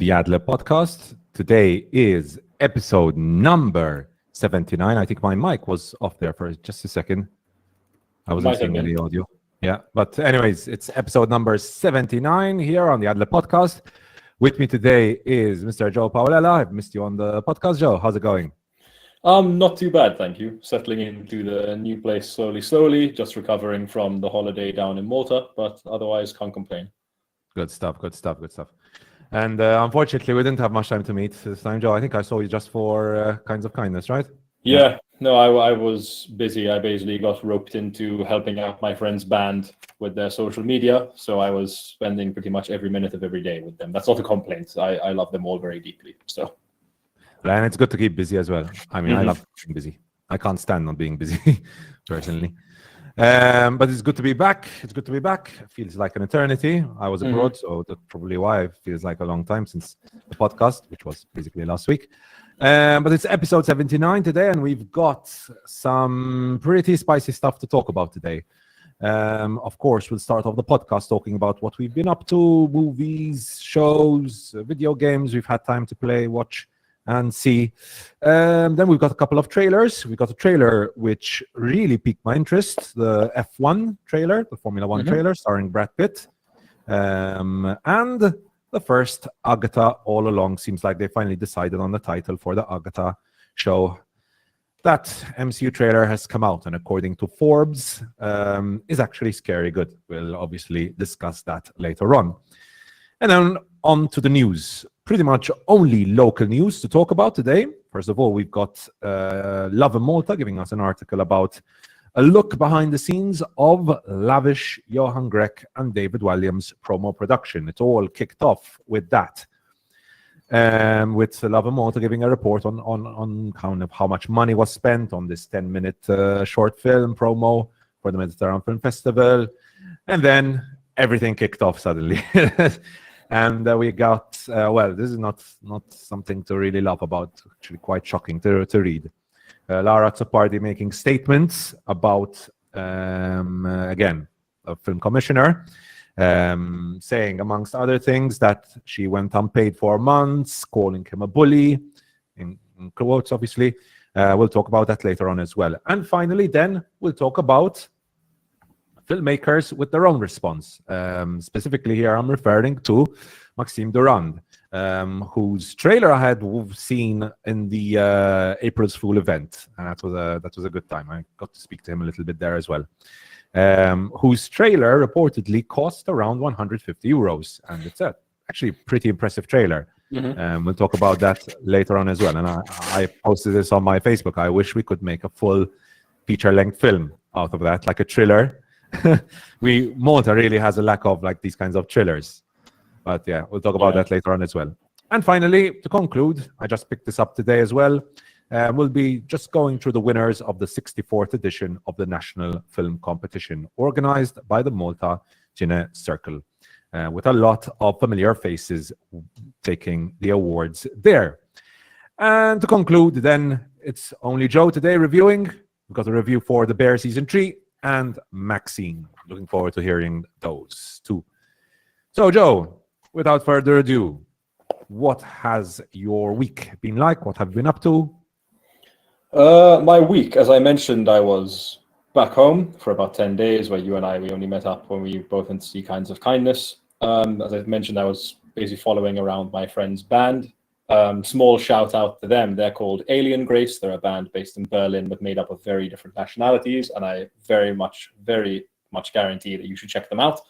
the Ad Lib Podcast. Today is episode number 79. I think my mic was off there for just a second. I wasn't seeing any audio. Yeah, but anyways, it's episode number 79 here on the Ad Lib Podcast. With me today is Mr. Joe Paolella. I've missed you on the podcast, Joe. How's it going? Not too bad, thank you. Settling into the new place slowly, just recovering from the holiday down in Malta, but otherwise can't complain. Good stuff. And unfortunately, we didn't have much time to meet this time, Joe. I think I saw you just for Kinds of Kindness, right? Yeah, no, I was busy. I basically got roped into helping out my friend's band with their social media, so I was spending pretty much every minute of every day with them. That's not a complaint. I love them all very deeply, so... And it's good to keep busy as well. I mean, I love being busy. I can't stand not being busy, personally. But it's good to be back. It feels like an eternity. I was abroad, so that's probably why it feels like a long time since the podcast, which was basically last week. But it's episode 79 today, and we've got some pretty spicy stuff to talk about today. Of course, we'll start off the podcast talking about what we've been up to, movies, shows, video games we've had time to play, watch, and see. Then we've got a couple of trailers. We got a trailer which really piqued my interest, the F1 trailer, the Formula One trailer starring Brad Pitt. And the first Agatha All Along. Seems like they finally decided on the title for the Agatha show. That MCU trailer has come out, and according to Forbes, is actually scary good. We'll obviously discuss that later on. And then on to the news. Pretty much only local news to talk about today. First of all, we've got Love in Malta giving us an article about a look behind the scenes of lavish Johann Grech and David Williams promo production. It all kicked off with that. With Love in Malta giving a report on kind of how much money was spent on this 10-minute short film promo for the Mediterranean Film Festival. And then everything kicked off suddenly. And we got, this is not something to really laugh about, actually quite shocking to read. Lara Azzopardi making statements about, again, a film commissioner, saying, amongst other things, that she went unpaid for months, calling him a bully, in quotes, obviously. We'll talk about that later on as well. And finally, then, we'll talk about filmmakers with their own response. Specifically here, I'm referring to Maxime Durand, whose trailer I had seen in the April's Fool event, and that was a good time. I got to speak to him a little bit there as well. Whose trailer reportedly cost around 150 euros, and it's actually a pretty impressive trailer. We'll talk about that later on as well. And I posted this on my Facebook. I wish we could make a full feature-length film out of that, like a thriller. Malta really has a lack of like these kinds of thrillers, but yeah, we'll talk about that later on as well. And finally, to conclude, I just picked this up today as well. We'll be just going through the winners of the 64th edition of the National Film Competition, organized by the Malta Cine Circle, with a lot of familiar faces taking the awards there. And to conclude, then, it's only Joe today reviewing. We've got a review for The Bear Season 3 and Maxine. Looking forward to hearing those too. So, Joe, without further ado, what has your week been like? What have you been up to? My week, as I mentioned, I was back home for about 10 days, where you and I, we only met up when we both went to see Kinds of Kindness. As I mentioned, I was basically following around my friend's band. Small shout out to them. They're called Alien Grace. They're a band based in Berlin, but made up of very different nationalities. And I very much guarantee that you should check them out.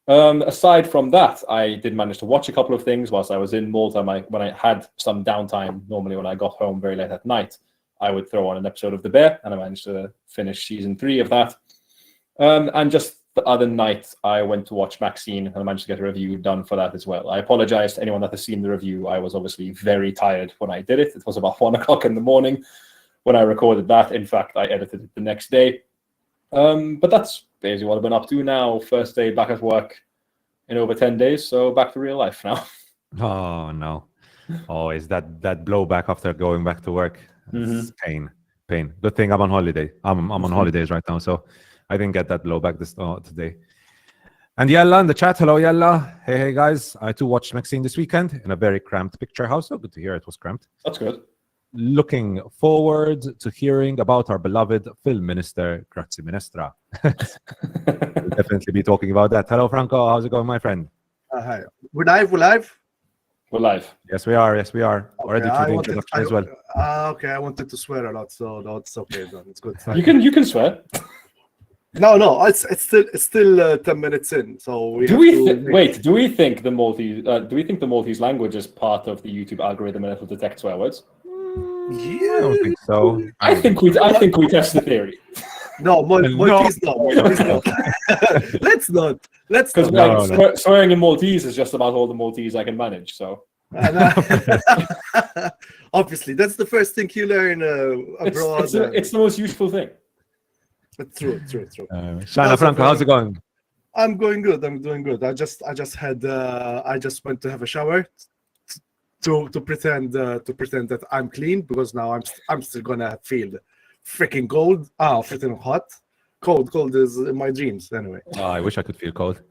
Aside from that, I did manage to watch a couple of things whilst I was in Malta. When I had some downtime, normally when I got home very late at night, I would throw on an episode of The Bear, and I managed to finish season 3 of that. And just the other night, I went to watch Maxine, and I managed to get a review done for that as well. I apologize to anyone that has seen the review. I was obviously very tired when I did it. It was about 1 o'clock in the morning when I recorded that. In fact, I edited it the next day. But that's basically what I've been up to now. First day back at work in over 10 days, so back to real life now. Oh, no. Always that blowback after going back to work. It's pain. Good thing I'm on holiday. I'm on holidays right now, so I didn't get that blowback today. And Yella in the chat. Hello, Yella. Hey, guys. I too watched Maxine this weekend in a very cramped picture house. So good to hear it was cramped. That's good. Looking forward to hearing about our beloved film minister, Grazie Ministra. We'll definitely be talking about that. Hello, Franco. How's it going, my friend? Hi. We're live? We're live. Yes, we are. Already through the introduction as well. Okay, I wanted to swear a lot, so that's okay. Then. It's good. You can swear. No, it's still 10 minutes in. So do we think the Maltese language is part of the YouTube algorithm and it will detect swear words? Yeah, I don't think so. I think we test the theory. No, Maltese not. Let's not. Because swearing in Maltese is just about all the Maltese I can manage. So obviously, that's the first thing you learn abroad. It's the most useful thing. True. Shana Franco, how's it going? I'm going good. I'm doing good. I just went to have a shower to pretend that I'm clean, because now I'm still gonna feel freaking cold. Freaking hot. Cold is in my dreams anyway. I wish I could feel cold.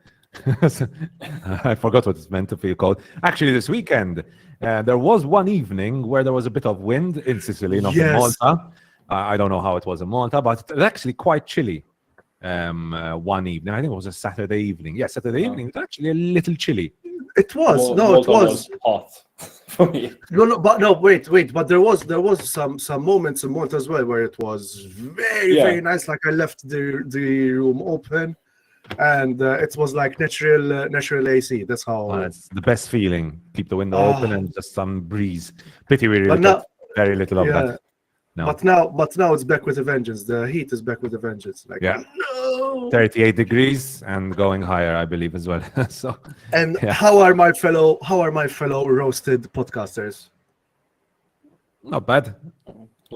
I forgot what it's meant to feel cold. Actually, this weekend there was one evening where there was a bit of wind in Sicily, not in Malta. I don't know how it was in Malta, but it was actually quite chilly one evening. I think it was a Saturday evening. Yeah, Saturday evening. It was actually a little chilly. It was. It was hot for me. Wait. But there was some moments in Malta as well where it was very nice. Like I left the room open, and it was like natural AC. That's how. It's the best feeling. Keep the window open and just some breeze. Pity we really get very little of that. No. But now it's back with a vengeance. The heat is back with a vengeance. Like, no! 38 degrees and going higher, I believe, as well. So. And how are my fellow roasted podcasters? Not bad.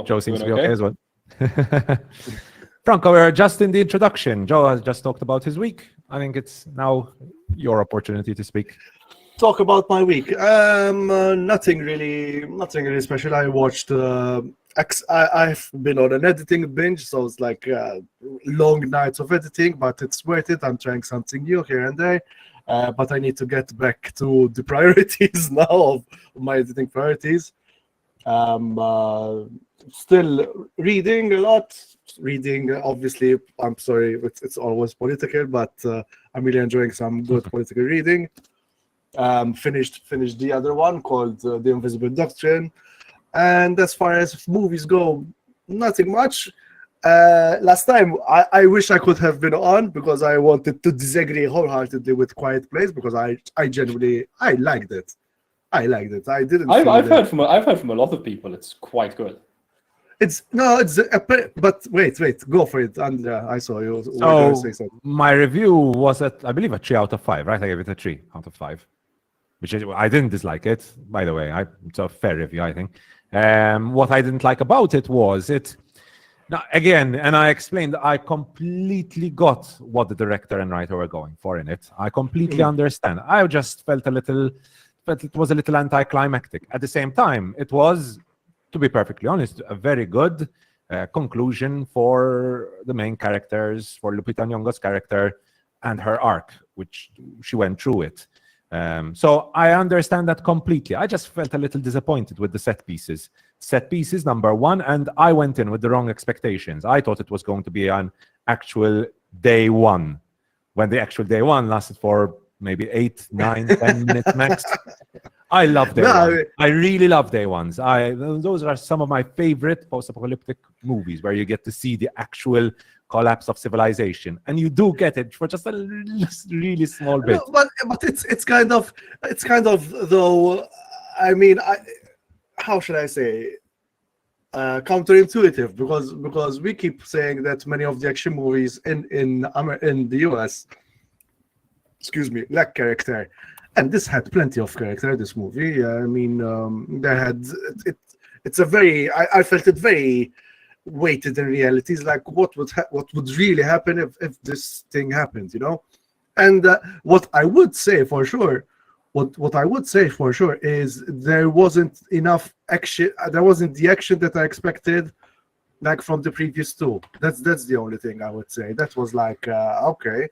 Joe seems to be okay as well. Franco, we're just in the introduction. Joe has just talked about his week. I think it's now your opportunity to speak. Talk about my week. Nothing really special. I watched. I've been on an editing binge, so it's like long nights of editing, but it's worth it. I'm trying something new here and there, but I need to get back to the priorities now of my editing priorities. Still reading a lot. Obviously, I'm sorry, it's always political, but I'm really enjoying some good political reading. Finished the other one called The Invisible Doctrine. And as far as movies go, nothing much. Last time, I wish I could have been on, because I wanted to disagree wholeheartedly with Quiet Place, because I genuinely liked it. I didn't. I've heard from a lot of people. It's quite good. But wait, go for it, Andrea. I saw you. So my review was I believe a 3 out of 5, right? I gave it a 3 out of 5, which I didn't dislike it, by the way. It's a fair review, I think. What I didn't like about it was now again, and I explained, I completely got what the director and writer were going for in it. I completely understand. I just felt it was a little anticlimactic. At the same time, it was, to be perfectly honest, a very good conclusion for the main characters, for Lupita Nyong'o's character and her arc, which she went through it. So I understand that completely. I just felt a little disappointed with the set pieces. Set pieces, number one, and I went in with the wrong expectations. I thought it was going to be an actual day one, when the actual day one lasted for maybe 8, 9, 10 minutes max. I love day one. I really love day ones. Those are some of my favorite post-apocalyptic movies, where you get to see the actual collapse of civilization, and you do get it for just a really small bit. No, but it's kind of though. I mean, how should I say? Counterintuitive, because we keep saying that many of the action movies in the US, lack character, and this had plenty of character. This movie, I mean, they had it. It's a very. I felt it very weighted in reality. It's like what would really happen if this thing happened, you know? And what I would say for sure is there wasn't enough action. There wasn't the action that I expected, like from the previous two. That's the only thing I would say. That was like okay,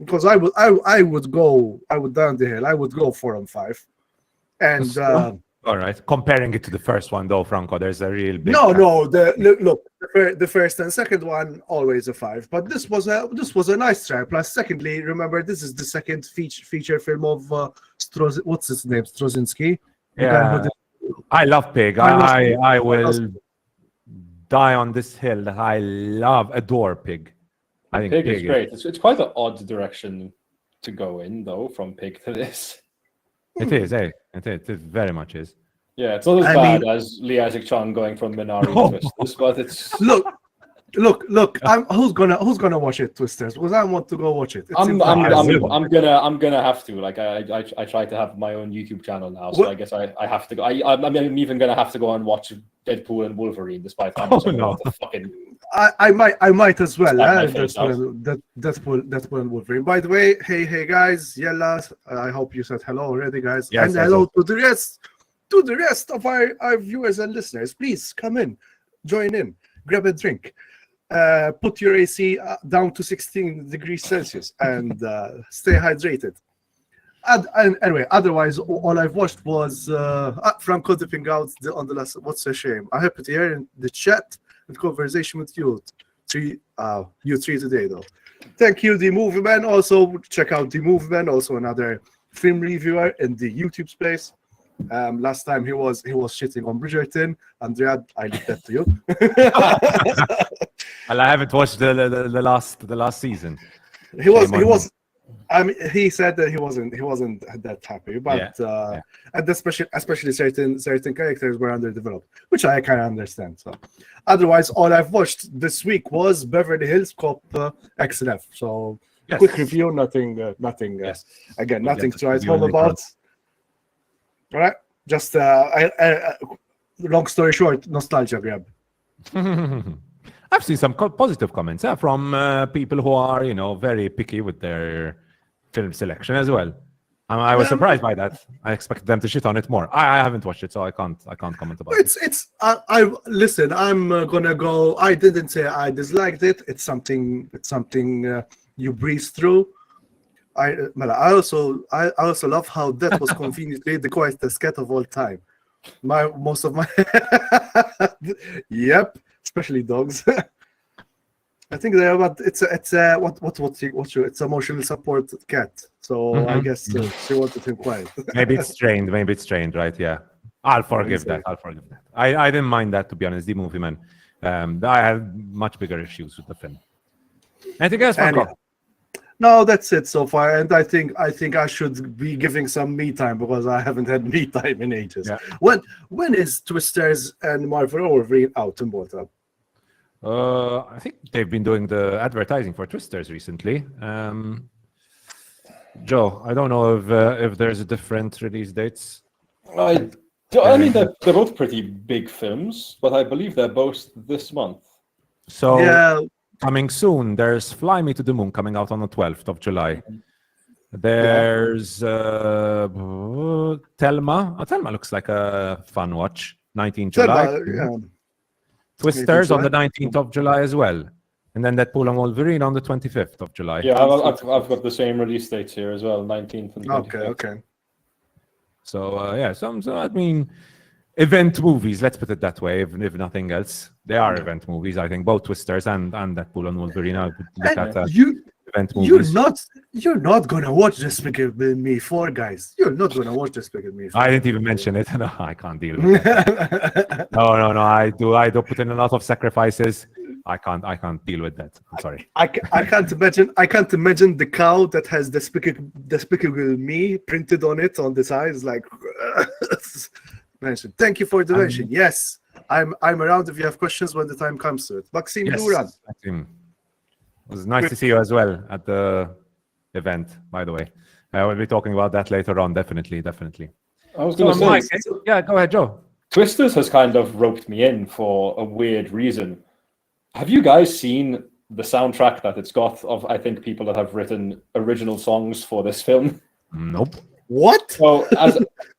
because I would down the hill. I would go 4 and 5, and all right. Comparing it to the first one, though, Franco, there's a real big. No. The first and second one always a 5, but this was a nice try. Plus, secondly, remember this is the second feature film of what's his name, Straczynski. Yeah, I love Pig. I will die on this hill that I adore Pig. I think Pig is great. It's quite an odd direction to go in, though, from Pig to this. It is, eh? It very much is. Yeah, it's not as bad as Lee Isaac Chung going from Minari to Twisters, but it's look. Who's gonna watch it, Twisters? Because I want to go watch it. I'm gonna have to. Like I try to have my own YouTube channel now, so I guess I have to go. I'm even gonna have to go and watch Deadpool and Wolverine, despite how much I might as well. Deadpool and Wolverine. By the way, hey guys, Yella. I hope you said hello already, guys, and hello to the rest of our viewers and listeners. Please come in, join in, grab a drink, put your AC down to 16 degrees Celsius, and stay hydrated. And anyway, otherwise, all I've watched was Franco dipping out on the last. What's a shame. I'm happy to hear in the chat and conversation with you three today, though. Thank you, The Movie Man. Also, check out The Movie Man, also another film reviewer in the YouTube space. Last time he was shitting on Bridgerton. Andrea, I leave that to you. Well, I haven't watched the last season. He was. I mean, he said that he wasn't that happy, but and especially certain characters were underdeveloped, which I kind of understand. So, otherwise, all I've watched this week was Beverly Hills Cop XLF. So, quick review, nothing. Again, nothing to write home about. All right, just long story short, nostalgia grab. I've seen some positive comments from people who are, very picky with their film selection as well. I was surprised by that. I expected them to shit on it more. I haven't watched it, so I can't comment about it. Listen. I'm gonna go. I didn't say I disliked it. It's something you breeze through. I also love how that was conveniently the quietest cat of all time. Most of my yep, especially dogs. I think they're about it's emotional support cat. So I guess she wanted him quiet. Maybe it's trained, right? Yeah. I'll forgive that. I didn't mind that, to be honest, The Movie Man. I had much bigger issues with the film. Anything else, Franco? No, that's it so far. And I think I should be giving some me time because I haven't had me time in ages. Yeah. When is Twisters and Marvel Wolverine out in Malta? I think they've been doing the advertising for Twisters recently. Joe, I don't know if there's a different release dates. I mean, they're both pretty big films, but I believe they're both this month. So yeah. Coming soon, there's Fly Me to the Moon coming out on the 12th of July. There's Thelma. Thelma looks like a fun watch. 19th July. Twisters on the 19th of July as well. And then Deadpool and Wolverine on the 25th of July. Yeah, I've got the same release dates here as well, 19th and 25th. Okay. So, I mean, event movies, let's put it that way, if nothing else. They are event movies, I think, both Twisters and Deadpool and Wolverine. I would look at event movies. You're not going to watch Despicable Me 4, guys. You're not going to watch Despicable Me 4. I didn't even mention it. No, I can't deal with that. No. I do put in a lot of sacrifices. I can't deal with that. I'm sorry. I can't imagine the cow that has Despicable Me printed on it on the sides. Like, mention. Thank you for the mention. Yes, I'm around if you have questions when the time comes to it. Maxime Durand. Maxime. It was nice to see you as well at the event, by the way. We'll be talking about that later on, definitely. I was going to say... Yeah, go ahead, Joe. Twisters has kind of roped me in for a weird reason. Have you guys seen the soundtrack that it's got of, I think, people that have written original songs for this film? Nope. What? So,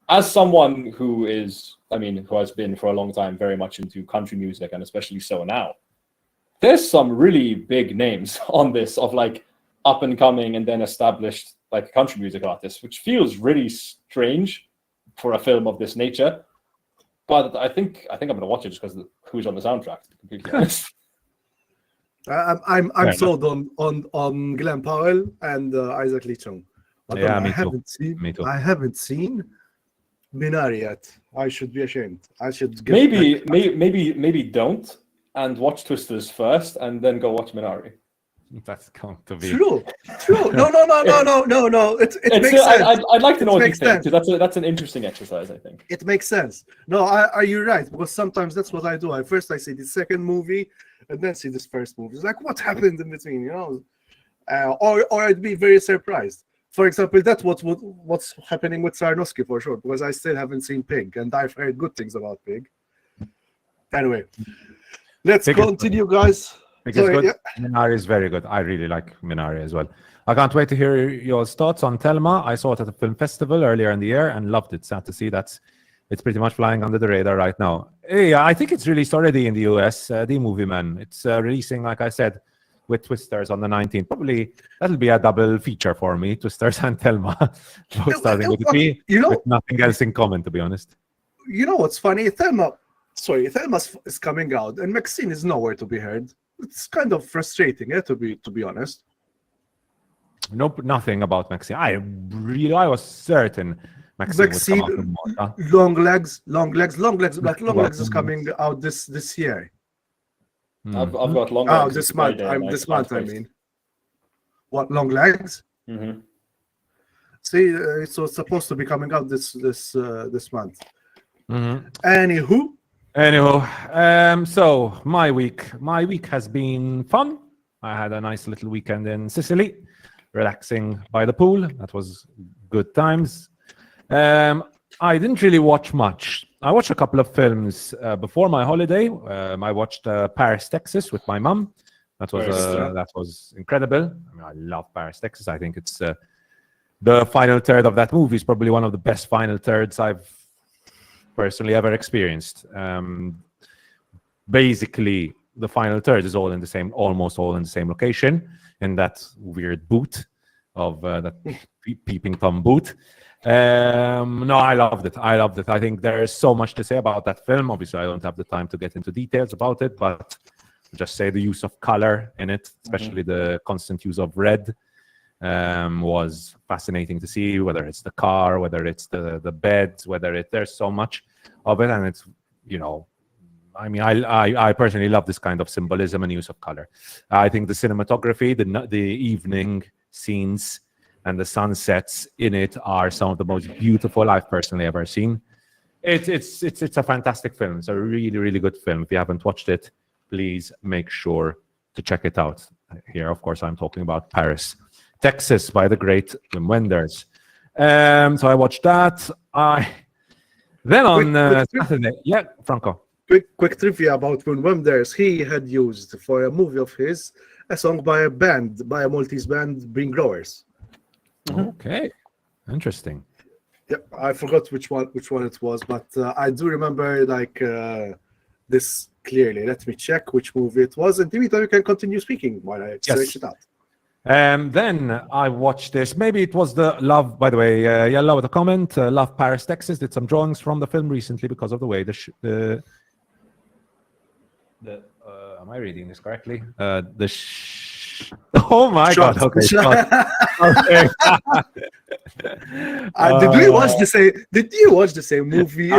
as someone who has been for a long time very much into country music, and especially so now, there's some really big names on this of like up and coming and then established like a country music artist, which feels really strange for a film of this nature. But I think I'm going to watch it just because of who's on the soundtrack, to be completely honest. I'm sold on Glenn Powell and Isaac Lee Chung. Yeah, I haven't seen Minari yet. I should be ashamed. I should maybe don't, and watch Twisters first, and then go watch Minari. That's going to be true. No. It makes sense. I'd like to know what you think, because that's an interesting exercise, I think. It makes sense. No, are you right? Because sometimes that's what I do. I see the second movie and then see this first movie. It's like, what happened in between, you know? Or I'd be very surprised. For example, that's what's happening with Sarnowski for sure, because I still haven't seen Pig, and I've heard good things about Pig. Anyway, let's continue, guys. Minari is very good. I really like Minari as well. I can't wait to hear your thoughts on Thelma. I saw it at the film festival earlier in the year and loved it. Sad to see it's pretty much flying under the radar right now. Yeah, I think it's released already in the US, The Movie Man. It's releasing, like I said, with Twisters on the 19th. Probably that'll be a double feature for me, Twisters and Thelma. Both starting with a T, with nothing else in common, to be honest. You know what's funny? Thelma is coming out, and Maxine is nowhere to be heard. It's kind of frustrating, to be honest. Nope, nothing about Maxine. I was certain Maxine would come out from Malta. Long legs. Black Long Legs is coming out this year. I've got Long Legs. Oh, this month. I mean, what, Long Legs? Mm-hmm. See, so it's supposed to be coming out this month. Mm-hmm. Anywho, so my week has been fun. I had a nice little weekend in Sicily, relaxing by the pool. That was good times. I didn't really watch much. I watched a couple of films before my holiday. I watched Paris, Texas with my mum. That was incredible. I mean, I love Paris, Texas. I think it's the final third of that movie is probably one of the best final thirds I've personally ever experienced. Basically, the final third is almost all in the same location, in that weird boot of that peeping Tom boot. No, I loved it. I think there is so much to say about that film. Obviously, I don't have the time to get into details about it, but just say the use of color in it, especially the constant use of red, was fascinating to see, whether it's the car, whether it's the beds, there's so much of it. And it's, I mean, I personally love this kind of symbolism and use of color. I think the cinematography, the evening scenes and the sunsets in it are some of the most beautiful I've personally ever seen. It's a fantastic film. It's a really, really good film. If you haven't watched it, please make sure to check it out. Here, of course, I'm talking about Paris, Texas by the great Wim Wenders. So I watched that. Then on Saturday, Franco. Quick trivia about Wim Wenders. He had used for a movie of his a song by a Maltese band, Green Growers. Okay, interesting. Yep, I forgot which one it was, but I do remember this clearly. Let me check which movie it was, and Dimitar, you can continue speaking while I search it out. Then I watched this. Maybe it was the Love, by the way, Yellow with a comment. Love Paris, Texas. Did some drawings from the film recently because of the way am I reading this correctly? Oh my God! Okay. Okay. Did you watch the same movie?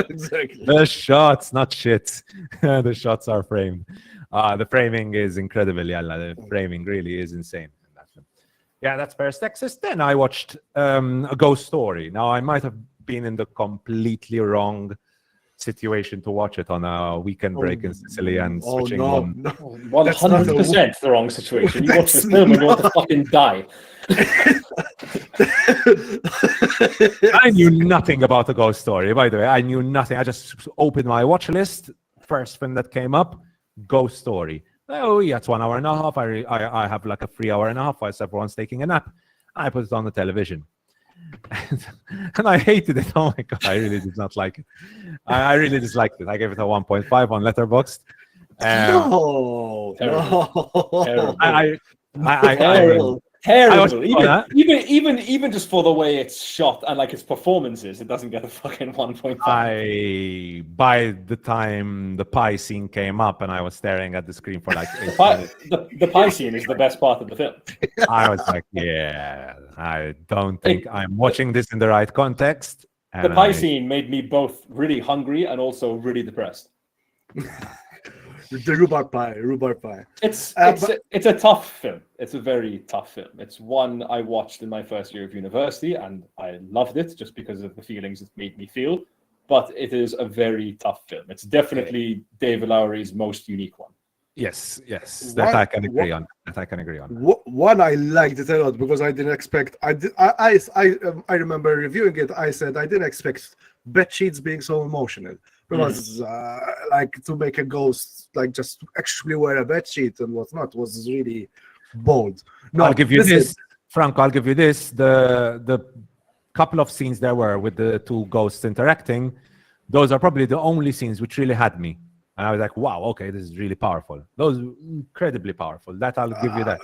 Exactly. The shots, not shit. The shots are framed. The framing is incredible. The framing really is insane. Yeah, that's Paris, Texas. Then I watched A Ghost Story. Now, I might have been in the completely wrong situation to watch it on a weekend break in Sicily and switching on. 100% the wrong situation. You watch this film and you want to fucking die. I knew nothing about A Ghost Story, by the way. I knew nothing. I just opened my watch list. First film that came up, Ghost Story. Oh yeah, it's 1 hour and a half. I have like a 3 hour and a half while everyone's taking a nap. I put it on the television. And I hated it. Oh my God, I really did not like it. I really disliked it. I gave it a 1.5 on Letterboxd. No. Terrible. Terrible. Even just for the way it's shot and like its performances, it doesn't get a fucking 1.5. By the time the pie scene came up and I was staring at the screen for like 8 minutes. The pie scene is the best part of the film. I was like, yeah, I don't think I'm watching this in the right context. The pie scene made me both really hungry and also really depressed. The rhubarb pie. It's a tough film. It's a very tough film. It's one I watched in my first year of university, and I loved it just because of the feelings it made me feel. But it is a very tough film. It's definitely David Lowery's most unique one. Yes, that I can agree on. One, I liked it a lot because I didn't expect. I remember reviewing it. I said I didn't expect bed sheets being so emotional. Because like to make a ghost like just actually wear a bed sheet and whatnot was really bold. No, I'll give you this, Franco. I'll give you this. The couple of scenes there were with the two ghosts interacting. Those are probably the only scenes which really had me, and I was like, "Wow, okay, this is really powerful." Those incredibly powerful. That I'll give you that.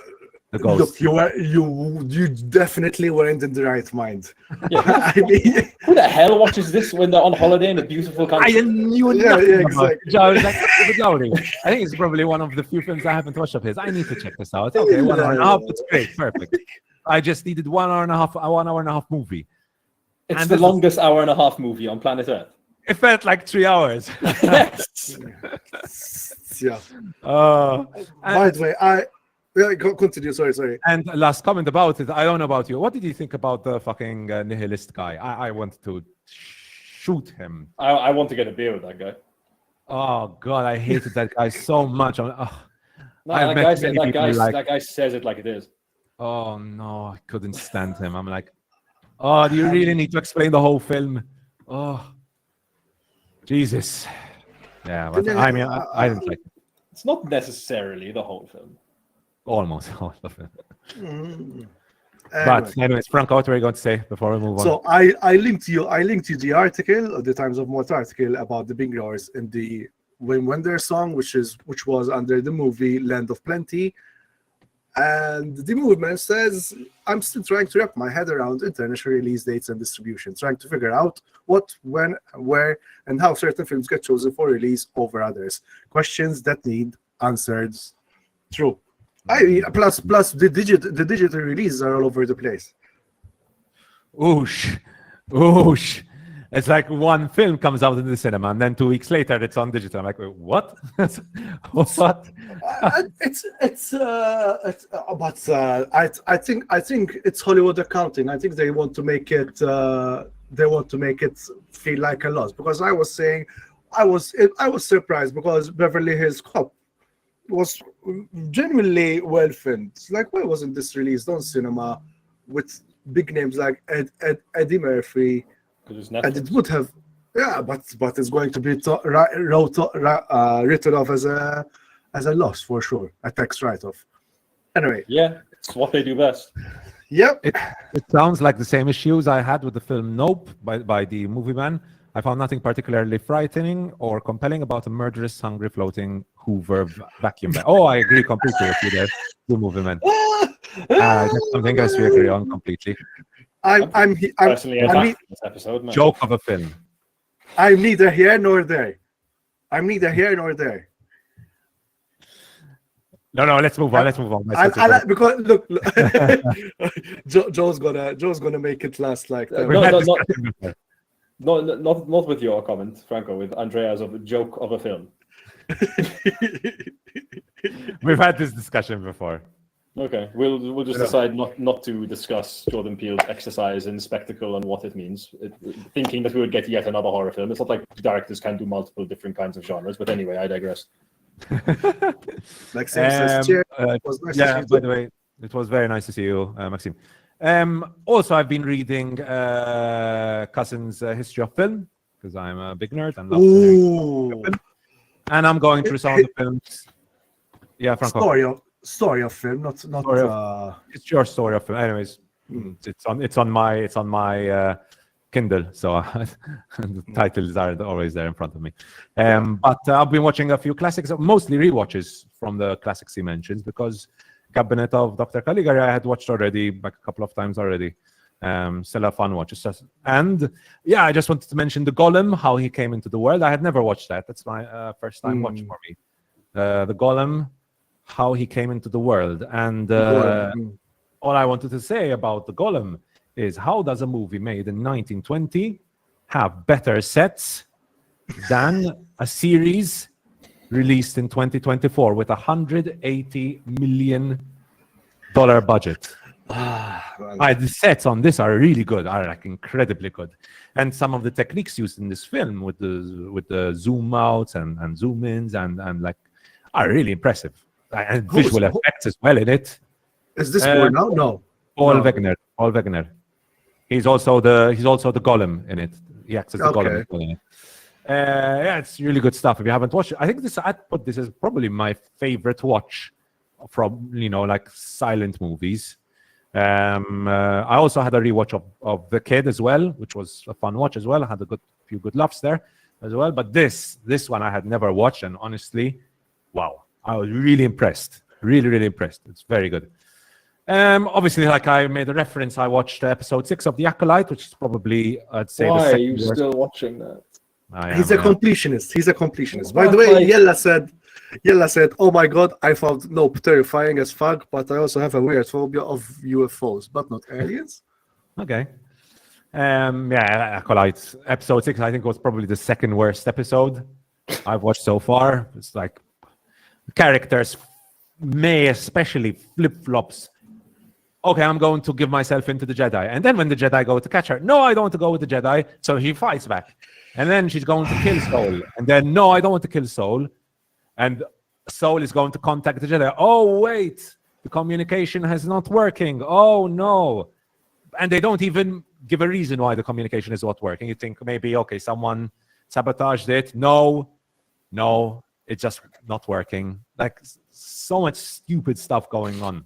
The ghost. Look, you definitely weren't in the right mind. Yeah. I mean, who the hell watches this when they're on holiday in a beautiful country? I knew nothing about it. I was like, I think it's probably one of the few films I haven't watched of his. I need to check this out. Okay, 1 hour and a half. It's great, perfect. I just needed 1 hour and a half movie. It's the longest hour and a half movie on planet Earth. It felt like 3 hours. Yes. Yeah. By the way, continue. Sorry. And last comment about it. I don't know about you. What did you think about the fucking nihilist guy? I want to shoot him. I want to get a beer with that guy. Oh God, I hated that guy so much. That guy says it like it is. Oh no, I couldn't stand him. I'm like, oh, do you really need to explain the whole film? Oh, Jesus. Yeah, but I mean, I didn't like it. It's not necessarily the whole film. Almost all of it. But anyways, Franco, what were you going to say before we move on? So I linked you the article, the Times of Malta article about the Big Roars in the When Their song, which was under the movie Land of Plenty. And the movement says, I'm still trying to wrap my head around international release dates and distribution, trying to figure out what, when, where, and how certain films get chosen for release over others. Questions that need answers. True. Plus the digital releases are all over the place. Oosh. It's like one film comes out in the cinema and then 2 weeks later it's on digital. I'm like, wait, what? What? I think it's Hollywood accounting. I think they want to make it feel like a loss, because I was saying I was surprised because Beverly Hills Cop was genuinely well filmed. It's like, why wasn't this released on cinema with big names like Eddie Murphy? And it would have, but it's going to be written off as a loss for sure, a tax write-off. Anyway, yeah, it's what they do best. Yep. It sounds like the same issues I had with the film Nope by the movie man. I found nothing particularly frightening or compelling about a murderous, hungry, floating Hoover vacuum bag. Oh, I agree completely with you there, the movie man. That's something else we agree on completely. I'm personally attacked this episode, man. Joke of a film. I'm neither here nor there. No, let's move on. Because look, Joe's gonna make it last like that. Not with your comment, Franco. With Andrea's of a joke of a film. We've had this discussion before. Okay, we'll just decide not to discuss Jordan Peele's exercise in spectacle and what it means, thinking that we would get yet another horror film. It's not like directors can do multiple different kinds of genres, but anyway, I digress. Maxime says, it was nice to see you. By the way, it was very nice to see you, Maxime. Also, I've been reading Cousin's History of Film, because I'm a big nerd and love film. And I'm going through some of the films. Yeah, Franco. Story of film, not it's your story of film. Anyways, it's on my Kindle, so the titles are always there in front of me. But I've been watching a few classics, mostly rewatches from the classics he mentions, because Cabinet of Dr. Caligari, I had watched already, like a couple of times already. Still a fun watch. And yeah, I just wanted to mention the Golem, how he came into the world. I had never watched that. That's my first time watch for me. The Golem, how he came into the world. And all I wanted to say about the Golem is, how does a movie made in 1920 have better sets than a series released in 2024 with $180 million budget? The sets on this are really good, are like incredibly good, and some of the techniques used in this film with the zoom outs and zoom ins and like are really impressive, and visual effects as well in it. Is this more now? No. Paul Wegener. He's also the Golem in it. He acts as the Golem in it. Yeah, it's really good stuff. If you haven't watched it, I think I'd put this as probably my favorite watch from like silent movies. I also had a rewatch of The Kid as well, which was a fun watch as well. I had a few good laughs there as well. But this one I had never watched, and honestly, wow, I was really impressed. Really, really impressed. It's very good. Obviously, like I made a reference, I watched episode 6 of The Acolyte, which is probably, I'd say, why the are you still watching that? He's a completionist. By the way, Yella said, "Oh my God, I found Nope terrifying as fuck, but I also have a weird phobia of UFOs, but not aliens." Okay. Yeah, Acolyte episode 6, I think, was probably the second worst episode I've watched so far. It's like characters may especially flip-flops. Okay, I'm going to give myself into the Jedi, and then when the Jedi go to catch her, no, I don't want to go with the Jedi, so he fights back. And then she's going to kill Soul. And then, no, I don't want to kill Soul. And Soul is going to contact the Jedi. Oh, wait, the communication has not working. Oh, no. And they don't even give a reason why the communication is not working. You think maybe, okay, someone sabotaged it. No, it's just not working. Like, so much stupid stuff going on.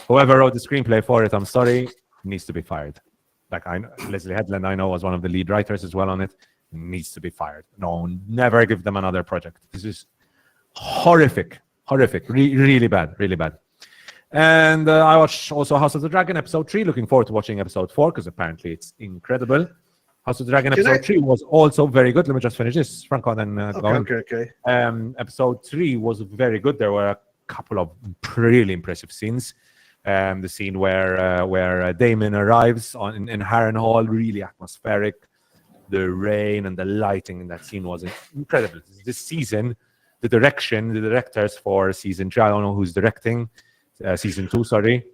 Whoever wrote the screenplay for it, I'm sorry, needs to be fired. Like, Leslie Headland, I know, was one of the lead writers as well on it. Needs to be fired. No, never give them another project. This is horrific, really bad. And I watched also House of the Dragon episode 3. Looking forward to watching episode 4 because apparently it's incredible. House of the Dragon episode 3 was also very good. Let me just finish this, Franco, and then go on. Okay. Episode 3 was very good. There were a couple of really impressive scenes. The scene where Damon arrives in Harrenhal, really atmospheric. The rain and the lighting in that scene was incredible. This season, the directors for season 3, I don't know who's directing, season 2, sorry,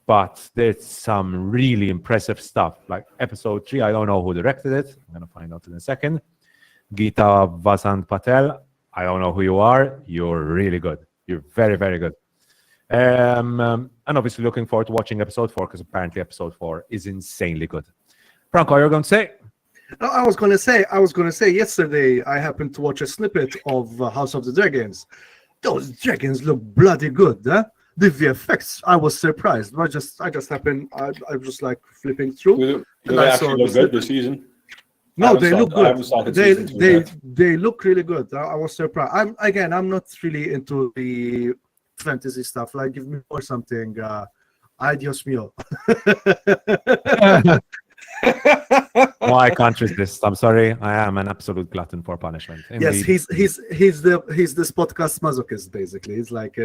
but there's some really impressive stuff. Like episode 3, I don't know who directed it. I'm going to find out in a second. Geeta Vasant Patel, I don't know who you are. You're really good. You're very, very good. And obviously looking forward to watching episode 4 because apparently episode 4 is insanely good. Franco, you're going to say? I was gonna say yesterday I happened to watch a snippet of House of the Dragons. Those dragons look bloody good, huh? The VFX, I was surprised. I just happened. I was just like flipping through. Do they actually look good this season? No, they look good. They look really good. I was surprised. I'm not really into the fantasy stuff. Like, give me more something. Ay, Dios mío. No, I can't resist. I'm sorry. I am an absolute glutton for punishment. Indeed. Yes, he's this podcast masochist. Basically, it's like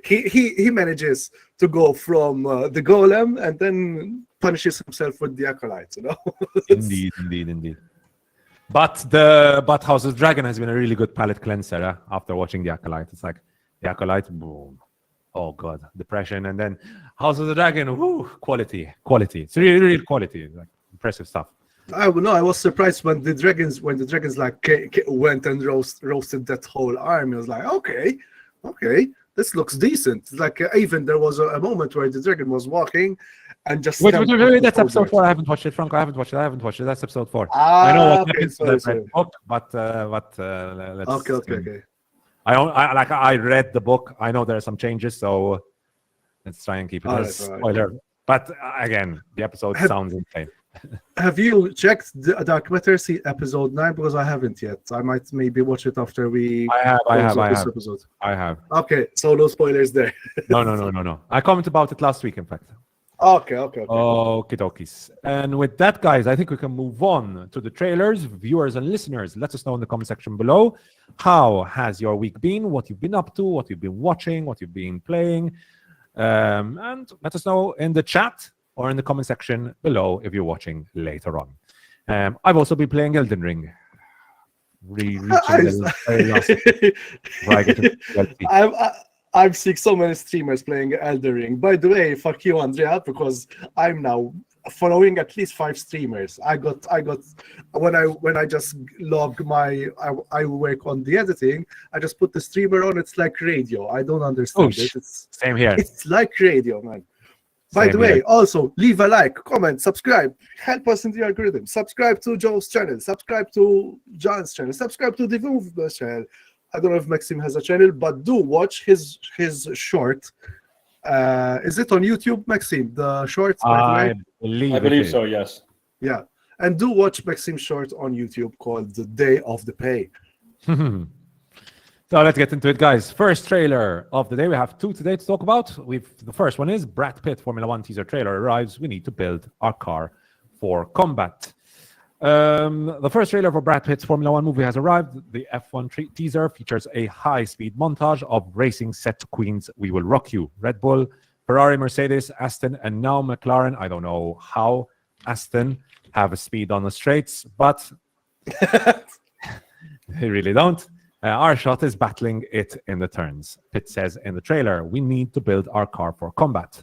he manages to go from the Golem and then punishes himself with the Acolyte. You know. Indeed. But House of the Dragon has been a really good palate cleanser after watching the Acolyte. It's like the Acolyte, boom. Oh God, depression, and then House of the Dragon, whoo, quality. It's really quality. Like, impressive stuff. I was surprised when the dragons like went and roasted that whole army. I was like, okay, this looks decent. Like even there was a moment where the dragon was walking and just wait, that's episode 4. I haven't watched it, Franco. I haven't watched it. That's episode 4. I know what happens in the book, but let's. Okay. I read the book. I know there are some changes, so let's try and keep it as spoiler. But again, the episode sounds insane. Have you checked the Dark Matter episode 9? Because I haven't yet. I might maybe watch it after we I have. episode. I have. Okay, so no spoilers there. No. I commented about it last week, in fact. Okay. Okie dokies. And with that, guys, I think we can move on to the trailers. Viewers and listeners, let us know in the comment section below. How has your week been? What you've been up to? What you've been watching? What you've been playing? And let us know in the chat or in the comment section below if you're watching later on. I've also been playing Elden Ring. I've seen so many streamers playing Elden Ring. By the way, fuck you, Andrea, because I'm now following at least 5 streamers. I got when I just log I work on the editing, I just put the streamer on. It's like radio. I don't understand it. It's same here. It's like radio, man. By the way, also leave a like, comment, subscribe, help us in the algorithm. Subscribe to Joe's channel, subscribe to John's channel, subscribe to the Movement channel. I don't know if Maxime has a channel, but do watch his short. Is it on YouTube, Maxime? The short, by the way? I believe so, yes. Yeah. And do watch Maxime's short on YouTube called The Day of the Pay. So let's get into it, guys. First trailer of the day. We have 2 today to talk about. The first one is Brad Pitt Formula 1 teaser trailer arrives. We need to build our car for combat. The first trailer for Brad Pitt's Formula 1 movie has arrived. The F1 teaser features a high-speed montage of racing set to Queen's We Will Rock You. Red Bull, Ferrari, Mercedes, Aston, and now McLaren. I don't know how Aston have a speed on the straights, but they really don't. Our shot is battling it in the turns. Pitt says in the trailer, we need to build our car for combat.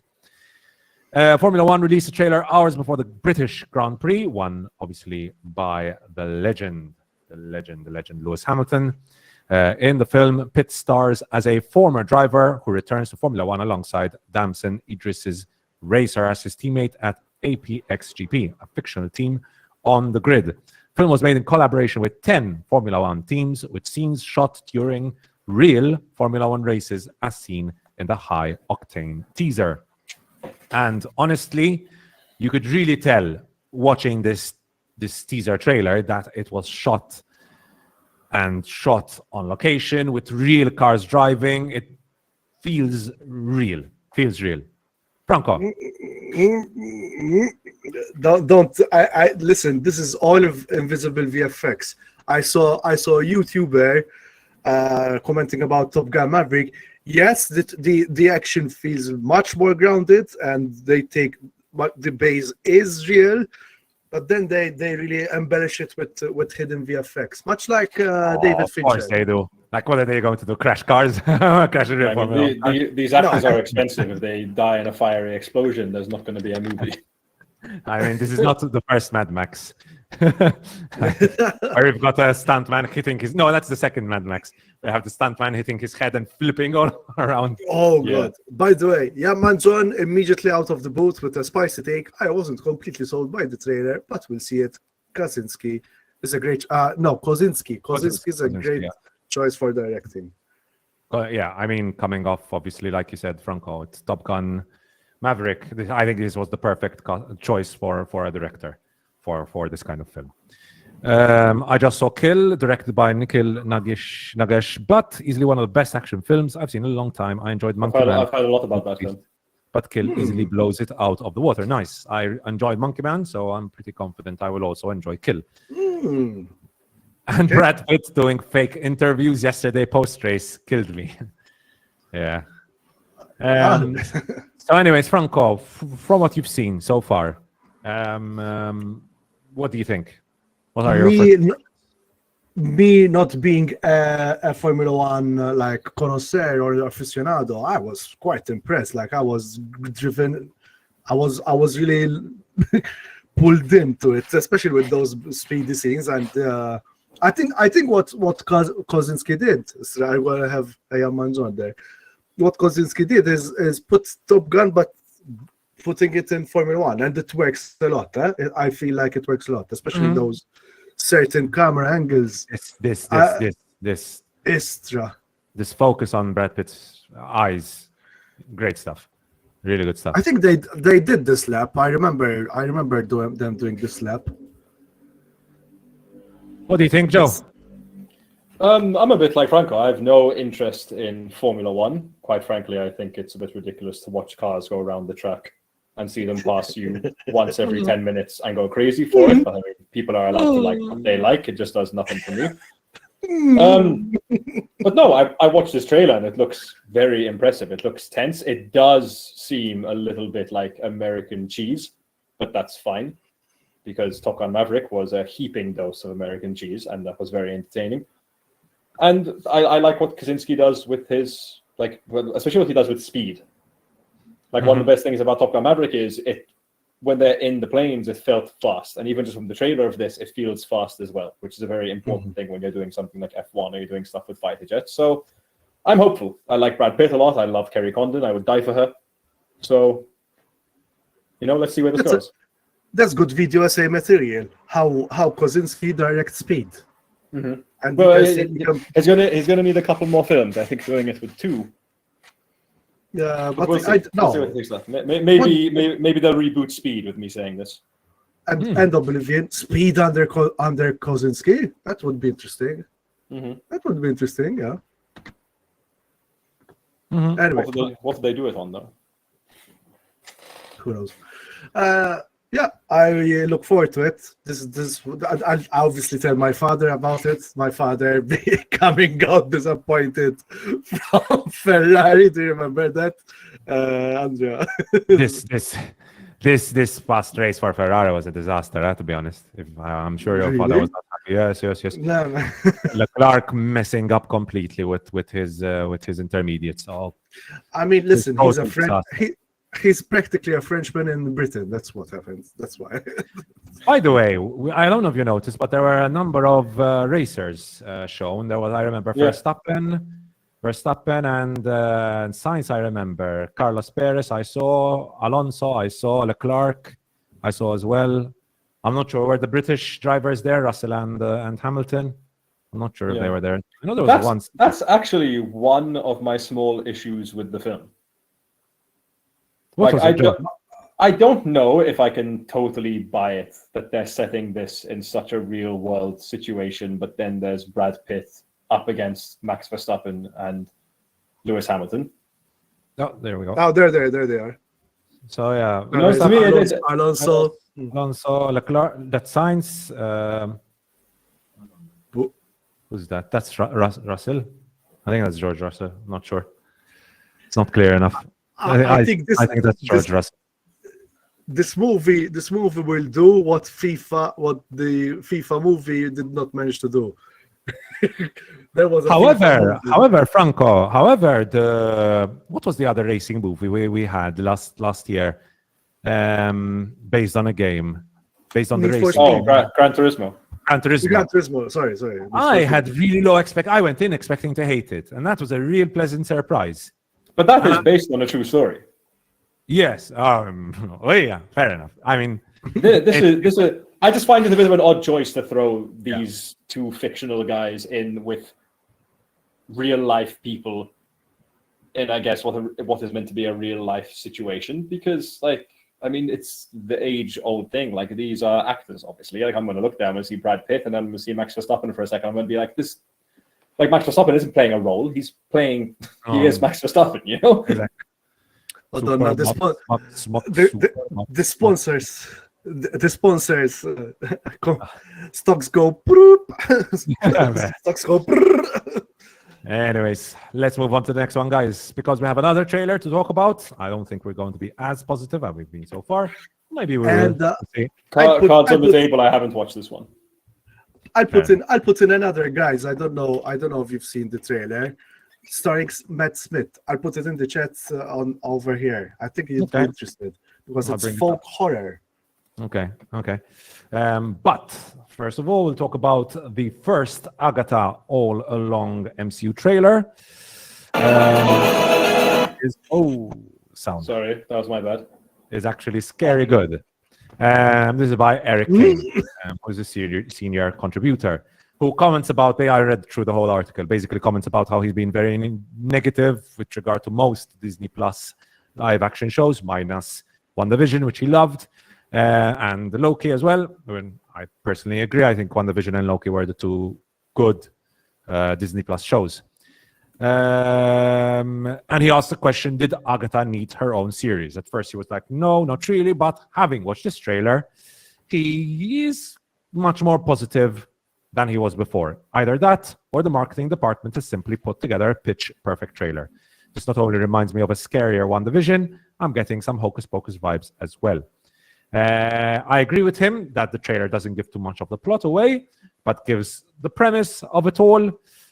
Formula 1 released a trailer hours before the British Grand Prix, won obviously by the legend Lewis Hamilton. In the film, Pitt stars as a former driver who returns to Formula 1 alongside Damson Idris's racer as his teammate at APXGP, a fictional team on the grid. The film was made in collaboration with 10 Formula 1 teams, with scenes shot during real Formula 1 races as seen in the high-octane teaser. And honestly, you could really tell watching this teaser trailer that it was shot on location with real cars driving. It feels real. Franco. Don't I listen, this is all of invisible VFX. I saw a YouTuber commenting about Top Gun Maverick. Yes, the action feels much more grounded, and they take what the base is real, but then they really embellish it with hidden VFX, much like David Fincher. Of course they do. Like, what are they going to do? Crash cars? Crash these actors are expensive. If they die in a fiery explosion, there's not going to be a movie. I mean, this is not the first Mad Max. Or we've got a stuntman hitting his... No, that's the second Mad Max. We have the stuntman hitting his head and flipping all around. Oh, yeah. God. By the way, man, John immediately out of the boot with a spicy take. I wasn't completely sold by the trailer, but we'll see it. Kosinski is a great... Kosinski. Kosinski is a great choice for directing. Yeah, I mean, coming off, obviously, like you said, Franco, it's Top Gun Maverick. I think this was the perfect choice for a director for this kind of film. I just saw Kill, directed by Nikhil Nagesh, but easily one of the best action films I've seen in a long time. I enjoyed Monkey Man. I've heard a lot about that film. But Kill easily blows it out of the water. Nice. I enjoyed Monkey Man, so I'm pretty confident I will also enjoy Kill. And Brad Pitt doing fake interviews yesterday post-race killed me. Yeah. So anyways, Franco, from what you've seen so far, what do you think? What are your me not being a Formula 1 like connoisseur or aficionado, I was quite impressed. Like, I was driven, I was really pulled into it, especially with those speedy scenes. And I think what Kosinski did, so I'm gonna have Manjon there. What Kosinski did is put Top Gun, but putting it in Formula 1, and it works a lot. I feel like it works a lot, especially those certain camera angles. This extra. This focus on Brad Pitt's eyes, great stuff. Really good stuff. I think they did this lap. I remember them doing this lap. What do you think, Joe? I'm a bit like Franco. I have no interest in Formula One. Quite frankly, I think it's a bit ridiculous to watch cars go around the track and see them pass you once every 10 minutes and go crazy for it. But I mean, people are allowed to like what they like. It just does nothing for me. But no, I watched this trailer and it looks very impressive. It looks tense. It does seem a little bit like American cheese, but that's fine because Top Gun Maverick was a heaping dose of American cheese and that was very entertaining. And I like what Kaczynski does with his, especially what he does with speed. Like one of the best things about Top Gun Maverick is when they're in the planes, it felt fast. And even just from the trailer of this, it feels fast as well, which is a very important thing when you're doing something like F1 or you're doing stuff with fighter jets. So I'm hopeful. I like Brad Pitt a lot. I love Kerry Condon. I would die for her. So, let's see where this goes. That's good video essay material. How Kaczynski directs speed. Mm-hmm. And well, he's gonna need a couple more films. I think doing it with 2. Yeah, but we'll see. We'll see what he thinks of that. Maybe they'll reboot Speed with me saying this. And Oblivion, Speed under Kaczynski. That would be interesting. That would be interesting. Yeah. Anyway, what do they do it on though? Who knows? Yeah, I look forward to it. I'll obviously tell my father about it. My father coming out disappointed from Ferrari. Do you remember that, Andrea? This past race for Ferrari was a disaster. To be honest, I'm sure your father was not happy. Yes. No. Leclerc messing up completely with his intermediates. So, I mean, listen, he's a French. He's practically a Frenchman in Britain. That's what happens. That's why. By the way, I don't know if you noticed, but there were a number of racers shown. There was, I remember, Verstappen and Sainz. I remember Carlos Perez. I saw Alonso. I saw Leclerc. I saw as well. I'm not sure were the British drivers there, Russell and Hamilton. I'm not sure if they were there. I know there was once. That's actually one of my small issues with the film. I don't know if I can totally buy it that they're setting this in such a real world situation, but then there's Brad Pitt up against Max Verstappen and Lewis Hamilton. Oh, there we go. Oh, there they are. So yeah, Alonso, Leclerc, that Sainz. Who's that? That's Russell. I think that's George Russell. I'm not sure. It's not clear enough. I think that's George Russell. This movie will do what the FIFA movie did not manage to do. There was however, Franco. What was the other racing movie we had last year? Based on a game, based on the race. Oh, Gran Turismo. Gran Turismo. Sorry. I had really low I went in expecting to hate it, and that was a real pleasant surprise. But that is based on a true story. Yes. Yeah. Fair enough. I mean, this is. I just find it a bit of an odd choice to throw these two fictional guys in with real life people in, I guess, what is meant to be a real life situation. Because, it's the age old thing. Like, these are actors, obviously. Like, I'm going to look down and see Brad Pitt, and then I'm going to see Max Verstappen for a second. I'm going to be like, this. Like, Max Verstappen isn't playing a role. He's playing. He is Max Verstappen, you know. Exactly. The sponsors. Stocks go. Stocks go. Anyways, let's move on to the next one, guys, because we have another trailer to talk about. I don't think we're going to be as positive as we've been so far. Maybe we will. Cards on the table. I haven't watched this one. I'll put in another, guys. I don't know if you've seen the trailer, starring Matt Smith. I'll put it in the chat on over here. I think you'd be interested because it's folk horror. Okay. But first of all, we'll talk about the first Agatha All Along MCU trailer. Sound. Sorry, that was my bad. Is actually scary good. This is by Eric Kane, who's a senior contributor, who comments about, I read through the whole article, basically comments about how he's been very negative with regard to most Disney Plus live action shows, minus WandaVision, which he loved, and Loki as well. I mean, I personally agree. I think WandaVision and Loki were the two good Disney Plus shows. And he asked the question, did Agatha need her own series? At first he was like, no, not really, but having watched this trailer, he is much more positive than he was before. Either that, or the marketing department has simply put together a pitch-perfect trailer. This not only reminds me of a scarier WandaVision, I'm getting some Hocus Pocus vibes as well. I agree with him that the trailer doesn't give too much of the plot away, but gives the premise of it all.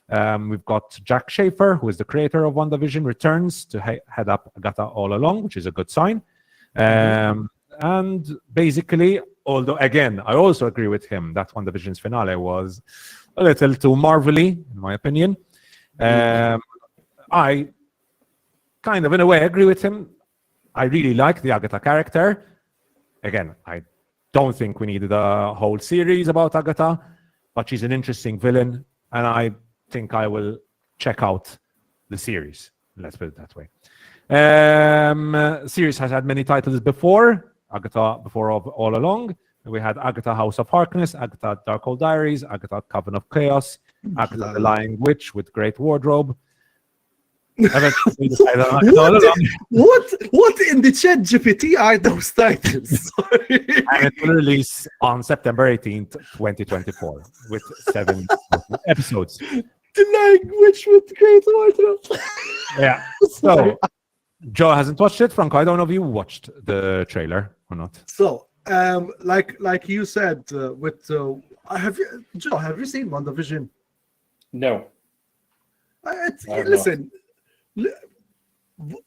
We've got Jack Schaefer, who is the creator of WandaVision, returns to head up Agatha all along, which is a good sign. And basically, although, again, I also agree with him that WandaVision's finale was a little too Marvel-y, in my opinion. I kind of, in a way, agree with him. I really like the Agatha character. Again, I don't think we needed a whole series about Agatha, but she's an interesting villain, and I think I will check out the series. Let's put it that way. Series has had many titles before. Agatha before all along. We had Agatha House of Harkness, Agatha Darkhold Diaries, Agatha Coven of Chaos, Agatha the Lying Witch with Great Wardrobe. What in the chat GPT are those titles? Sorry. And it will release on September 18th, 2024 with 7 episodes. The Lying Witch with Great Wardrobe. Yeah. So Joe hasn't watched it. Franco, I don't know if you watched the trailer or not. So, like you said, Joe, have you seen WandaVision? No. Listen,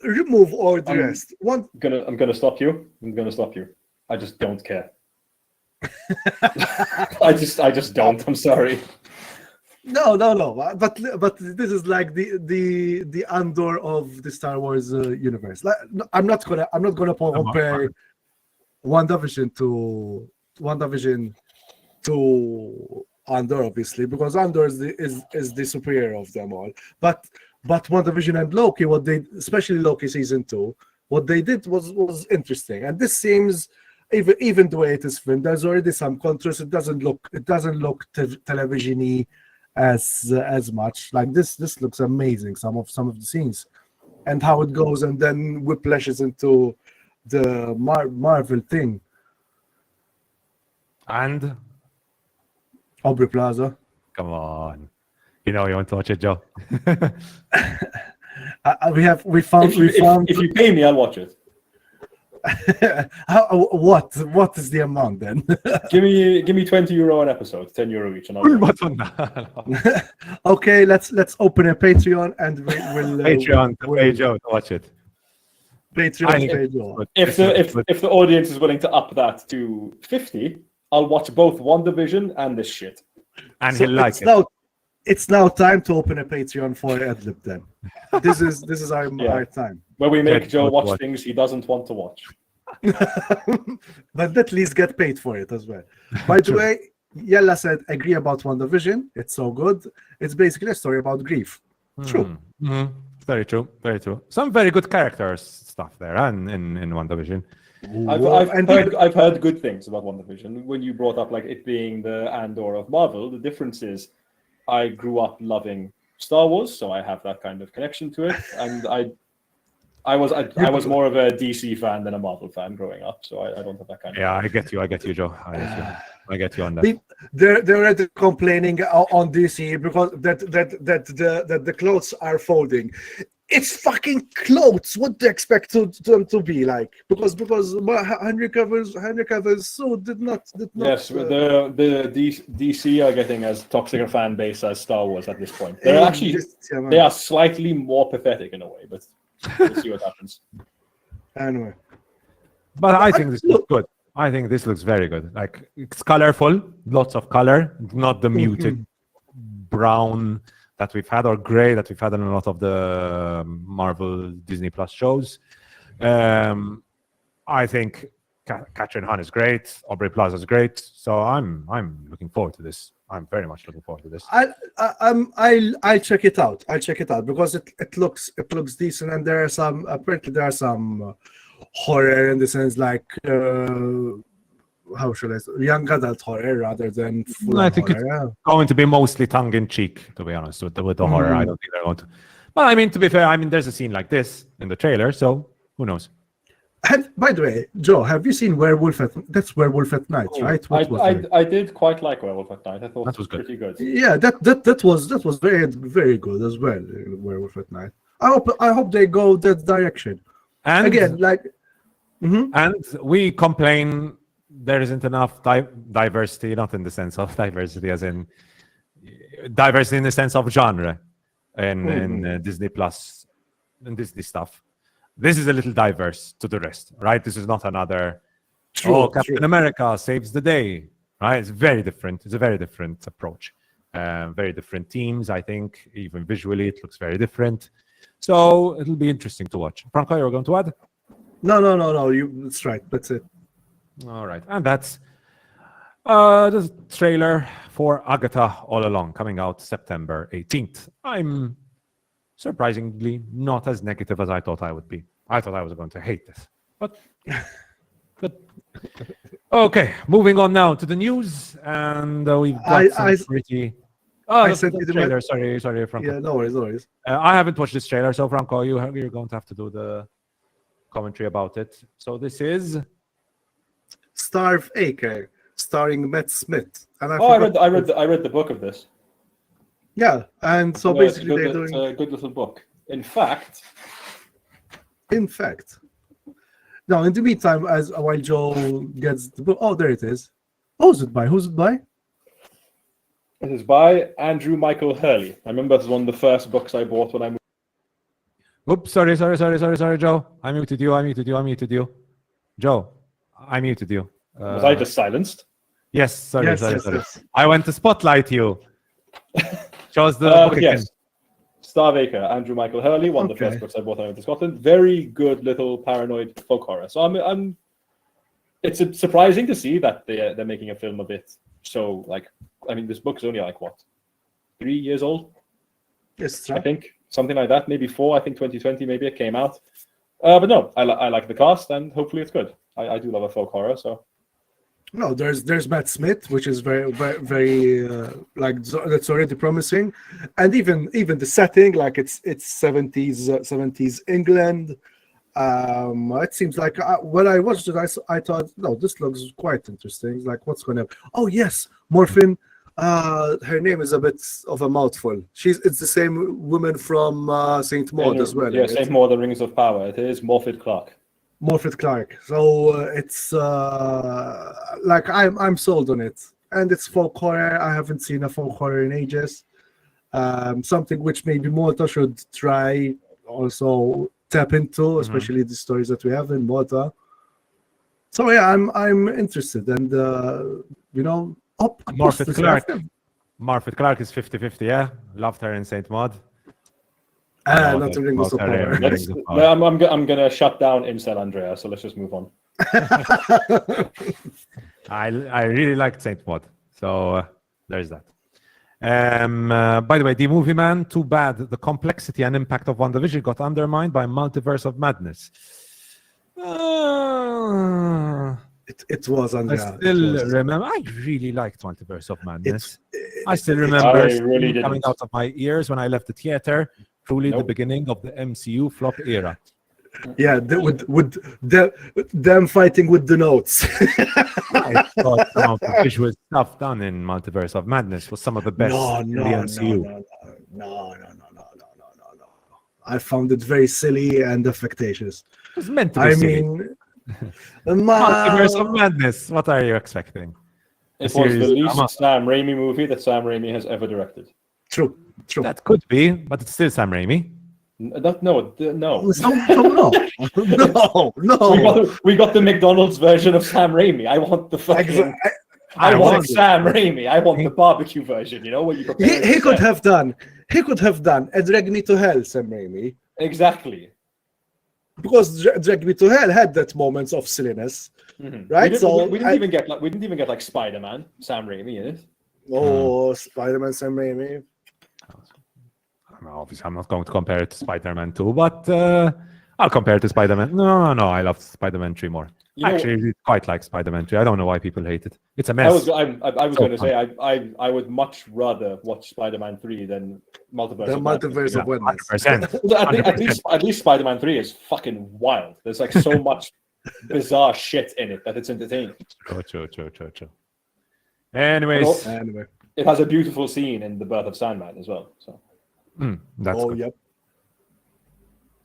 remove all the rest. I'm gonna stop you. I just don't care. I just don't. I'm sorry. No. But this is like the Andor of the Star Wars universe. Like, I'm not gonna compare WandaVision to Andor, obviously, because Andor is the superior of them all. But WandaVision and Loki, especially Loki season 2, what they did was interesting. And this seems, even the way it is filmed, there's already some contrast. It doesn't look television-y as much. Like this looks amazing. Some of the scenes and how it goes, and then whiplashes into the Marvel thing. And Aubrey Plaza. Come on. You know you want to watch it, Joe. we found. If you pay me, I'll watch it. What is the amount then? give me €20 an episode, €10 each, and I'll Okay, let's open a Patreon and we'll Patreon to pay Joe to watch it. Patreon pay Joe. If the audience is willing to up that to 50, I'll watch both WandaVision and this shit. And he'll like it. It's now time to open a Patreon for Ad Lib then. This is our time. Where we make Joe watch things he doesn't want to watch. But at least get paid for it as well. By the way, Yella said, agree about WandaVision. It's so good. It's basically a story about grief. True. Mm-hmm. Very true. Very true. Some very good characters stuff there and in WandaVision. I've heard good things about WandaVision. When you brought up like it being the Andor of Marvel, the difference is I grew up loving Star Wars, so I have that kind of connection to it, and I was more of a DC fan than a Marvel fan growing up, so I don't have that kind of. Yeah, I get you, Joe. I get you on that. They're already complaining on DC because that the clothes are folding. It's fucking clothes. What do you expect them to be like? Because Henry Cavill's suit did not. Yes, the DC are getting as toxic a fan base as Star Wars at this point. They're actually they are slightly more pathetic in a way, but we'll see what happens. Anyway, but I think this looks good. I think this looks very good. Like it's colorful, lots of color, not the muted brown that we've had or gray that we've had in a lot of the Marvel Disney Plus shows. I think Catherine Hahn is great. Aubrey Plaza is great. So I'm looking forward to this. I'm very much looking forward to this. I'll check it out. I'll check it out because it looks decent, and there are some horror in the sense like how should I say, young adult horror rather than full I think horror. it's going to be mostly tongue in cheek, to be honest, with the horror. I don't think they're going to. But I mean, to be fair, I mean, there's a scene like this in the trailer, so who knows? And by the way, Joe, have you seen Werewolf at Night, right? I did quite like Werewolf at Night. I thought That was good. pretty good. Yeah, that was very very good as well. Werewolf at Night. I hope they go that direction. And Again, like, and we complain there isn't enough diversity, not in the sense of diversity as in diversity in the sense of genre in Disney Plus and Disney stuff. This is a little diverse to the rest, right? This is not another Captain America saves the day, right? It's very different. It's a very different approach. Very different teams, I think. Even visually, it looks very different. So it'll be interesting to watch. Franco, you're going to add? No. That's right. That's it. All right. And that's the trailer for Agatha All Along, coming out September 18th. I'm surprisingly not as negative as I thought I would be. I thought I was going to hate this. But good. Okay, moving on now to the news. And we've got some pretty... Oh, I sent you the trailer. Sorry, Franco. Yeah, no worries. I haven't watched this trailer, so Franco, you're going to have to do the commentary about it. So this is Starve Acre, starring Matt Smith. And I read the book of this. Yeah, and so Yeah, basically it's a good little book. In fact. Now, in the meantime, while Joe gets the book, there it is. Who's it by? It is by Andrew Michael Hurley. I remember it's one of the first books I bought when I moved. Oops, sorry, Joe. I muted you. Joe, I muted you. Was I just silenced? Yes, sorry. Yes. I went to spotlight you. Shows the book again. Yes. Starve Acre, Andrew Michael Hurley, one of the first books I bought when I went to Scotland. Very good little paranoid folk horror. So it's surprising to see that they're making a film of it. So this book's only 3 years old? Yes, I think something like that, maybe 4. I think 2020 maybe it came out. But no, I like the cast and hopefully it's good. I do love a folk horror, so. No, there's Matt Smith, which is very that's already promising, and even the setting, like it's 70s England. It seems like when I watched it, I thought, no, this looks quite interesting. Like, what's going to? Oh yes, Morphin. Her name is a bit of a mouthful. It's the same woman from Saint Maud as well. Yeah, Saint Maud, The Rings of Power. It is Morfydd Clark. So it's I'm sold on it, and it's folk horror. I haven't seen a folk horror in ages. Something which maybe Malta should try also tap into, especially the stories that we have in Malta. So yeah, I'm interested, and Morfydd Clark is 50-50. Yeah, loved her in Saint Maud. Not the Rings of Power. I'm gonna shut down Incel Andrea, so let's just move on. I really liked Saint Maud, so there's that. By the way, the movie Man, too bad the complexity and impact of WandaVision got undermined by Multiverse of Madness. It was Andrea. I still remember. I really liked Multiverse of Madness. I still remember coming out of my ears when I left the theater. Truly the beginning of the MCU flop era. Yeah, with them fighting with the notes. I thought some of the visual stuff done in Multiverse of Madness was some of the best in the MCU. No. I found it very silly and affectatious. It was meant to be silly. Multiverse of Madness. What are you expecting? It was the least Sam Raimi movie that Sam Raimi has ever directed. True. That could be, but it's still Sam Raimi. No. We got the McDonald's version of Sam Raimi. I want the fucking. I want Sam Raimi. I want the barbecue version. You know what you prepare. He could have done a Drag Me to Hell, Sam Raimi. Exactly. Because Drag Me to Hell had that moments of silliness, right? We didn't even get like Spider-Man, Sam Raimi in it. Oh, Spider-Man, Sam Raimi. Obviously, I'm not going to compare it to Spider-Man 2, but I'll compare it to Spider-Man. No, I love Spider-Man 3 more. Actually, I quite like Spider-Man 3. I don't know why people hate it. It's a mess. I was going to say I would much rather watch Spider-Man 3 than Multiverse of Madness. 100%. At least Spider-Man 3 is fucking wild. There's like so much bizarre shit in it that it's entertaining. True. Anyways, it has a beautiful scene in The Birth of Sandman as well. So that's good. Yep.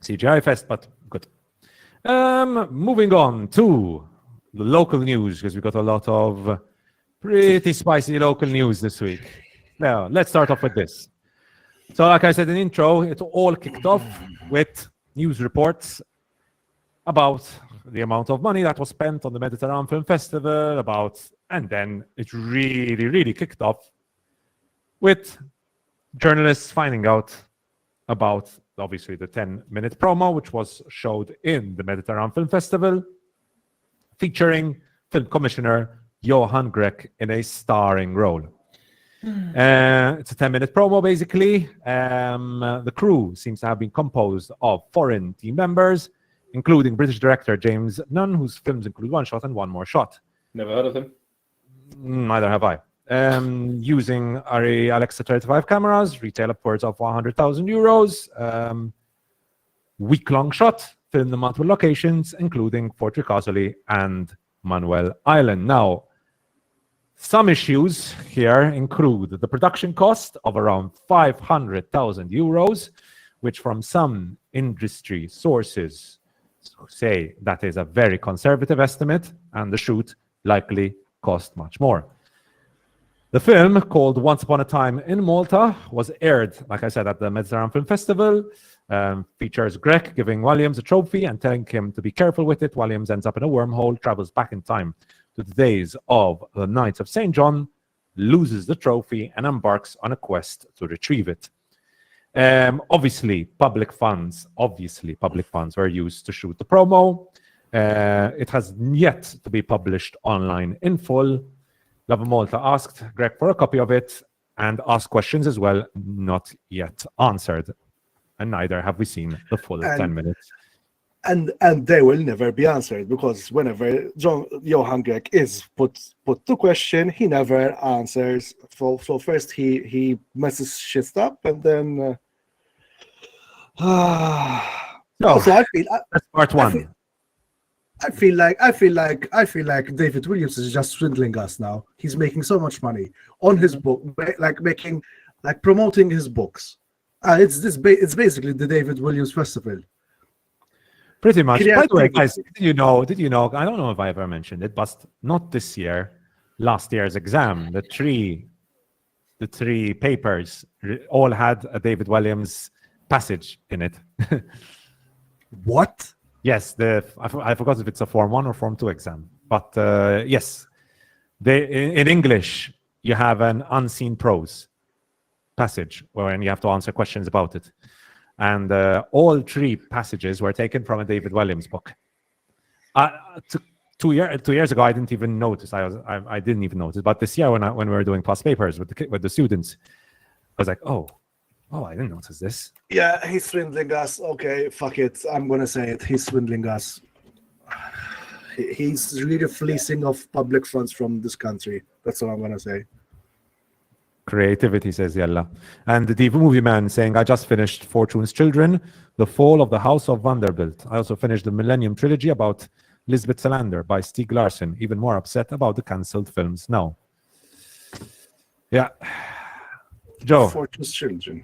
CGI fest, but good. Moving on to the local news, because we got a lot of pretty spicy local news this week. Now, let's start off with this. So, like I said in the intro, it all kicked off with news reports about the amount of money that was spent on the Mediterranean Film Festival, and then it really kicked off with journalists finding out about, obviously, the 10-minute promo, which was showed in the Mediterranean Film Festival, featuring film commissioner Johann Grech in a starring role. It's a 10-minute promo, basically. The crew seems to have been composed of foreign team members, including British director James Nunn, whose films include One Shot and One More Shot. Never heard of him. Neither have I. Using Arri Alexa 35 cameras, retail upwards of 100,000 euros. Week-long shot, filmed in multiple locations, including Fort Ricasoli and Manuel Island. Now, some issues here include the production cost of around 500,000 euros, which from some industry sources say that is a very conservative estimate, and the shoot likely cost much more. The film, called Once Upon a Time in Malta, was aired, like I said, at the Mediterranean Film Festival. Features Grech giving Williams a trophy and telling him to be careful with it. Williams ends up in a wormhole, travels back in time to the days of the Knights of St. John, loses the trophy, and embarks on a quest to retrieve it. Obviously, public funds were used to shoot the promo. It has yet to be published online in full. Love of Malta asked Grech for a copy of it and asked questions as well, not yet answered. And neither have we seen the full 10 minutes. And they will never be answered, because whenever Johann Grech is put to question, he never answers. So first he messes shit up, and then also I feel that's part one. I feel like David Williams is just swindling us now. He's making so much money on his book, promoting his books. It's basically the David Williams Festival. Pretty much. By the way, guys, did you know? I don't know if I ever mentioned it, but not this year. Last year's exam, the three papers all had a David Williams passage in it. What? Yes, I forgot if it's a Form 1 or Form 2 exam, but yes, in English you have an unseen prose passage wherein you have to answer questions about it, and all three passages were taken from a David Williams book. 2 years ago, I didn't even notice. I didn't even notice, but this year when we were doing past papers with the students, I was like, oh, I didn't notice this. Yeah, he's swindling us. Okay, fuck it. I'm going to say it. He's swindling us. He's really fleecing of public funds from this country. That's all I'm going to say. Creativity, says Yella. And the movie man saying, I just finished Fortune's Children, The Fall of the House of Vanderbilt. I also finished the Millennium Trilogy about Lisbeth Salander by Stieg Larsson. Even more upset about the cancelled films now. Yeah. Joe. Fortune's Children.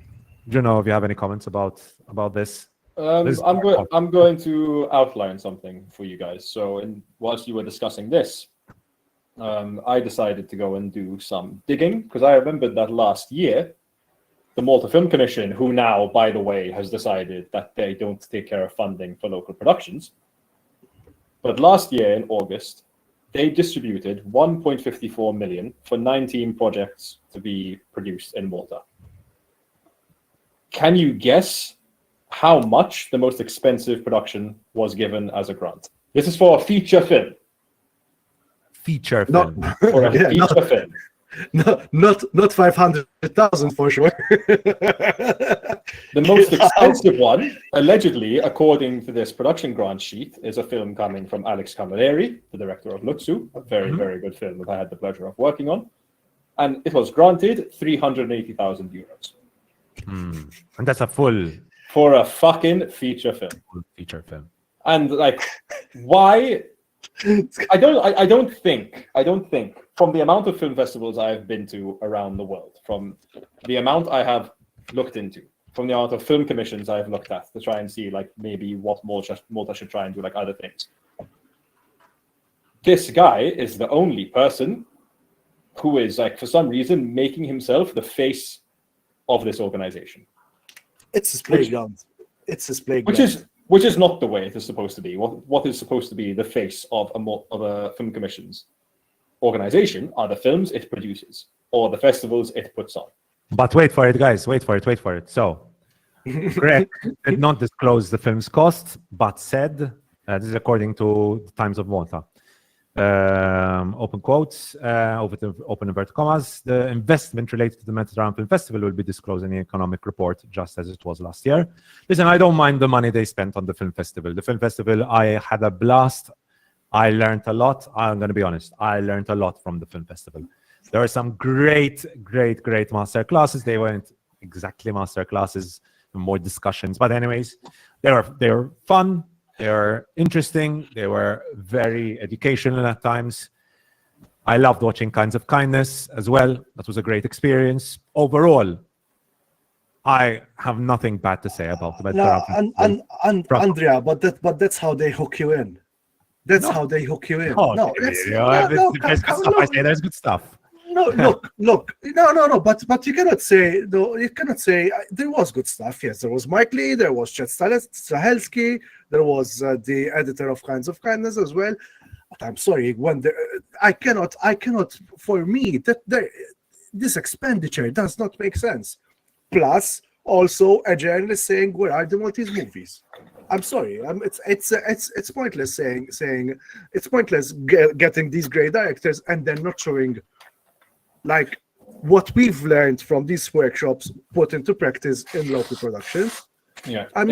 Do you know if you have any comments about this? I'm going to outline something for you guys. So, whilst you were discussing this, I decided to go and do some digging, because I remembered that last year, the Malta Film Commission, who now, by the way, has decided that they don't take care of funding for local productions, but last year in August, they distributed 1.54 million for 19 projects to be produced in Malta. Can you guess how much the most expensive production was given as a grant? This is for a feature film. feature No. film. For a Yeah, feature film. No, not 500,000 for sure. The most expensive one, allegedly, according to this production grant sheet, is a film coming from Alex Camilleri, the director of Lutsu, a very, very good film that I had the pleasure of working on. And it was granted 380,000 euros. And that's a full For a fucking feature film. feature film. And like, why? I don't think from the amount of film festivals I've been to around the world, from the amount I have looked into, from the amount of film commissions I've looked at to try and see like maybe what Malta should try and do like other things. This guy is the only person who is like for some reason making himself the face of this organization. It's his playground. It's his playground. Which is not the way it is supposed to be. What is supposed to be the face of a film commission's organization are the films it produces or the festivals it puts on. But wait for it, guys. Wait for it. So, Grech did not disclose the film's cost, but said, this is according to the Times of Malta, open quotes, open inverted commas, the investment related to the MaXXXine Film Festival will be disclosed in the economic report, just as it was last year. Listen, I don't mind the money they spent on the film festival. The film festival, I had a blast. I learned a lot. I'm going to be honest. I learned a lot from the film festival. There were some great master classes. They weren't exactly master classes, more discussions. But anyways, they were fun. They were interesting. They were very educational at times. I loved watching Kinds of Kindness as well. That was a great experience. Overall, I have nothing bad to say about the Andrea, but that's how they hook you in. That's how they hook you in. There's good stuff. No, look. No. But you cannot say no. You cannot say there was good stuff. Yes, there was Mike Lee. There was Chet Stahelski. There was the editor of Kinds of Kindness as well. But I'm sorry, I cannot. For me, this expenditure does not make sense. Plus, also a journalist saying, "Where are the Maltese movies?" I'm sorry. It's pointless saying it's pointless getting these great directors and then not showing like what we've learned from these workshops put into practice in local productions. Yeah, I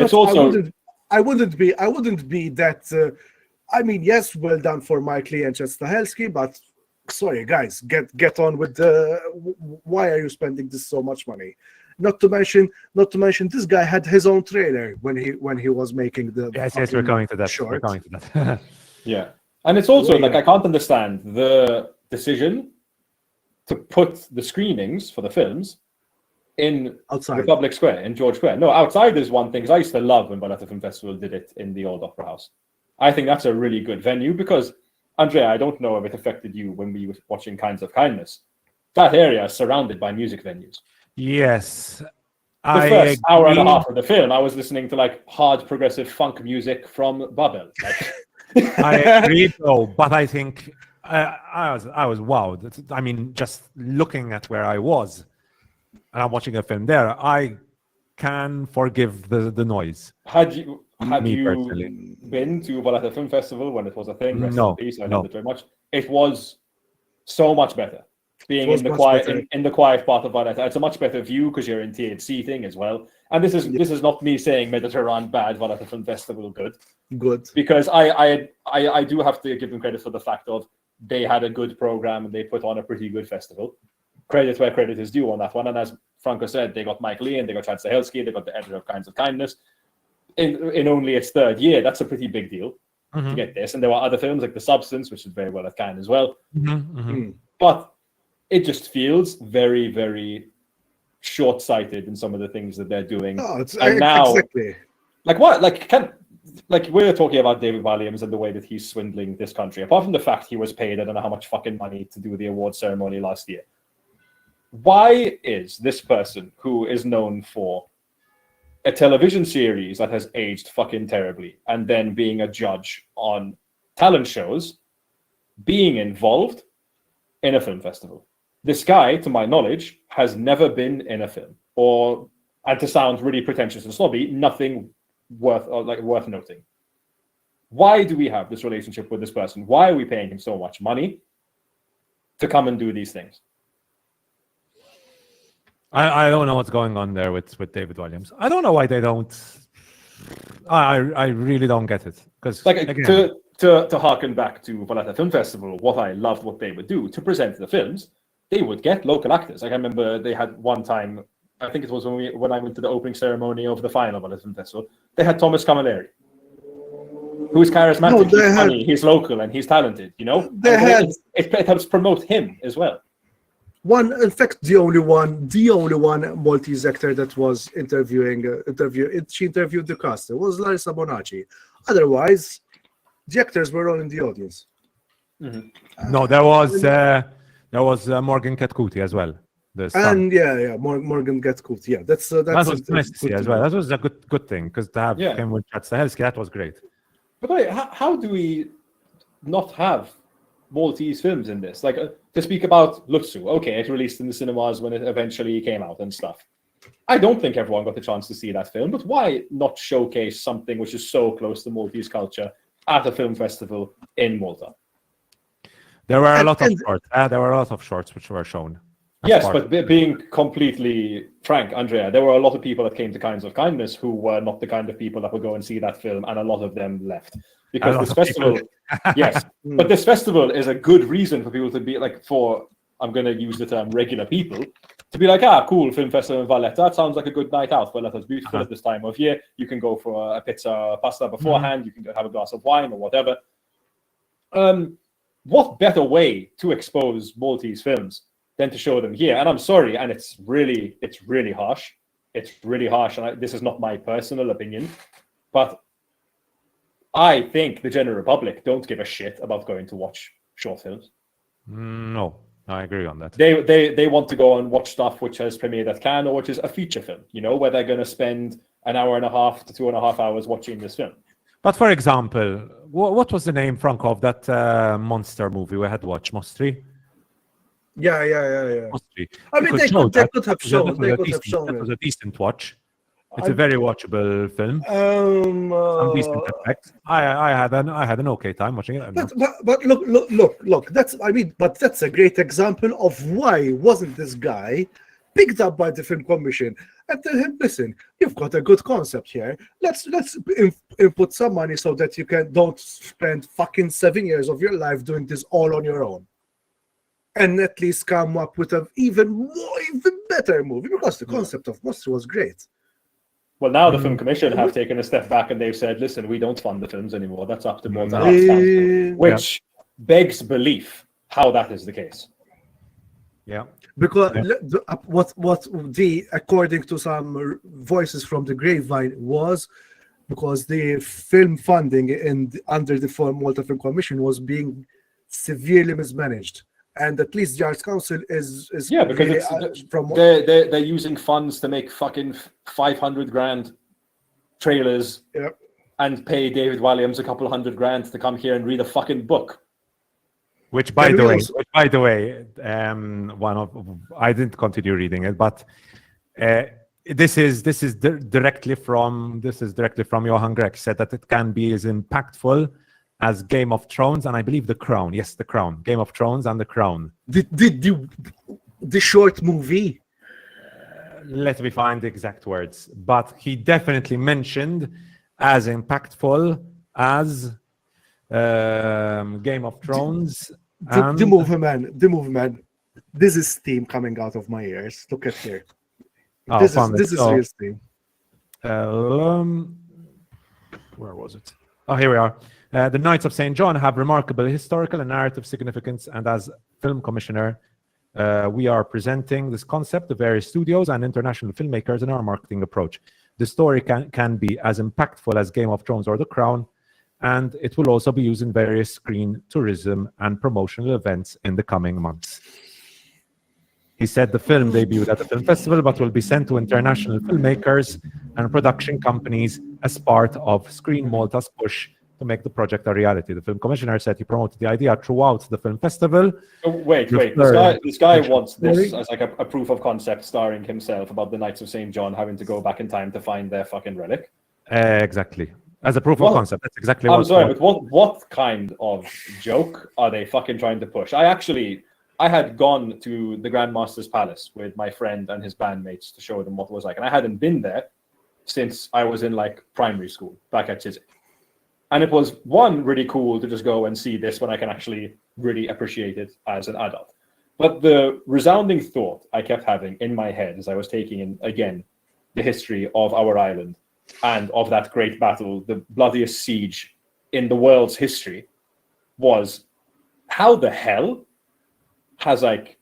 wouldn't be that. I mean, yes, well done for Mike Lee and Chet Stahelski, but sorry, guys, get on with the. Why are you spending this so much money? Not to mention, this guy had his own trailer when he was making the. Yes, we're coming to that. Short. We're coming to that. Yeah, and it's also like I can't understand the decision to put the screenings for the films in outside Republic Square, in George Square. No, outside is one thing, because I used to love when Valletta Film Festival did it in the old Opera House. I think that's a really good venue because, Andrea, I don't know if it affected you when we were watching Kinds of Kindness. That area is surrounded by music venues. Yes. The first hour and a half of the film, I was listening to like hard progressive funk music from Babel. I agree, though, but I think I was wowed. I mean, just looking at where I was, and I'm watching a film there, I can forgive the noise. Had you personally been to Valletta Film Festival when it was a thing? Rest No, in peace, I no. loved it very much. It was so much better. Being in the quiet in the quiet part of Valletta, it's a much better view because you're in tiered seating as well. And this is not me saying Mediterranean bad, Valletta Film Festival good, because I do have to give them credit for the fact of they had a good program and they put on a pretty good festival. Credit where credit is due on that one. And as Franco said, they got Mike Lee and they got Chad Stahelski, they got the editor of Kinds of Kindness. In only its third year, that's a pretty big deal to get this. And there were other films like The Substance, which is very well at Cannes as well. But it just feels very, very short-sighted in some of the things that they're doing. Exactly. Like what? Like we're talking about David Walliams and the way that he's swindling this country. Apart from the fact he was paid, I don't know how much fucking money to do the award ceremony last year. Why is this person who is known for a television series that has aged fucking terribly and then being a judge on talent shows being involved in a film festival? This guy, to my knowledge, has never been in a film, and to sound really pretentious and snobby, nothing worth noting. Why do we have this relationship with this person? Why are we paying him so much money? to come and do these things. I don't know what's going on there with David Williams. I don't know why they don't. I really don't get it, because Like to harken back to Valletta Film Festival, what I loved what they would do to present the films, they would get local actors. Like I remember they had one time, I think it was when I went to the opening ceremony of the final Valletta Film Festival, they had Thomas Camilleri, who is charismatic, he's funny, he's local, and he's talented. You know, it helps promote him as well. In fact, the only one Maltese actor that was she interviewed the cast. It was Larissa Bonacci. Otherwise, the actors were all in the audience. Mm-hmm. No, there was Morgan Katkuti as well. Morgan Katkuti. Yeah, that was nice to see as well. That was a good thing, because to have him with Stahelski, that was great. But wait, how do we not have Maltese films in this? Like to speak about Lutsu, okay, it released in the cinemas when it eventually came out and stuff. I don't think everyone got the chance to see that film, but why not showcase something which is so close to Maltese culture at a film festival in Malta? There were a lot of shorts. There were a lot of shorts which were shown. Yes, but being completely frank, Andrea, there were a lot of people that came to Kinds of Kindness who were not the kind of people that would go and see that film, and a lot of them left. Because this festival, yes, but this festival is a good reason for people to be like, I'm going to use the term regular people, to be like, cool, film festival in Valletta, that sounds like a good night out. Valletta's beautiful at this time of year. You can go for a pizza, pasta beforehand. You can have a glass of wine or whatever. What better way to expose Maltese films than to show them here? And I'm sorry, and it's really harsh. It's really harsh, and this is not my personal opinion, but I think the general public don't give a shit about going to watch short films. No, I agree on that. They want to go and watch stuff which has premiered at Cannes, or which is a feature film, you know, where they're going to spend an hour and a half to 2.5 hours watching this film. But for example, what was the name, Franco, of that monster movie we had watched, Mostri? Yeah. Mostri. I mean, they could have shown it. It was a decent watch. It's a very watchable film. Some decent effects. I had an okay time watching it. But look. That's a great example of why wasn't this guy picked up by the film commission and tell him, listen, you've got a good concept here. Let's input some money so that you don't spend fucking 7 years of your life doing this all on your own, and at least come up with an even better movie, because the concept of Monster was great. Well, now the Film Commission have taken a step back and they've said, listen, we don't fund the films anymore. That's up to Malta Arts Council, which begs belief how that is the case. Yeah. Because according to some voices from the grapevine, was because the film funding under the Malta Film Commission was being severely mismanaged. And at least the Arts Council is because they're using funds to make fucking 500 grand trailers and pay David Williams a couple $100,000 to come here and read a fucking book. Which, by the way, I didn't continue reading it, but this is directly from Johann Grech. Said that it can be as impactful as Game of Thrones, and I believe The Crown. Yes, The Crown. Game of Thrones and The Crown. The short movie? Let me find the exact words. But he definitely mentioned as impactful as Game of Thrones. The movie, man. This is steam coming out of my ears. Look at here. This is real steam. Where was it? Oh, here we are. The Knights of St. John have remarkable historical and narrative significance, and as film commissioner, we are presenting this concept to various studios and international filmmakers in our marketing approach. The story can be as impactful as Game of Thrones or The Crown, and it will also be used in various screen, tourism, and promotional events in the coming months. He said the film debuted at the film festival, but will be sent to international filmmakers and production companies as part of Screen Malta's push to make the project a reality. The film commissioner said he promoted the idea throughout the film festival. Oh, wait. This guy wants this as like a proof of concept starring himself about the Knights of St. John having to go back in time to find their fucking relic. Exactly. As a proof of concept. That's exactly what. I'm sorry, but what kind of joke are they fucking trying to push? I I had gone to the Grandmaster's Palace with my friend and his bandmates to show them what it was like. And I hadn't been there since I was in like primary school back at Chiswick. And it was, one, really cool to just go and see this when I can actually really appreciate it as an adult. But the resounding thought I kept having in my head as I was taking in, again, the history of our island and of that great battle, the bloodiest siege in the world's history, was how the hell has like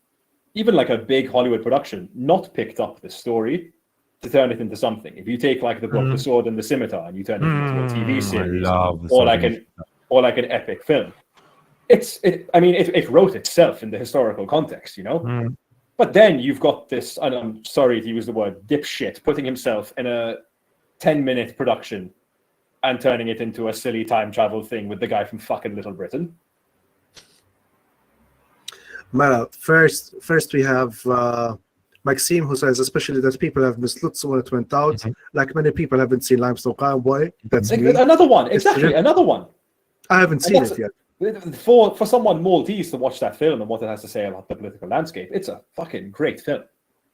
even like a big Hollywood production not picked up the story to turn it into something. If you take like the book, The Sword and the Scimitar, and you turn it into a TV series, or like an epic film, it wrote itself in the historical context, you know. But then you've got this, and I'm sorry to use the word dipshit, putting himself in a 10-minute production and turning it into a silly time travel thing with the guy from fucking Little Britain. Mara, first we have Maxime, who says especially that people have missed Lutz when it went out. Like many people haven't seen Limestone Cowboy. That's me. Another one, exactly, another one. I haven't seen it yet. For someone Maltese to watch that film and what it has to say about the political landscape, it's a fucking great film.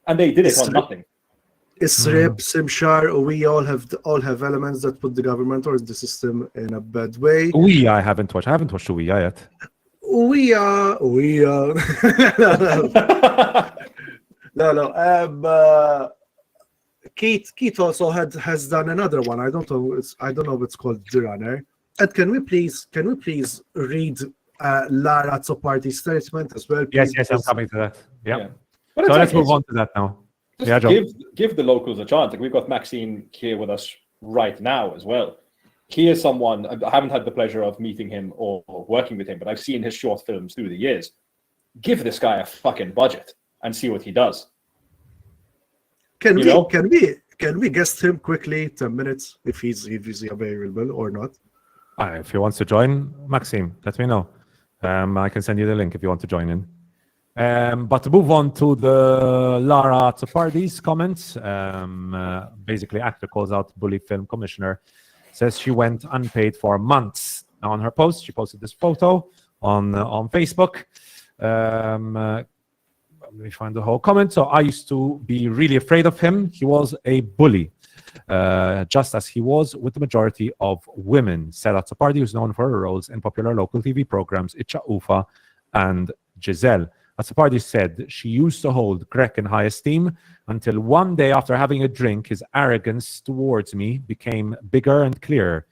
And they did it on nothing. Isrib, Simshar, we all have elements that put the government or the system in a bad way. I haven't watched Ouija yet. We are. No. Keith also has done another one. I don't know if it's called The Runner. And can we please read Lara Azzopardi's statement as well? Please? Yes, I'm coming to that. Yeah. So let's move on to that now. Give the locals a chance. Like, we've got Maxine here with us right now as well. He is someone, I haven't had the pleasure of meeting him or working with him, but I've seen his short films through the years. Give this guy a fucking budget and see what he does. Can we guest him quickly, 10 minutes, if he's available or not? If he wants to join, Maxime, let me know. I can send you the link if you want to join in. But to move on to the Lara Azzopardi's comments, basically actor calls out bully film commissioner, says she went unpaid for months. Now on her post, she posted this photo on Facebook. Let me find the whole comment. So I used to be really afraid of him. He was a bully, just as he was with the majority of women, said Azzopardi, who's known for her roles in popular local TV programs Itcha Ufa and Giselle. Azzopardi said she used to hold Grech in high esteem until one day after having a drink, his arrogance towards me became bigger and clearer.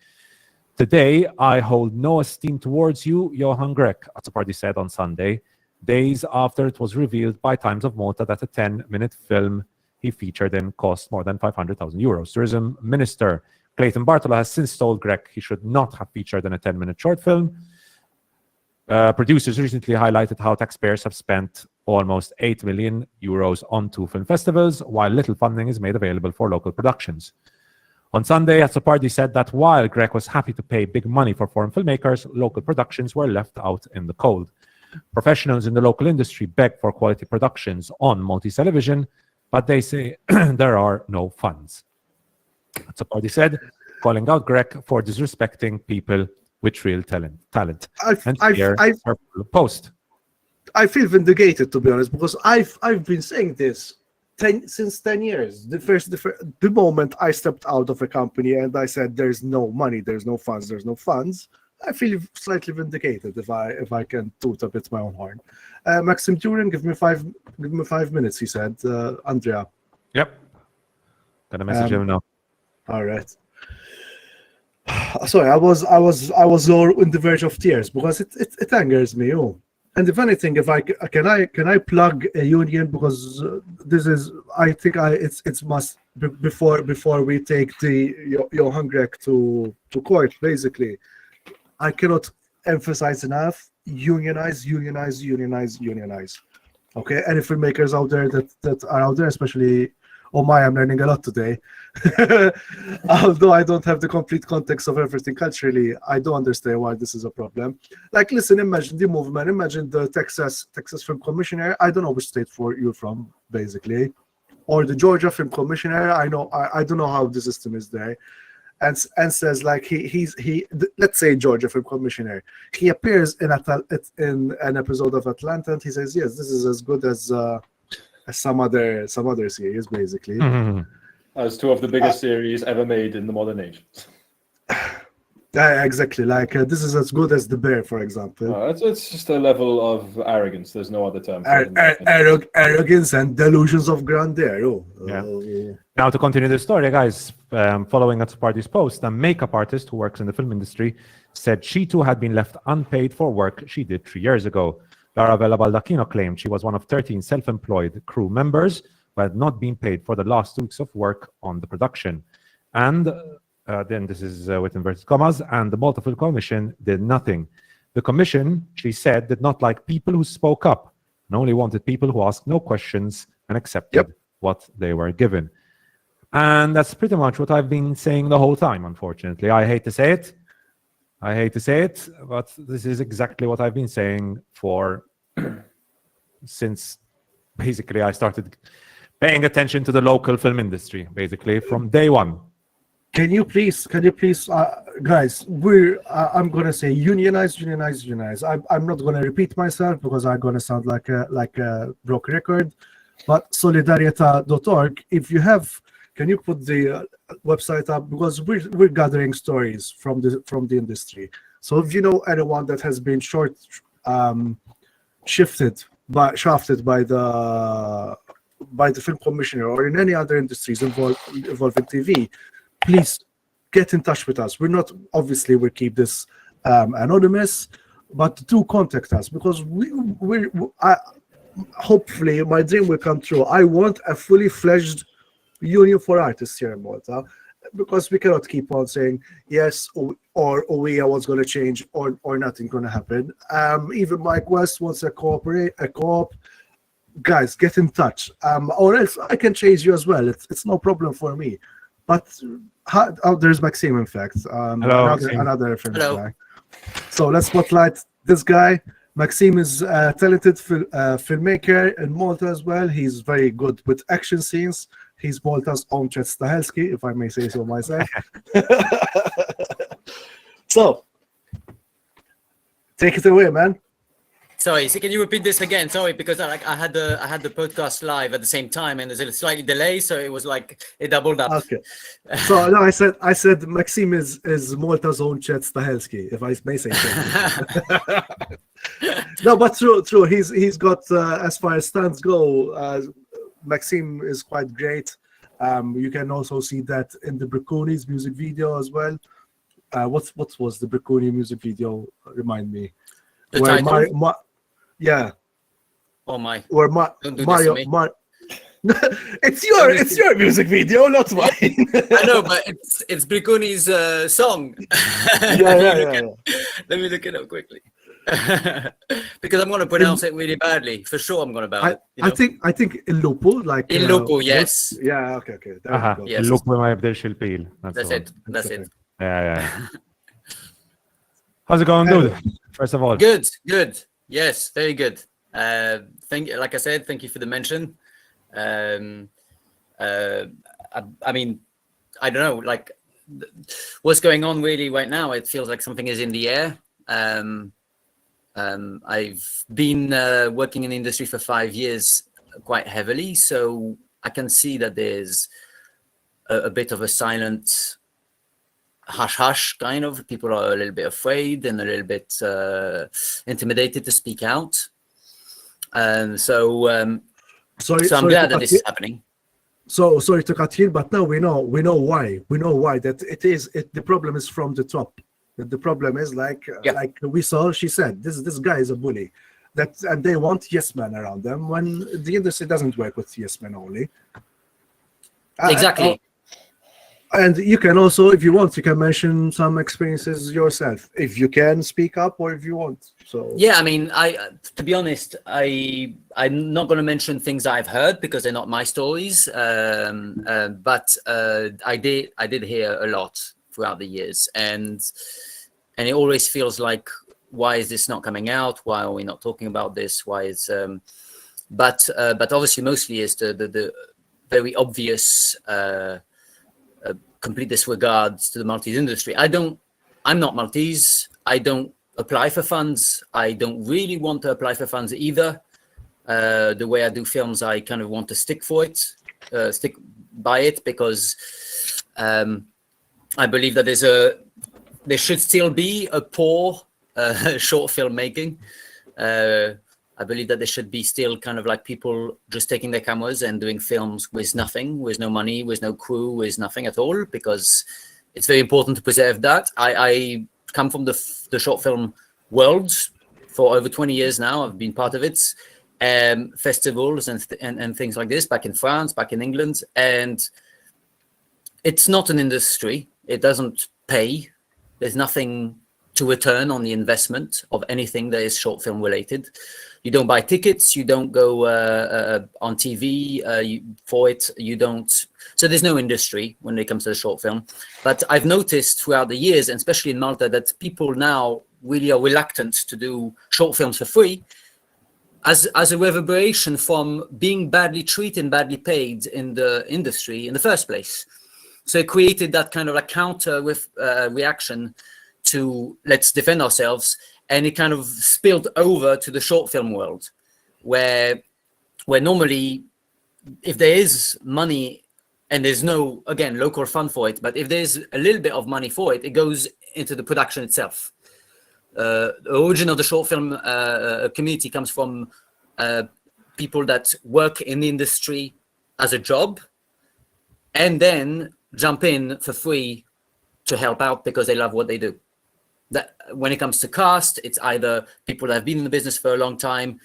Today, I hold no esteem towards you, Johann Grech, Azzopardi said on Sunday, days after it was revealed by Times of Malta that a 10-minute film he featured in cost more than 500,000 euros. Tourism Minister Clayton Bartolo has since told Grech he should not have featured in a 10-minute short film. Producers recently highlighted how taxpayers have spent almost 8 million euros on 2 film festivals, while little funding is made available for local productions. On Sunday, Azzopardi said that while Grech was happy to pay big money for foreign filmmakers, local productions were left out in the cold. Professionals in the local industry beg for quality productions on Maltese television, but they say there are no funds. Azzopardi said, calling out Grech for disrespecting people with real talent. Post. I feel vindicated, to be honest, because I've been saying this since 10 years. The moment I stepped out of a company and I said there's no money, there's no funds, I feel slightly vindicated if I can toot a bit my own horn. Maxime Durand, give me 5 minutes, he said. Andrea. Yep. Gonna message him now. All right. Sorry, I was all on the verge of tears because it angers me. Oh, and if anything, if I can I plug a union, because this is it's must before we take the Johann Grech to court. Basically, I cannot emphasize enough: unionize. Okay, any filmmakers out there that are out there, especially. Oh my, I'm learning a lot today. Although I don't have the complete context of everything culturally, I do understand why this is a problem. Like, listen, imagine the movement, imagine the Texas Film Commissioner. I don't know which state you're from, basically. Or the Georgia Film Commissioner. I don't know how the system is there. and says like let's say Georgia film commissioner, he appears in an episode of Atlanta, and he says, yes, this is as good as some other series, basically. As two of the biggest series ever made in the modern age. Exactly, like this is as good as The Bear, for example. It's just a level of arrogance. There's no other term for it. Arrogance and delusions of grandeur. Now, to continue the story, guys, following Azzopardi's post, a makeup artist who works in the film industry said she too had been left unpaid for work she did 3 years ago. Lara Baldacchino claimed she was one of 13 self-employed crew members who had not been paid for the last 2 weeks of work on the production. And then this is with inverted commas, and the Malta Film Commission did nothing. The commission, she said, did not like people who spoke up and only wanted people who asked no questions and accepted what they were given. And that's pretty much what I've been saying the whole time, unfortunately. I hate to say it, but this is exactly what I've been saying since basically I started paying attention to the local film industry, basically from day one. Can you please, guys? I'm gonna say unionize. I'm not gonna repeat myself because I'm gonna sound like a broken record. But solidarieta.org, if you have, can you put the website up, because we're gathering stories from the industry. So if you know anyone that has been shafted by the film commissioner or in any other industries involving TV, please get in touch with us. We'll keep this anonymous, but do contact us, because hopefully my dream will come true. I want a fully fledged union for artists here in Malta, because we cannot keep on saying yes or we are what's going to change or nothing going to happen. Even Mike West wants a co-op. Guys, get in touch, or else I can chase you as well. It's no problem for me. But there's Maxime, in fact. Hello, another film guy. So let's spotlight this guy. Maxime is a talented filmmaker in Malta as well. He's very good with action scenes. He's Malta's own Chet Stahelski, if I may say so myself. So, take it away, man. Sorry, so can you repeat this again? Sorry, because I had the podcast live at the same time, and there's a slightly delay, so it was like it doubled up. Okay. So no, I said Maxime is Malta's own Chet Stahelski, if I may say so. No, but true. He's got as far as stunts go, Maxime is quite great. You can also see that in the Bricconi's music video as well. What was the Bricconi music video? Remind me. The title? Yeah. Oh my. Or Don't do Mario. This to me. It's your music video, not mine. I know, but it's Bricconi's song. Yeah. Let me look it up quickly. Because I'm going to pronounce it really badly. For sure, I'm going to bow it. I think Il Lupo, like Il Lupo, yes. Yeah. Okay. Yes. Il lupo mai avder il. That's it. That's it. Yeah. How's it going, dude? First of all, good. Yes, very good. Like I said, thank you for the mention. I mean, I don't know, like what's going on really right now. It feels like something is in the air. I've been working in the industry for 5 years quite heavily, so I can see that there's a bit of a silent hush kind of. People are a little bit afraid and a little bit intimidated to speak out. So I'm glad that this is happening. So sorry to cut in, but now we know why. We know why that the problem is from the top. The problem is like we saw. She said this guy is a bully. And they want yes men around them when the industry doesn't work with yes men only. Exactly. And you can also, if you want, you can mention some experiences yourself, if you can speak up or if you want. So yeah, I mean, to be honest, I'm not going to mention things I've heard because they're not my stories. But I did hear a lot throughout the years, and it always feels like, why is this not coming out? Why are we not talking about this? Why is but obviously mostly is the very obvious complete disregard to the Maltese industry. I'm not Maltese. I don't apply for funds. I don't really want to apply for funds either. The way I do films, I kind of want to stick by it, because I believe that there should still be a poor short filmmaking. I believe that there should be still kind of like people just taking their cameras and doing films with nothing, with no money, with no crew, with nothing at all, because it's very important to preserve that. I come from the short film world for over 20 years now. I've been part of it, festivals and things like this, back in France, back in England, and it's not an industry. It doesn't pay. There's nothing to return on the investment of anything that is short film related. You don't buy tickets. You don't go on TV for it. You don't. So there's no industry when it comes to the short film. But I've noticed throughout the years, and especially in Malta, that people now really are reluctant to do short films for free, as a reverberation from being badly treated, badly paid in the industry in the first place. So it created that kind of a counter with reaction to let's defend ourselves, and it kind of spilled over to the short film world, where normally, if there is money and there's no, again, local fund for it, but if there's a little bit of money for it, it goes into the production itself. The origin of the short film community comes from people that work in the industry as a job, and then jump in for free to help out because they love what they do. That when it comes to cast, it's either people that have been in the business for a long time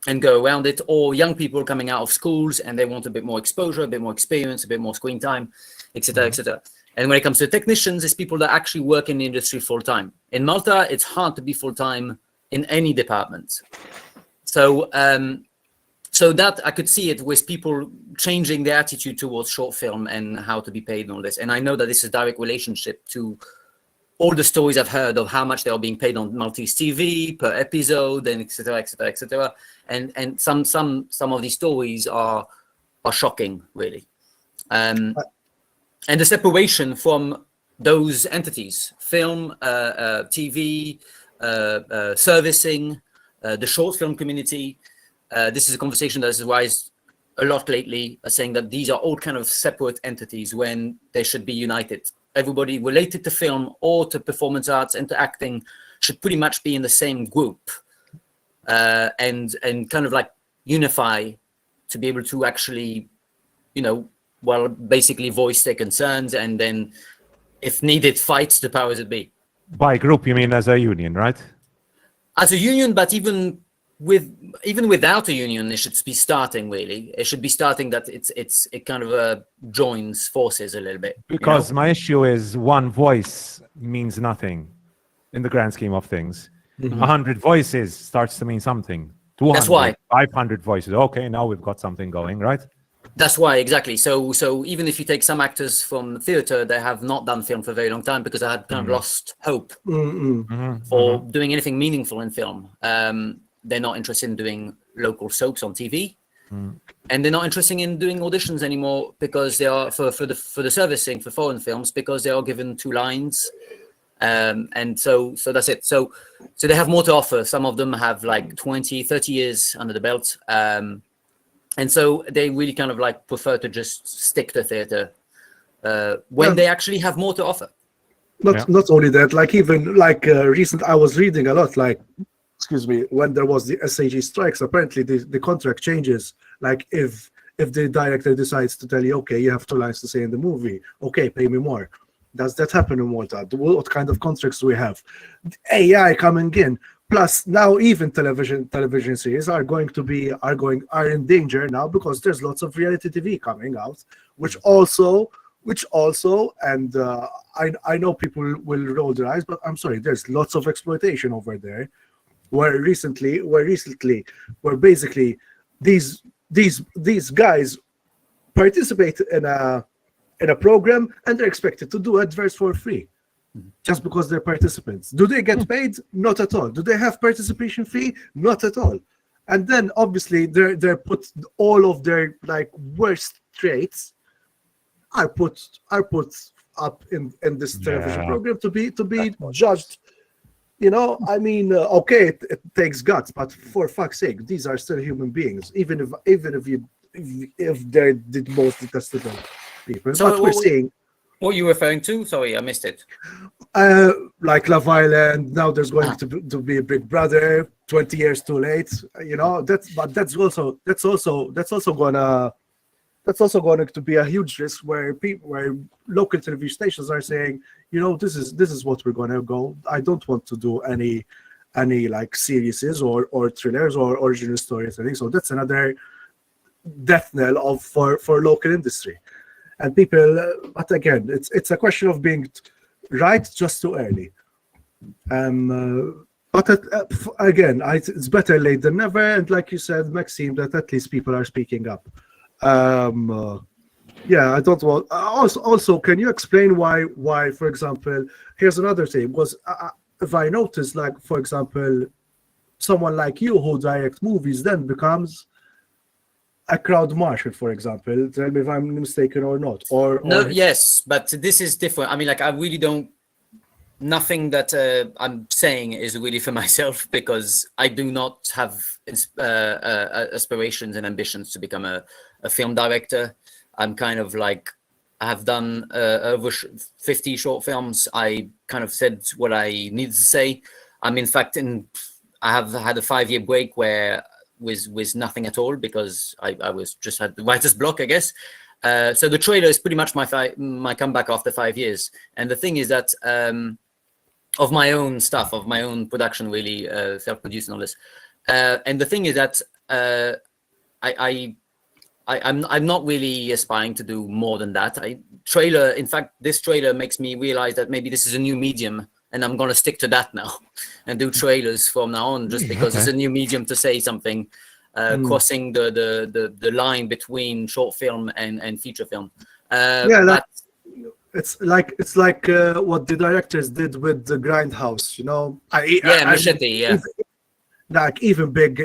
and go around it, or young people coming out of schools and they want a bit more exposure, a bit more experience, a bit more screen time, etc., etc. And when it comes to technicians, it's people that actually work in the industry full time. In Malta, it's hard to be full time in any department. So that I could see it with people changing their attitude towards short film and how to be paid and all this. And I know that this is a direct relationship to all the stories I've heard of how much they are being paid on Maltese TV per episode, and etc., etc., etc. And some of these stories are shocking, really. And the separation from those entities, film, TV, servicing, the short film community. This is a conversation that has arisen a lot lately, saying that these are all kind of separate entities when they should be united. Everybody related to film or to performance arts and to acting should pretty much be in the same group, and kind of like unify to be able to actually, basically voice their concerns, and then, if needed, fight the powers that be. By group, you mean as a union, right? As a union, but even without a union, it should be starting, really. It should be starting that it kind of joins forces a little bit. Because my issue is one voice means nothing in the grand scheme of things. 100 voices starts to mean something. 200, that's why. 500 voices. Okay, now we've got something going, right? That's why, exactly. So even if you take some actors from theatre, they have not done film for a very long time because they had kind of lost hope for doing anything meaningful in film. They're not interested in doing local soaps on TV, and they're not interested in doing auditions anymore because they are for the servicing for foreign films, because they are given 2 lines, and so that's it. So they have more to offer. Some of them have like 20, 30 years under the belt, and so they really kind of like prefer to just stick to theatre when they actually have more to offer. Not only that, like even like recent, I was reading a lot, like. Excuse me, when there was the SAG strikes, apparently the contract changes. Like if the director decides to tell you, okay, you have 2 lines to say in the movie, okay, pay me more. Does that happen in Malta? What kind of contracts do we have? AI coming in, plus now even television series are in danger now because there's lots of reality TV coming out, which also, and I know people will roll their eyes, but I'm sorry, there's lots of exploitation over there. Where basically these guys participate in a program and they're expected to do adverts for free, just because they're participants. Do they get paid? Not at all. Do they have participation fee? Not at all. And then obviously they're put all of their like worst traits are put up in this television program to be judged. You know, I mean, okay, it takes guts, but for fuck's sake, these are still human beings, even if they're the most detestable people. So but we're seeing. What are you referring to? Sorry, I missed it. Like Love Island. Now there's going to be a Big Brother. 20 years too late. You know, that's also going to be a huge risk where local television stations are saying, you know, this is what we're going to go. I don't want to do any like series or thrillers or original stories or anything. So that's another death knell for local industry. And people, but again, it's a question of being right just too early. But again, it's better late than never. And like you said, Maxime, that at least people are speaking up. Yeah, I don't want. Also, can you explain why, for example, here's another thing. Was if I noticed, like, for example, someone like you who directs movies then becomes a crowd marshal, for example. Tell me if I'm mistaken or not. No, yes, but this is different. I mean, like, I really don't. Nothing that I'm saying is really for myself, because I do not have aspirations and ambitions to become a film director. I'm kind of like, I have done over 50 short films. I kind of said what I needed to say. I'm in fact I have had a 5-year break where with nothing at all, because I was just had the writer's block, I guess. So the trailer is pretty much my comeback after 5 years. And the thing is that of my own stuff, of my own production, really self-produced and all this. And the thing is that I'm not really aspiring to do more than that. In fact, this trailer makes me realize that maybe this is a new medium, and I'm going to stick to that now and do trailers from now on, just because it's a new medium to say something, crossing the line between short film and feature film. It's like what the directors did with the Grindhouse, you know. Machete, yeah. Like even big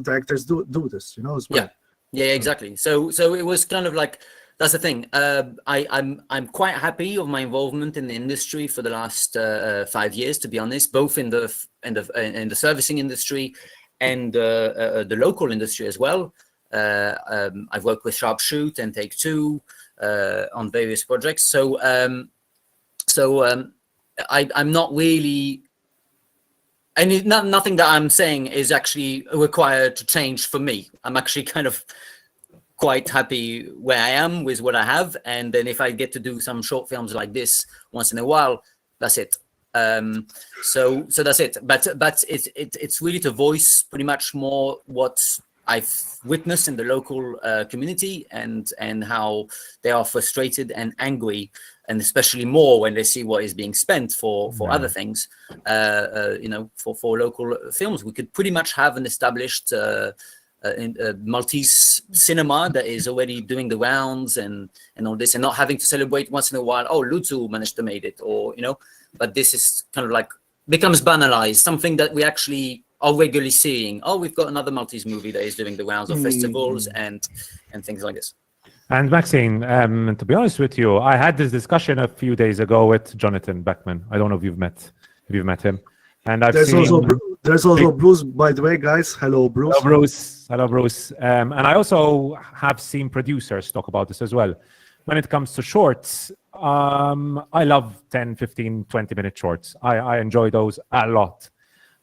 directors do this, you know, as well. Yeah, exactly. So it was kind of like, that's the thing. I'm quite happy of my involvement in the industry for the last 5 years, to be honest, both in the servicing industry and the local industry as well. I've worked with Sharpshoot and Take Two on various projects. So I'm not really. And nothing that I'm saying is actually required to change for me. I'm actually kind of quite happy where I am with what I have. And then if I get to do some short films like this once in a while, that's it. So that's it. But it's really to voice pretty much more what I've witnessed in the local community and how they are frustrated and angry, and especially more when they see what is being spent for other things, for local films. We could pretty much have an established Maltese cinema that is already doing the rounds and all this, and not having to celebrate once in a while, oh, Lutzu managed to make it, or, you know, but this is kind of like becomes banalized, something that we actually are regularly seeing. Oh, we've got another Maltese movie that is doing the rounds of festivals and things like this. And Maxine, to be honest with you, I had this discussion a few days ago with Jonathan Beckman. I don't know if you've met him. And there's also Bruce, by the way, guys. Hello, Bruce. Hello, Bruce. And I also have seen producers talk about this as well. When it comes to shorts, I love 10, 15, 20-minute shorts. I enjoy those a lot.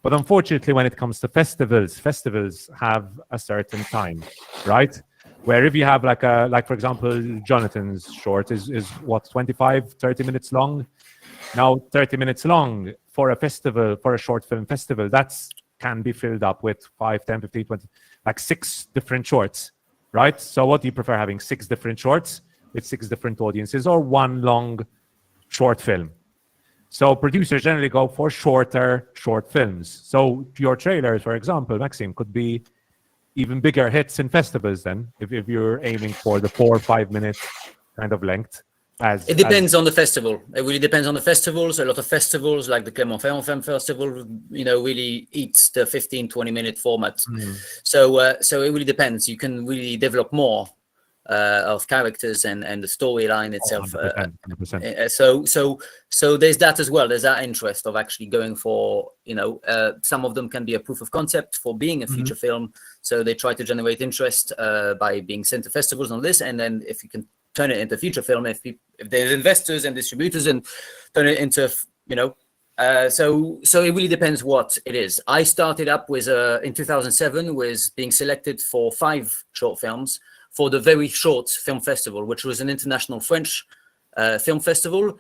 But unfortunately, when it comes to festivals have a certain time, right? Where if you have like for example, Jonathan's short is what, 25, 30 minutes long? Now 30 minutes long for a festival, for a short film festival, can be filled up with 5, 10, 15, 20, like 6 different shorts, right? So what do you prefer, having 6 different shorts with 6 different audiences, or one long short film? So producers generally go for shorter short films. So your trailers, for example, Maxime, could be even bigger hits in festivals then, if you're aiming for the 4 or 5 minute kind of length. It depends on the festival. It really depends on the festivals. A lot of festivals, like the Clermont-Ferrand Film Festival, you know, really eats the 15, 20-minute format. So it really depends. You can really develop more of characters and the storyline itself. 100%. So there's that as well. There's that interest of actually going for, some of them can be a proof of concept for being a feature film. So they try to generate interest by being sent to festivals on this, and then if you can turn it into feature film, if there's investors and distributors, and turn it into, so it really depends what it is. I started up with in 2007 with being selected for 5 short films for the Very Short Film Festival, which was an international French film festival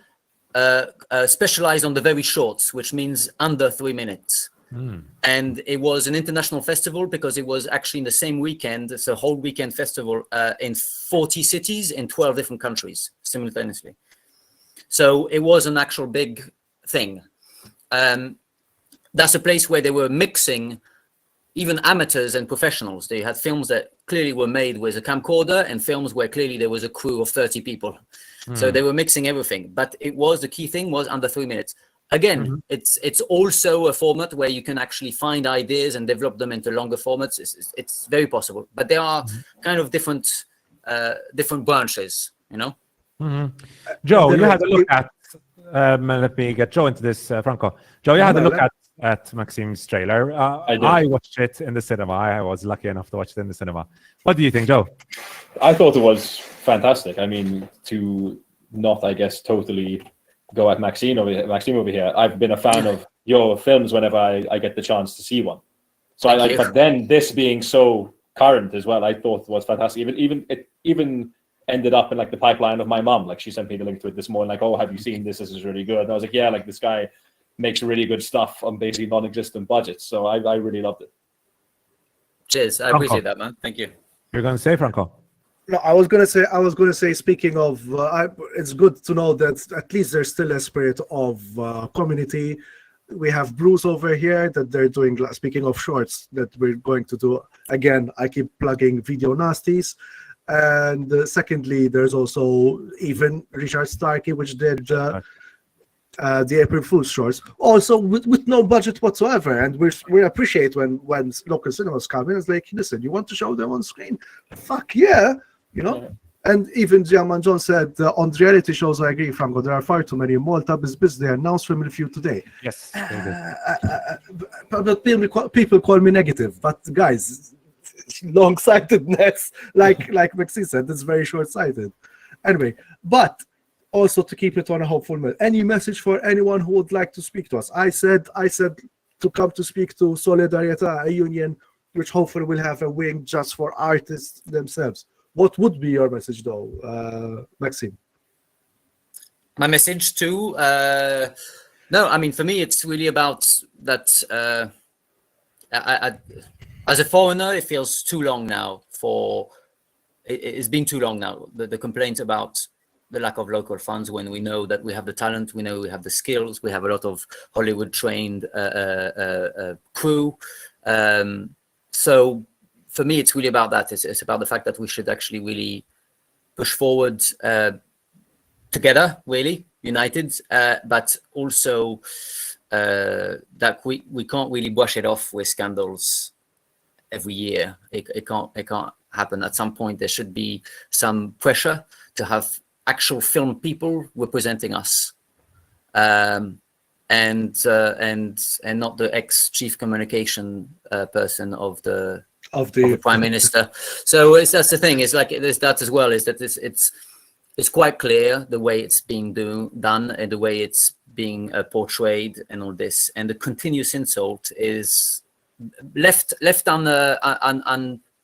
specialized on the very shorts, which means under 3 minutes. And it was an international festival because it was actually in the same weekend. It's a whole weekend festival in 40 cities in 12 different countries simultaneously. So it was an actual big thing. That's a place where they were mixing even amateurs and professionals. They had films that clearly were made with a camcorder and films where clearly there was a crew of 30 people. So they were mixing everything. But the key thing was under 3 minutes. Again, it's also a format where you can actually find ideas and develop them into longer formats. It's very possible. But there are kind of different branches, Joe, you had a look at, let me get Joe into this, Franco. Joe, you had a look at Maxime's trailer. I watched it in the cinema. I was lucky enough to watch it in the cinema. What do you think, Joe? I thought it was fantastic. I mean, to not, I guess, totally go at Maxime over here. I've been a fan of your films whenever I get the chance to see one. So but then this being so current as well, I thought was fantastic. It even ended up in like the pipeline of my mom. Like she sent me the link to it this morning. Like, oh, have you seen this? This is really good. And I was like, yeah, like this guy makes really good stuff on basically non-existent budgets. So I really loved it. Cheers. I appreciate that, man. Thank you. You're going to say, Franco? No, I was gonna say. Speaking of, it's good to know that at least there's still a spirit of community. We have Bruce over here that they're doing. Speaking of shorts, that we're going to do again. I keep plugging Video Nasties, and secondly, there's also even Richard Starkey, which did the April Fool's shorts, also with no budget whatsoever. And we appreciate when local cinemas come in. It's like, listen, you want to show them on screen? Fuck yeah. And even Johann John said on the reality shows, I agree, Franco, there are far too many in Malta. They announced Family Feud today. Yes. But people call me negative. But guys, long-sightedness, like Maxine said, it's very short-sighted. Anyway, but also to keep it on a hopeful note, any message for anyone who would like to speak to us? I said to come to speak to Solidarietà, a union which hopefully will have a wing just for artists themselves. What would be your message, though, Maxime? My message too? No, I mean, for me, it's really about that. As a foreigner, it feels too long now. It's been too long now. The complaint about the lack of local funds, when we know that we have the talent, we know we have the skills, we have a lot of Hollywood-trained crew. So for me, it's really about that. It's about the fact that we should actually really push forward together, really united, but also that we can't really brush it off with scandals every year. It can't happen. At some point, there should be some pressure to have actual film people representing us, and not the ex-chief communication person of the Prime Minister. So that's the thing. It's like there's that as well. Is that it's quite clear the way it's being done and the way it's being portrayed and all this, and the continuous insult is left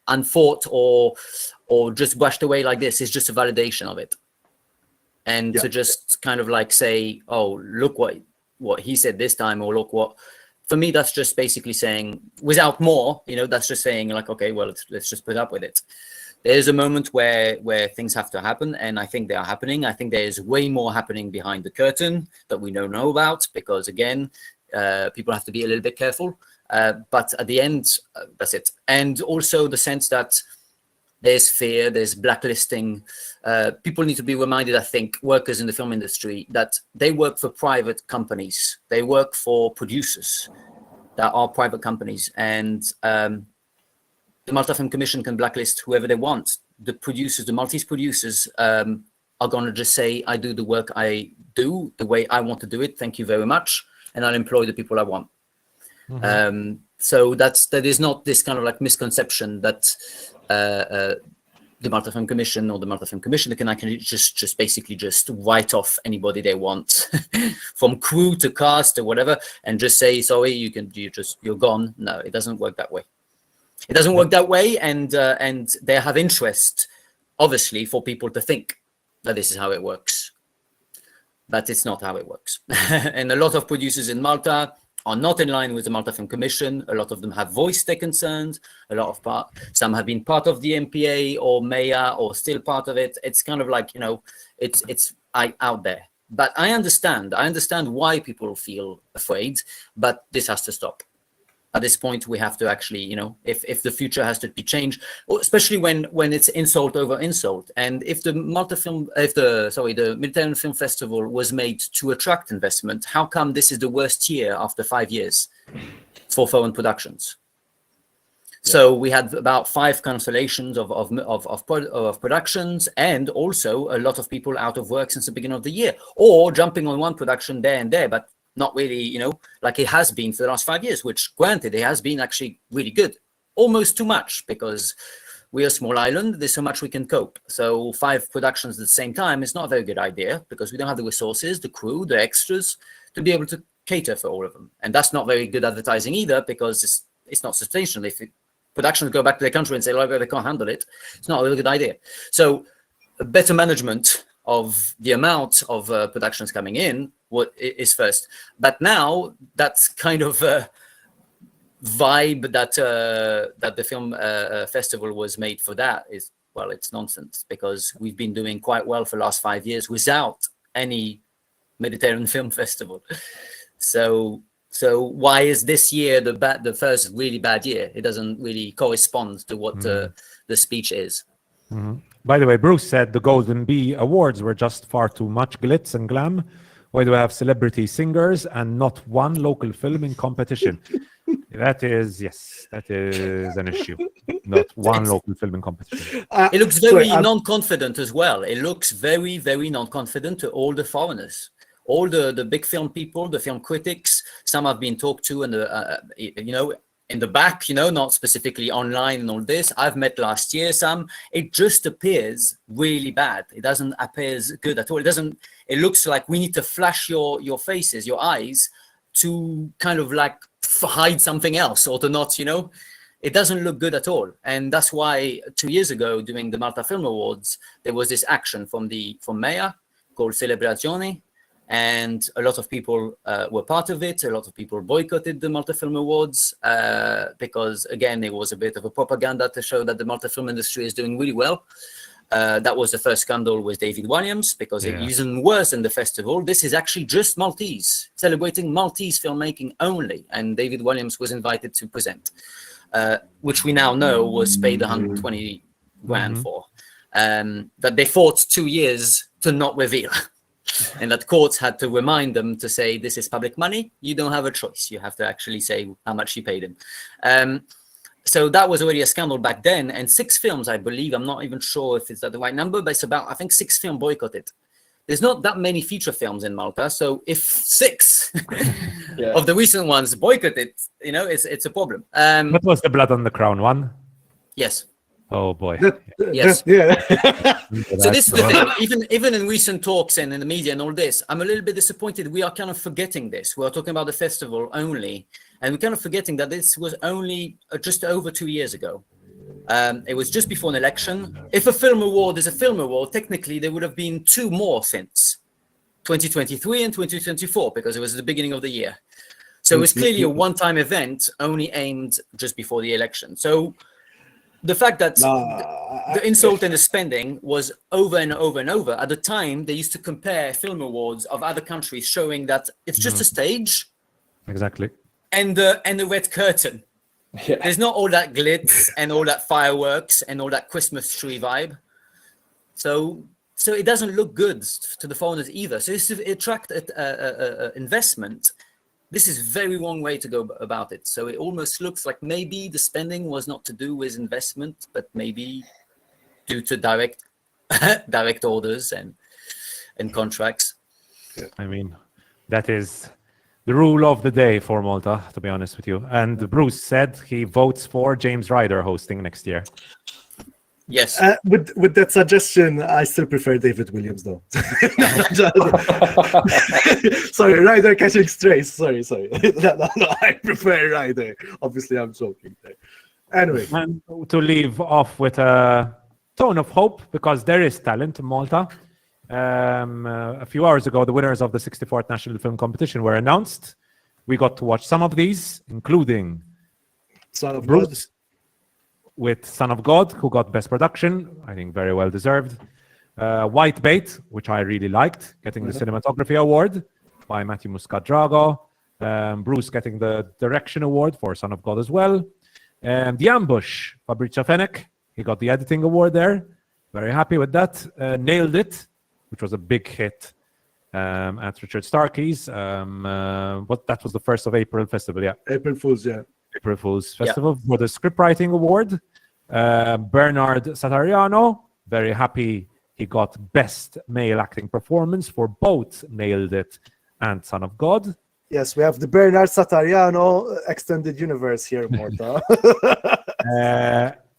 unthought or just brushed away like this. Is just a validation of it. And to just kind of like say, oh, look what he said this time, or look what, for me, that's just basically saying, without more, that's just saying like, okay, well, let's just put up with it. There's a moment where things have to happen, and I think they are happening. I think there's way more happening behind the curtain that we don't know about, because again, people have to be a little bit careful. But at the end, that's it. And also the sense that there's fear, there's blacklisting. People need to be reminded, I think, workers in the film industry, that they work for private companies. They work for producers that are private companies. And the Malta Film Commission can blacklist whoever they want. The producers, the Maltese producers, are going to just say, I do the work I do the way I want to do it. Thank you very much. And I'll employ the people I want. So that is not this kind of like misconception that the Malta Film Commission or the Malta Film Commissioner can actually just basically just write off anybody they want from crew to cast or whatever and just say, sorry, you're gone. No, it doesn't work that way. It doesn't work that way, and they have interest, obviously, for people to think that this is how it works. But it's not how it works. And a lot of producers in Malta are not in line with the Malta Film Commission. A lot of them have voiced their concerns. Some have been part of the MPA or MEA or still part of it. It's kind of like, it's out there. But I understand why people feel afraid, but this has to stop. At this point, we have to actually, if the future has to be changed, especially when it's insult over insult. And if the Mediterranean Film Festival was made to attract investment, how come this is the worst year after 5 years for foreign productions? Yeah. So we had about 5 cancellations of productions, and also a lot of people out of work since the beginning of the year, or jumping on one production there and there, but not really, like it has been for the last 5 years, which granted, it has been actually really good, almost too much, because we're a small island, there's so much we can cope. So 5 productions at the same time is not a very good idea, because we don't have the resources, the crew, the extras, to be able to cater for all of them. And that's not very good advertising either, because it's not substantial. If productions go back to their country and say, oh, they can't handle it, it's not a really good idea. So better management of the amount of productions coming in is first. But now that's kind of a vibe that the film festival was made for. That is, well, it's nonsense, because we've been doing quite well for the last 5 years without any Mediterranean Film Festival. So why is this year the first really bad year? It doesn't really correspond to what the speech is. Mm-hmm. By the way, Bruce said the Golden Bee Awards were just far too much glitz and glam. Why do we have celebrity singers and not one local film in competition? That is an issue. Not one local film in competition. It looks very non-confident as well. It looks very, very non-confident to all the foreigners. All the big film people, the film critics, some have been talked to, and in the back, not specifically online and all this. I've met last year some. It just appears really bad. It doesn't appear good at all. It looks like we need to flash your faces, your eyes, to kind of like hide something else, or to not, it doesn't look good at all. And that's why 2 years ago, during the Malta Film Awards, there was this action from MEA called Celebrazione. And a lot of people were part of it. A lot of people boycotted the Malta Film Awards because, again, it was a bit of a propaganda to show that the Malta film industry is doing really well. That was the first scandal with David Walliams, because it isn't worse than the festival. This is actually just Maltese, celebrating Maltese filmmaking only. And David Walliams was invited to present, which we now know was paid 120 grand for, that they fought 2 years to not reveal. And that courts had to remind them to say, this is public money. You don't have a choice. You have to actually say how much you paid him. So that was already a scandal back then. And 6 films, I believe, I'm not even sure if it's the right number, but it's about, I think, 6 films boycotted. There's not that many feature films in Malta. So if 6 of the recent ones boycotted, it's a problem. What was the Blood on the Crown one? Yes. Oh boy. Yes. Yeah. So this is the thing. Even in recent talks and in the media and all this, I'm a little bit disappointed. We are kind of forgetting this. We are talking about the festival only, and we're kind of forgetting that this was only just over 2 years ago. It was just before an election. If a film award is a film award, technically there would have been 2 more since 2023 and 2024, because it was the beginning of the year. So it was clearly a one-time event, only aimed just before the election. So the fact that the insult and the spending was over and over and over. At the time, they used to compare film awards of other countries, showing that it's just a stage. Exactly. And the red curtain. Yeah. There's not all that glitz and all that fireworks and all that Christmas tree vibe. So it doesn't look good to the foreigners either. So it's to attract investment. this is very wrong way to go about it. So it almost looks like maybe the spending was not to do with investment, but maybe due to direct orders and contracts. I mean, that is the rule of the day for Malta, to be honest with you. And Bruce said he votes for James Ryder hosting next year. Yes. With that suggestion, I still prefer David Williams, though. Sorry, Ryder catching strays. Sorry. No, I prefer Ryder. Obviously, I'm joking there. Anyway. And to leave off with a tone of hope, because there is talent in Malta. A few hours ago, the winners of the 64th National Film Competition were announced. We got to watch some of these, including Son of Bruce, God. with Son of God, who got Best Production, I think very well deserved. White Bait, which I really liked, getting the Cinematography Award by Matthew Muscat-Drago. Bruce getting the Direction Award for Son of God as well. The Ambush, Fabrizio Fenech, he got the Editing Award there. Very happy with that. Nailed It, which was a big hit at Richard Starkey's. That was the 1st of April festival, yeah. April Fool's, yeah. April Fool's Festival for the Scriptwriting Award. Bernard Satariano, very happy he got Best Male Acting Performance for both Nailed It and Son of God. Yes, we have the Bernard Satariano extended universe here, Malta.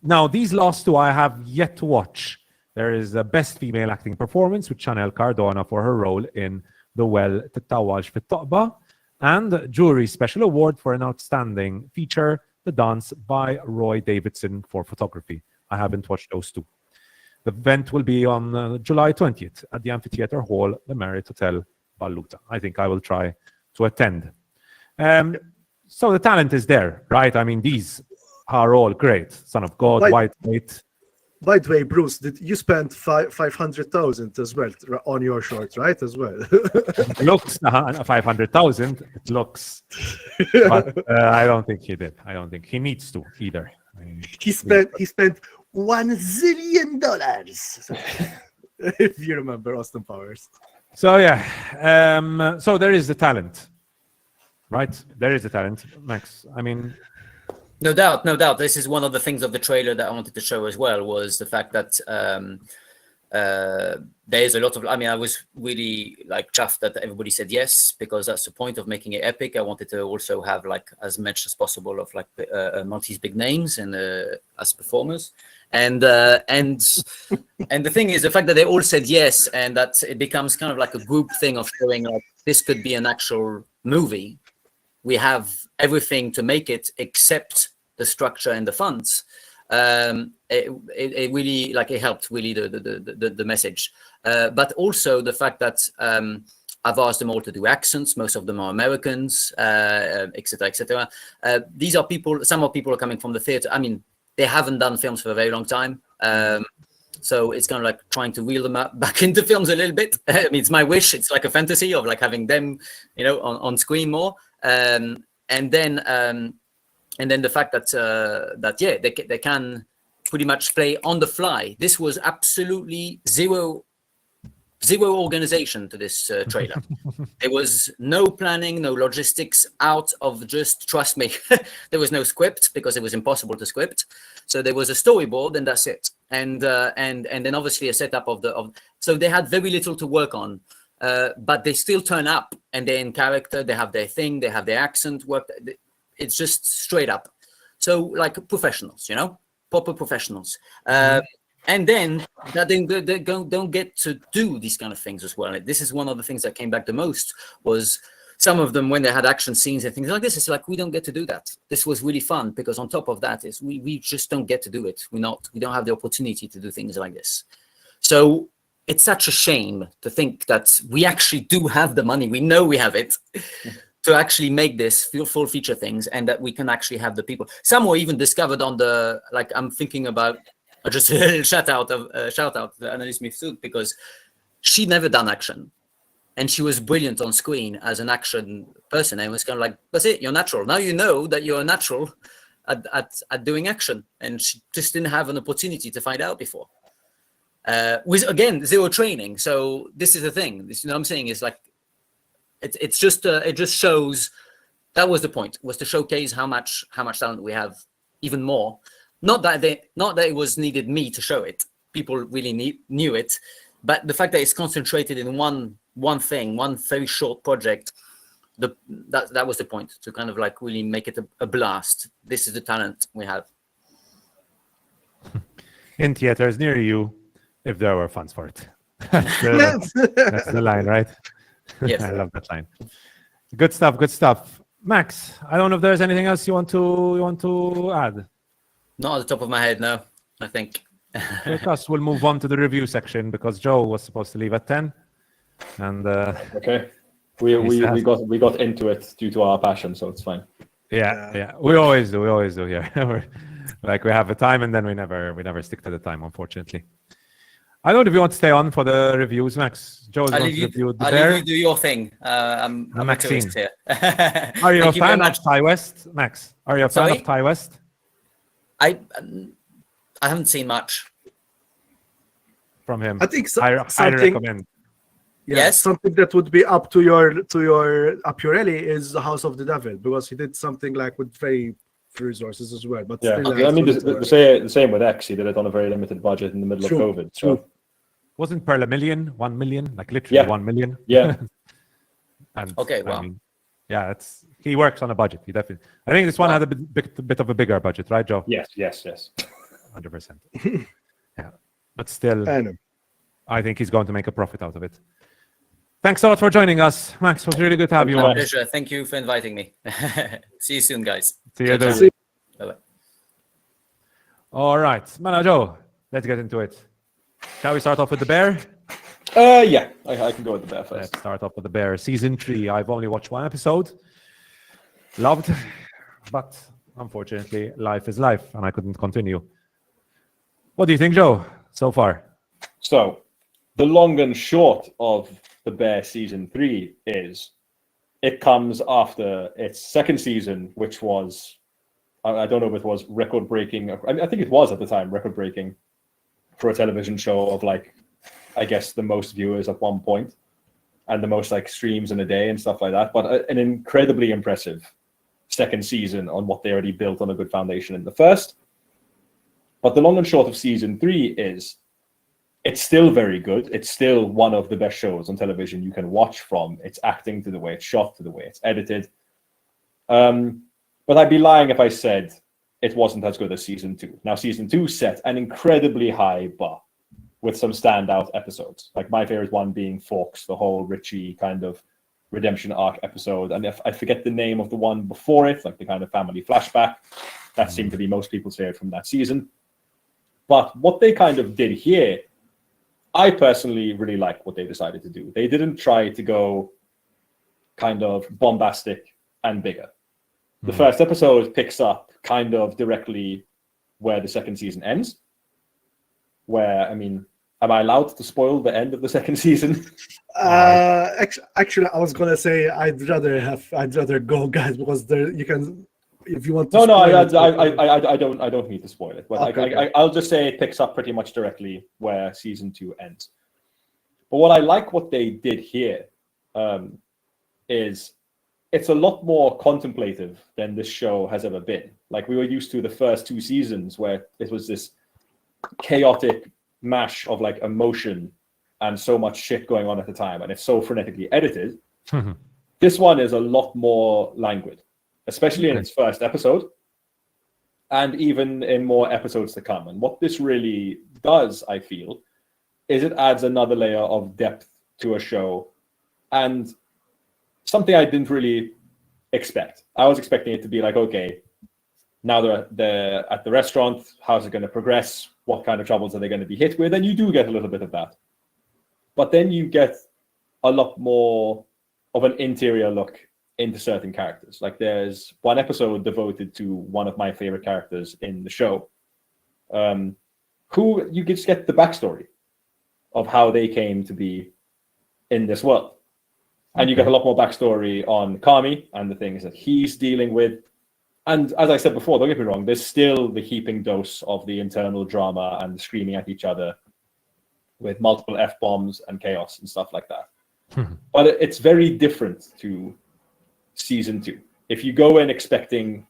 Now, these last two I have yet to watch. There is a Best Female Acting Performance with Chanel Cardona for her role in The Well Titawaj Fit Toqba, and Jury Special Award for an Outstanding Feature, The Dance by Roy Davidson for Photography. I haven't watched those two. The event will be on July 20th at the Amphitheatre Hall, the Marriott Hotel, Balluta. I think I will try to attend. So the talent is there, right? I mean, these are all great. Son of God, White Bait. By the way, Bruce, did you spend 500,000 as well on your short, right? As well. It looks 500,000. It looks, but I don't think he did. I don't think he needs to either. I mean, he spent $1 zillion. If you remember Austin Powers. So yeah, so there is the talent, right? There is the talent, Max. I mean. No doubt. This is one of the things of the trailer that I wanted to show as well, was the fact that there's a lot of, I was really chuffed that everybody said yes, because that's the point of making it epic. I wanted to also have as much as possible of Maltese big names and as performers. And the thing is, the fact that they all said yes, and that it becomes kind of like a group thing of showing this could be an actual movie. We have everything to make it except the structure and the funds. It really it helped really the message. But also the fact that I've asked them all to do accents. Most of them are Americans, etc., etc. These are people. Some of people are coming from the theater. I mean, they haven't done films for a very long time. So it's kind of trying to wheel them back into films a little bit. I mean, it's my wish. It's like a fantasy of having them, on screen more. And then the fact that they can pretty much play on the fly. This was absolutely zero organization to this trailer. There was no planning, no logistics, out of just trust me. There was no script because it was impossible to script. So there was a storyboard and that's it. And then obviously a setup so they had very little to work on. But they still turn up and they're in character. They have their thing. They have their accent work. It's just straight up. So professionals, proper professionals. And then that they don't get to do these kind of things as well. This is one of the things that came back the most, was some of them when they had action scenes and things like this. It's we don't get to do that. This was really fun because on top of that is we just don't get to do it. We don't have the opportunity to do things like this. So it's such a shame to think that we actually do have the money. We know we have it to actually make this full feature things, and that we can actually have the people. Some were even discovered on the, I'm thinking about just a little shout out to Annalise Mifsud, because she'd never done action. And she was brilliant on screen as an action person. And it was kind of that's it, you're natural. Now you know that you're natural at doing action. And she just didn't have an opportunity to find out before. With again zero training. So this is the thing. This, what I'm saying is it just shows that was the point, was to showcase how much talent we have, even more. Not that it was needed me to show it. People really knew it, but the fact that it's concentrated in one thing, one very short project, that was the point, to kind of like really make it a blast. This is the talent we have. In theaters near you, if there were funds for it. That's the line, right? Yes. I love that line. Good stuff. Max, I don't know if there's anything else you want to add. Not at the top of my head, no. I think. With us, we'll move on to the review section because Joe was supposed to leave at 10, and okay, we got into it due to our passion, so it's fine. Yeah. We always do here. We have a time, and then we never stick to the time, unfortunately. I don't know if you want to stay on for the reviews, Max. Joe's going to review the Bear. I'll leave you do your thing. I'm Maxine here. Are you a fan of Ty West, Max? Are you a fan of Ty West? I haven't seen much from him. I think I highly recommend. Yeah, yes, something that would be up your alley is the House of the Devil, because he did something like with very few resources as well. But yeah, still, I mean the same with X. He did it on a very limited budget in the middle of COVID. So wasn't Pearl 1 million, like literally 1 million? Yeah. And okay, wow. I mean, yeah, he works on a budget. He definitely. I think this one had a bit of a bigger budget, right, Joe? Yes. 100%. Yeah, but still, I think he's going to make a profit out of it. Thanks a lot for joining us, Max. It was really good to have you on. My pleasure. Thank you for inviting me. See you soon, guys. See you then. Bye-bye. All right, Joe, let's get into it. Shall we start off with the Bear? Yeah, I can go with the Bear first. Let's start off with the Bear. Season 3. I've only watched one episode. Loved, but unfortunately, life is life, and I couldn't continue. What do you think, Joe, so far? So, the long and short of the Bear season 3 is it comes after its second season, which was, I don't know if it was record-breaking. I think it was at the time record-breaking for a television show of I guess the most viewers at one point and the most streams in a day and stuff like that. But an incredibly impressive second season on what they already built on a good foundation in the first. But the long and short of season 3 is it's still very good. It's still one of the best shows on television you can watch, from its acting to the way it's shot to the way it's edited. But I'd be lying if I said it wasn't as good as season 2. Now, season 2 set an incredibly high bar with some standout episodes. Like my favorite one being Forks, the whole Richie kind of redemption arc episode. And if I forget the name of the one before it, like the kind of family flashback, that seemed to be most people's favorite from that season. But what they kind of did here, I personally really like what they decided to do. They didn't try to go kind of bombastic and bigger. The first episode picks up kind of directly where the second season ends. Where, I mean, am I allowed to spoil the end of the second season? Actually, I was gonna say I'd rather go, guys, because there you can, if you want to. I don't need to spoil it, but okay. I'll just say it picks up pretty much directly where season 2 ends. But what I like what they did here is it's a lot more contemplative than this show has ever been. Like we were used to the first 2 seasons where it was this chaotic mash of like emotion and so much shit going on at the time, and it's so frenetically edited. This one is a lot more languid, especially in its first episode, and even in more episodes to come. And what this really does, I feel, is it adds another layer of depth to a show, and something I didn't really expect. I was expecting it to be like, okay, now they're at the restaurant, how's it going to progress? What kind of troubles are they going to be hit with? And you do get a little bit of that. But then you get a lot more of an interior look into certain characters. Like there's one episode devoted to one of my favorite characters in the show, who you just get the backstory of how they came to be in this world. And you get a lot more backstory on Kami and the things that he's dealing with. And as I said before, don't get me wrong, there's still the heaping dose of the internal drama and screaming at each other with multiple F-bombs and chaos and stuff like that. But it's very different to season 2. if you go in expecting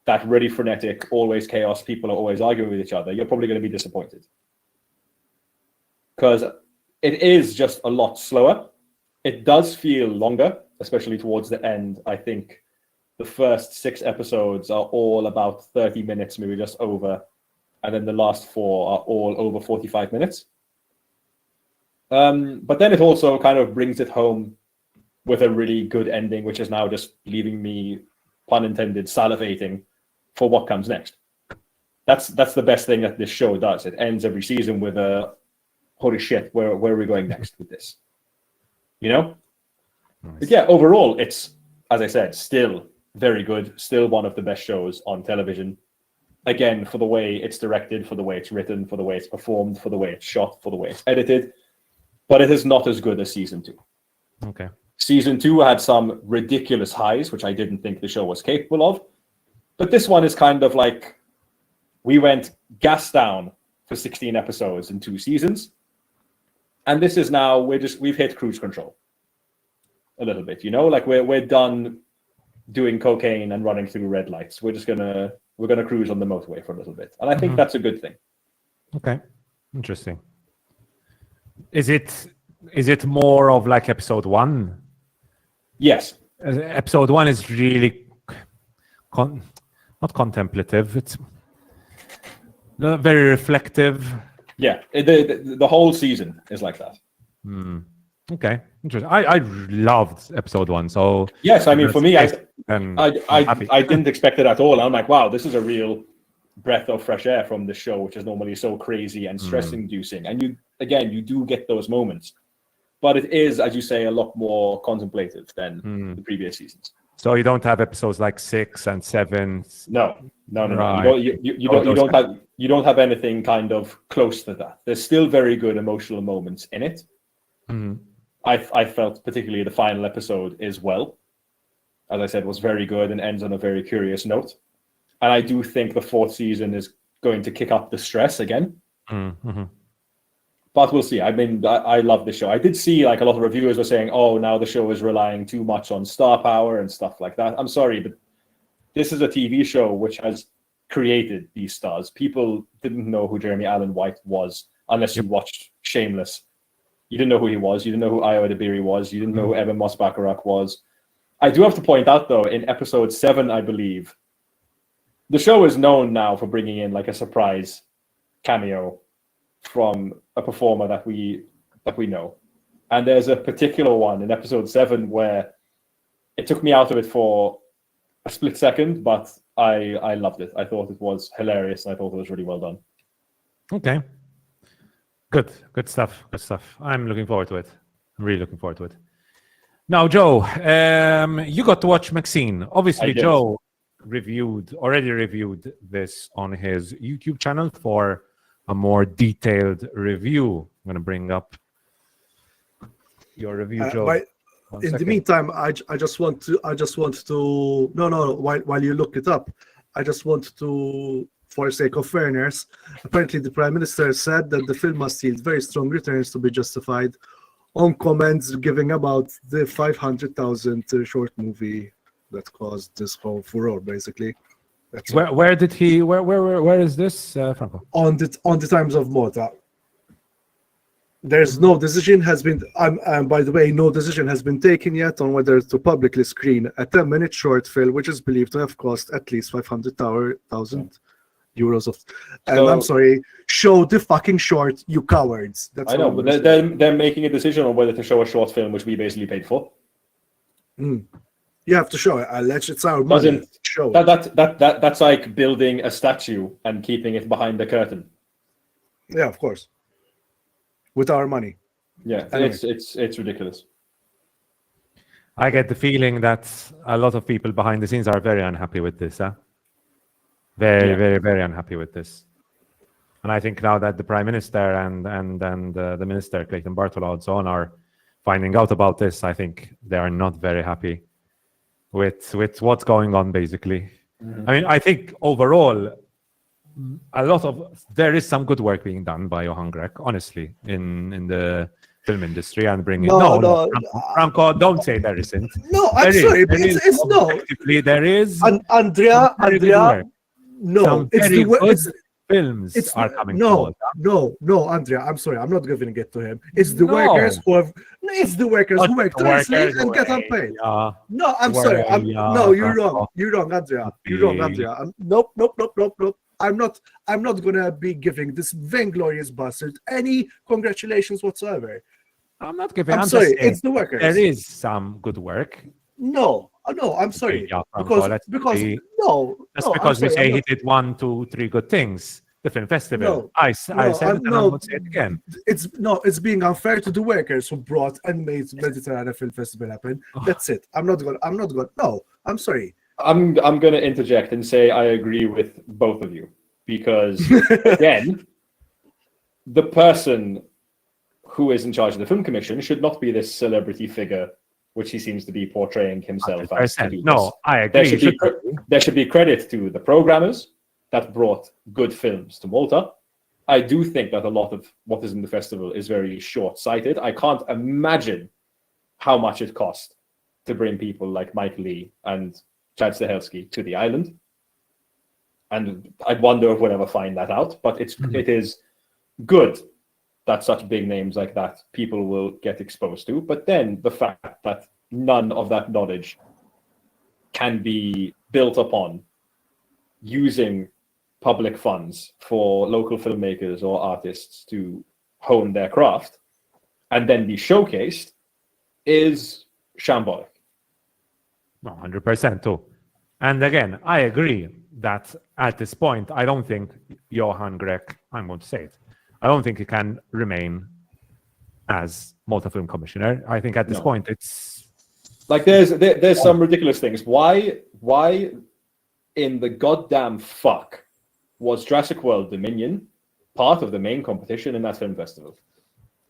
that really frenetic, always chaos, people are always arguing with each other, you're probably going to be disappointed. Because it is just a lot slower. It does feel longer, especially towards the end. I think the first 6 episodes are all about 30 minutes, maybe just over. And then the last 4 are all over 45 minutes. But then it also kind of brings it home with a really good ending, which is now just leaving me, pun intended, salivating for what comes next. That's the best thing that this show does. It ends every season with a, holy shit, where are we going next with this? You know? Nice. But yeah, overall, it's, as I said, still very good. Still one of the best shows on television. Again, for the way it's directed, for the way it's written, for the way it's performed, for the way it's shot, for the way it's edited. But it is not as good as season 2. Okay. Season 2 had some ridiculous highs, which I didn't think the show was capable of. But this one is kind of like, we went gas down for 16 episodes in 2 seasons. And this is now, we've hit cruise control a little bit, you know, like we're done doing cocaine and running through red lights. We're gonna cruise on the motorway for a little bit. And I think that's a good thing. Okay. Interesting. Is it more of like episode 1? Yes. Episode 1 is really not contemplative. It's very reflective. Yeah, the whole season is like that. Okay, interesting. I loved episode 1. So yes, I mean for me, I didn't expect it at all. I'm like, wow, this is a real breath of fresh air from the show, which is normally so crazy and stress-inducing. And you do get those moments, but it is, as you say, a lot more contemplative than the previous seasons. So you don't have episodes like 6 and 7. No. Right. You don't have anything kind of close to that. There's still very good emotional moments in it. I felt particularly the final episode as well, as I said, was very good and ends on a very curious note. And I do think the 4th season is going to kick up the stress again. But we'll see. I mean, I love the show. I did see like a lot of reviewers were saying, oh, now the show is relying too much on star power and stuff like that. I'm sorry, but this is a TV show which has created these stars. People didn't know who Jeremy Allen White was unless you watched Shameless. You didn't know who he was. You didn't know who Io Edebiri was. You didn't know who Evan Moss-Bacharach was. I do have to point out, though, in episode 7, I believe, the show is known now for bringing in like a surprise cameo from a performer that we know. And there's a particular one in episode 7 where it took me out of it for a split second, but I loved it. I thought it was hilarious, and I thought it was really well done. Okay. Good stuff. I'm looking forward to it. I'm really looking forward to it. Now, Joe, you got to watch Maxine. Obviously, Joe already reviewed this on his YouTube channel for a more detailed review. I'm going to bring up your review, Joe. In the meantime, I just want to no. While you look it up, I just want to, for the sake of fairness, apparently the Prime Minister said that the film must yield very strong returns to be justified on comments giving about the 500,000 short movie that caused this whole furore, basically. Where is this, Franco? On the Times of Malta. There's no decision has been, by the way, no decision has been taken yet on whether to publicly screen a 10-minute short film, which is believed to have cost at least 500,000 euros of. And I'm sorry, show the fucking short, you cowards. That's I know, but they're making a decision on whether to show a short film, which we basically paid for. You have to show it. It's our money. Show that's like building a statue and keeping it behind the curtain. Yeah, of course. With our money. Yeah, anyway. It's ridiculous. I get the feeling that a lot of people behind the scenes are very unhappy with this. Very unhappy with this. And I think now that the Prime Minister and the Minister, Clayton Bartola, and so on, are finding out about this, I think they are not very happy with what's going on, basically. I mean, I think overall, there is some good work being done by Johann Grech, honestly, in the film industry and bring it. No, Franco, don't say there isn't. No, I'm sorry, but it's no. Objectively, there is. Andrea, no, it's the work. Films are coming. No, Andrea, I'm sorry, I'm not giving it to him. It's the workers who have. It's the workers who work translate and get unpaid. No, I'm sorry. No, you're wrong. You're wrong, Andrea. You're wrong, Andrea. Nope. I'm not gonna be giving this vainglorious bastard any congratulations whatsoever. I'm not giving. I'm sorry. It's the workers. There is some good work. No, I'm sorry. Because we say he did 1, 2, 3 good things. The film festival. I said it, and I would say it again. It's being unfair to the workers who brought and made Mediterranean Film Festival happen. That's it. I'm not going. No, I'm sorry. I'm going to interject and say I agree with both of you because again, the person who is in charge of the film commission should not be this celebrity figure, which he seems to be portraying himself as. No, I agree. There should be credit to the programmers that brought good films to Malta. I do think that a lot of what is in the festival is very short-sighted. I can't imagine how much it cost to bring people like Mike Lee and Chad Stahelski to the island. And I wonder if we'll ever find that out. But it is good that such big names like that people will get exposed to. But then the fact that none of that knowledge can be built upon using public funds for local filmmakers or artists to hone their craft and then be showcased is shambolic. 100% too. And again, I agree that at this point, I don't think Johann Grech, I'm going to say it, I don't think he can remain as Malta Film Commissioner. I think at this point it's like there's some ridiculous things. Why in the goddamn fuck was Jurassic World Dominion part of the main competition in that film festival?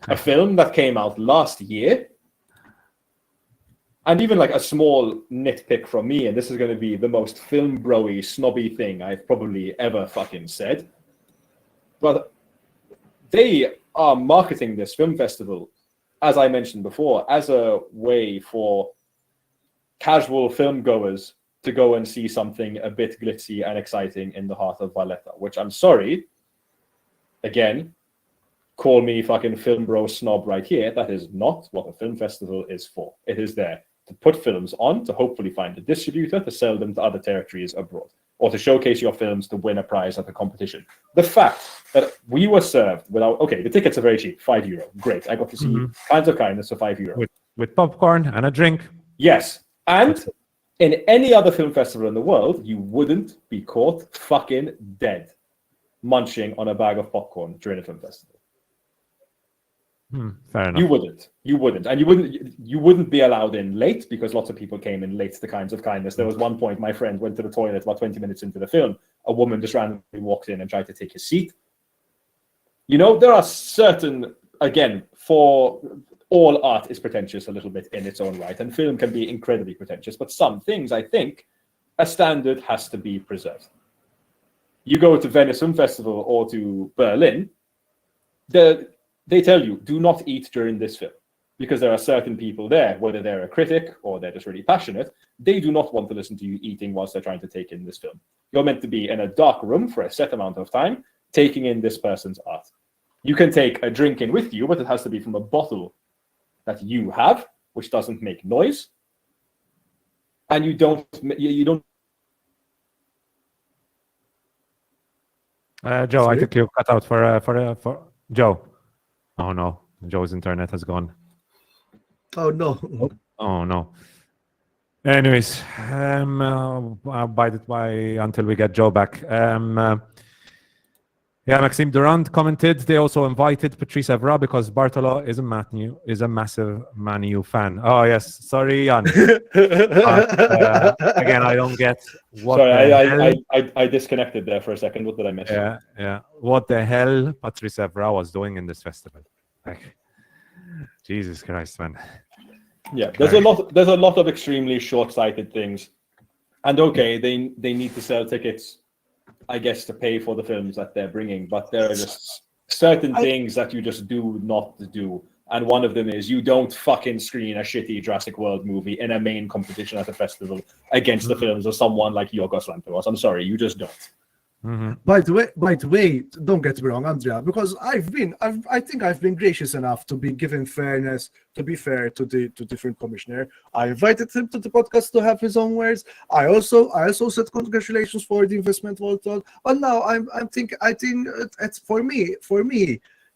A film that came out last year. And even like a small nitpick from me, and this is going to be the most film bro-y, snobby thing I've probably ever fucking said. But they are marketing this film festival, as I mentioned before, as a way for casual film goers to go and see something a bit glitzy and exciting in the heart of Valletta, which I'm sorry, again, call me fucking film bro snob right here. That is not what a film festival is for. It is there to put films on, to hopefully find a distributor, to sell them to other territories abroad, or to showcase your films to win a prize at a competition. The fact that we were served without, okay, the tickets are very cheap, €5. Great. I got to see Kinds of Kindness for €5. With popcorn and a drink. Yes. And in any other film festival in the world, you wouldn't be caught fucking dead munching on a bag of popcorn during a film festival. Fair enough. You wouldn't, and you wouldn't be allowed in late because lots of people came in late to Kinds of Kindness. There was one point my friend went to the toilet about 20 minutes into the film. A woman just randomly walked in and tried to take his seat. You know, there are certain, again, for all art is pretentious a little bit in its own right, and film can be incredibly pretentious, but some things, I think, a standard has to be preserved. You go to Venice Film Festival or to Berlin, they tell you, do not eat during this film, because there are certain people there, whether they're a critic or they're just really passionate, they do not want to listen to you eating whilst they're trying to take in this film. You're meant to be in a dark room for a set amount of time, taking in this person's art. You can take a drink in with you, but it has to be from a bottle that you have, which doesn't make noise. And you don't. Joe, I think you cut out for Joe. Oh no, Joe's internet has gone. Oh no. Oh no. Anyways, I'll bide it by until we get Joe back. Maxime Durand commented they also invited Patrice Evra because Bartolo is a massive Man U fan. Oh yes, sorry, Jan. Again, I don't get what. Sorry, I disconnected there for a second. What did I miss? Yeah. What the hell Patrice Evra was doing in this festival? Like, Jesus Christ, man. Yeah, there's a lot of extremely short-sighted things, and okay, they need to sell tickets, I guess, to pay for the films that they're bringing, but there are just certain things that you just do not do. And one of them is you don't fucking screen a shitty Jurassic World movie in a main competition at a festival against the films of someone like Yorgos Lanthimos. I'm sorry, you just don't. Mm-hmm. By the way, don't get me wrong, Andrea, because I think I've been gracious enough to be given fairness, to be fair to different commissioner. I invited him to the podcast to have his own words. I also said congratulations for the investment Walton. But now I think it's for me.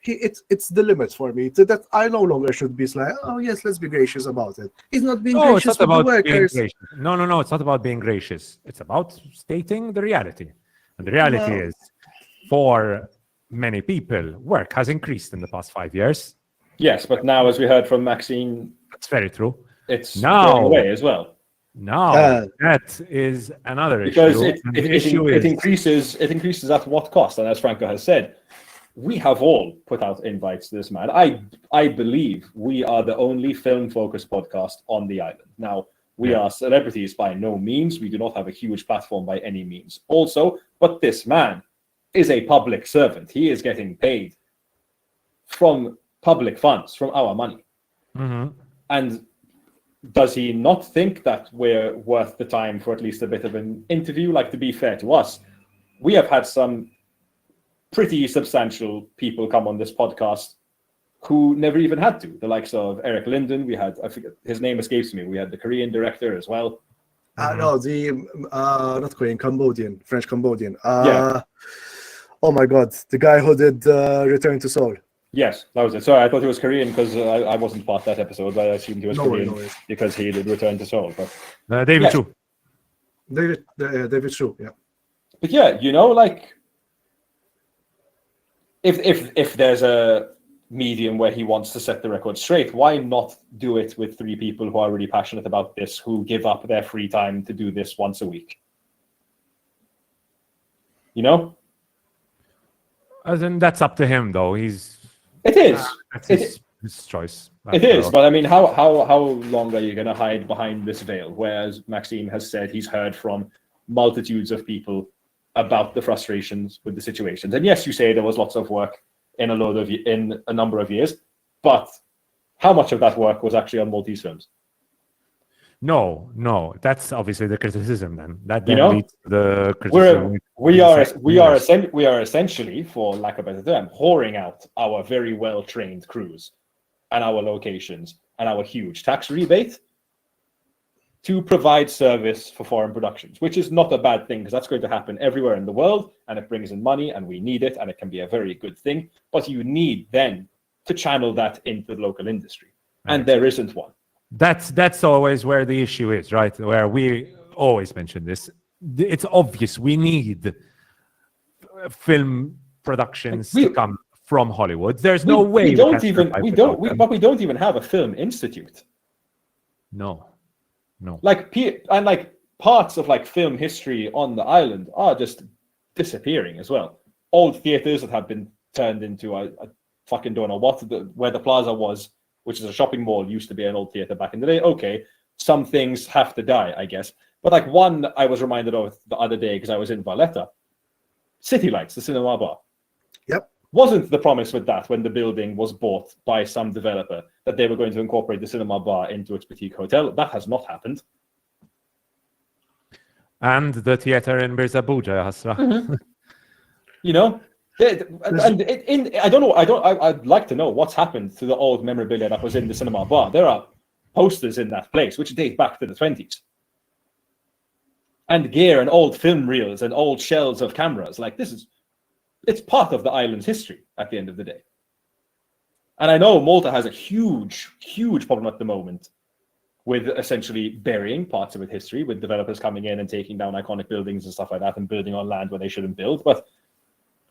It's the limit for me that I no longer should be like, oh yes, let's be gracious about it. He's not being gracious it's not with the about being workers. gracious. No, it's not about being gracious. It's about stating the reality. And the reality is, for many people, work has increased in the past 5 years. Yes, but now, as we heard from Maxine, That's very true. it's Now- going away as well. Now, that is another Because issue. it And the issue is, increases at what cost? And as Franco has said, we have all put out invites to this man. I believe we are the only film-focused podcast on the island. Now, we are celebrities by no means. We do not have a huge platform by any means. Also, but this man is a public servant. He is getting paid from public funds, from our money. Mhm. And does he not think that we're worth the time for at least a bit of an interview? Like, to be fair to us, we have had some pretty substantial people come on this podcast who never even had to. The likes of Eric Linden, we had, I forget, his name escapes me. We had the Korean director as well. No, the not Korean, French Cambodian. Yeah. Oh my God, the guy who did Return to Seoul. Yes, that was it. Sorry, I thought he was Korean because I wasn't part of that episode, but I assumed he was Korean because he did Return to Seoul. But David Chu. David Chu, yeah. But yeah, you know, like if there's a medium where he wants to set the record straight, why not do it with three people who are really passionate about this, who give up their free time to do this once a week? You know? As in, that's up to him, though. It is. That's his choice. It is, but I mean, how long are you going to hide behind this veil? Whereas Maxime has said he's heard from multitudes of people about the frustrations with the situations. And yes, you say there was lots of work in a number of years, but how much of that work was actually on Maltese films? No, that's obviously the criticism. Then that You know? leads to the criticism. We are essentially, for lack of a better term, whoring out our very well trained crews and our locations and our huge tax rebate to provide service for foreign productions, which is not a bad thing because that's going to happen everywhere in the world and it brings in money and we need it and it can be a very good thing. But you need then to channel that into the local industry. And there isn't one. That's always where the issue is, right? Where we always mention this. It's obvious we need film productions to come from Hollywood. There's no way we don't even have a film institute. No. Like parts of like film history on the island are just disappearing as well. Old theaters that have been turned into I fucking don't know what, where the plaza was, which is a shopping mall, used to be an old theater back in the day. Okay, some things have to die, I guess. But like one I was reminded of the other day because I was in Valletta, City Lights, the cinema bar. Yep. Wasn't the promise with that when the building was bought by some developer that they were going to incorporate the cinema bar into its boutique hotel? That has not happened. And the theater in Birzabuja, Hasra. Mm-hmm. You know, I don't know. I'd like to know what's happened to the old memorabilia that was in the cinema bar. There are posters in that place which date back to the 1920s, and gear and old film reels and old shells of cameras. Like it's part of the island's history at the end of the day. And I know Malta has a huge problem at the moment with essentially burying parts of its history, with developers coming in and taking down iconic buildings and stuff like that and building on land where they shouldn't build. But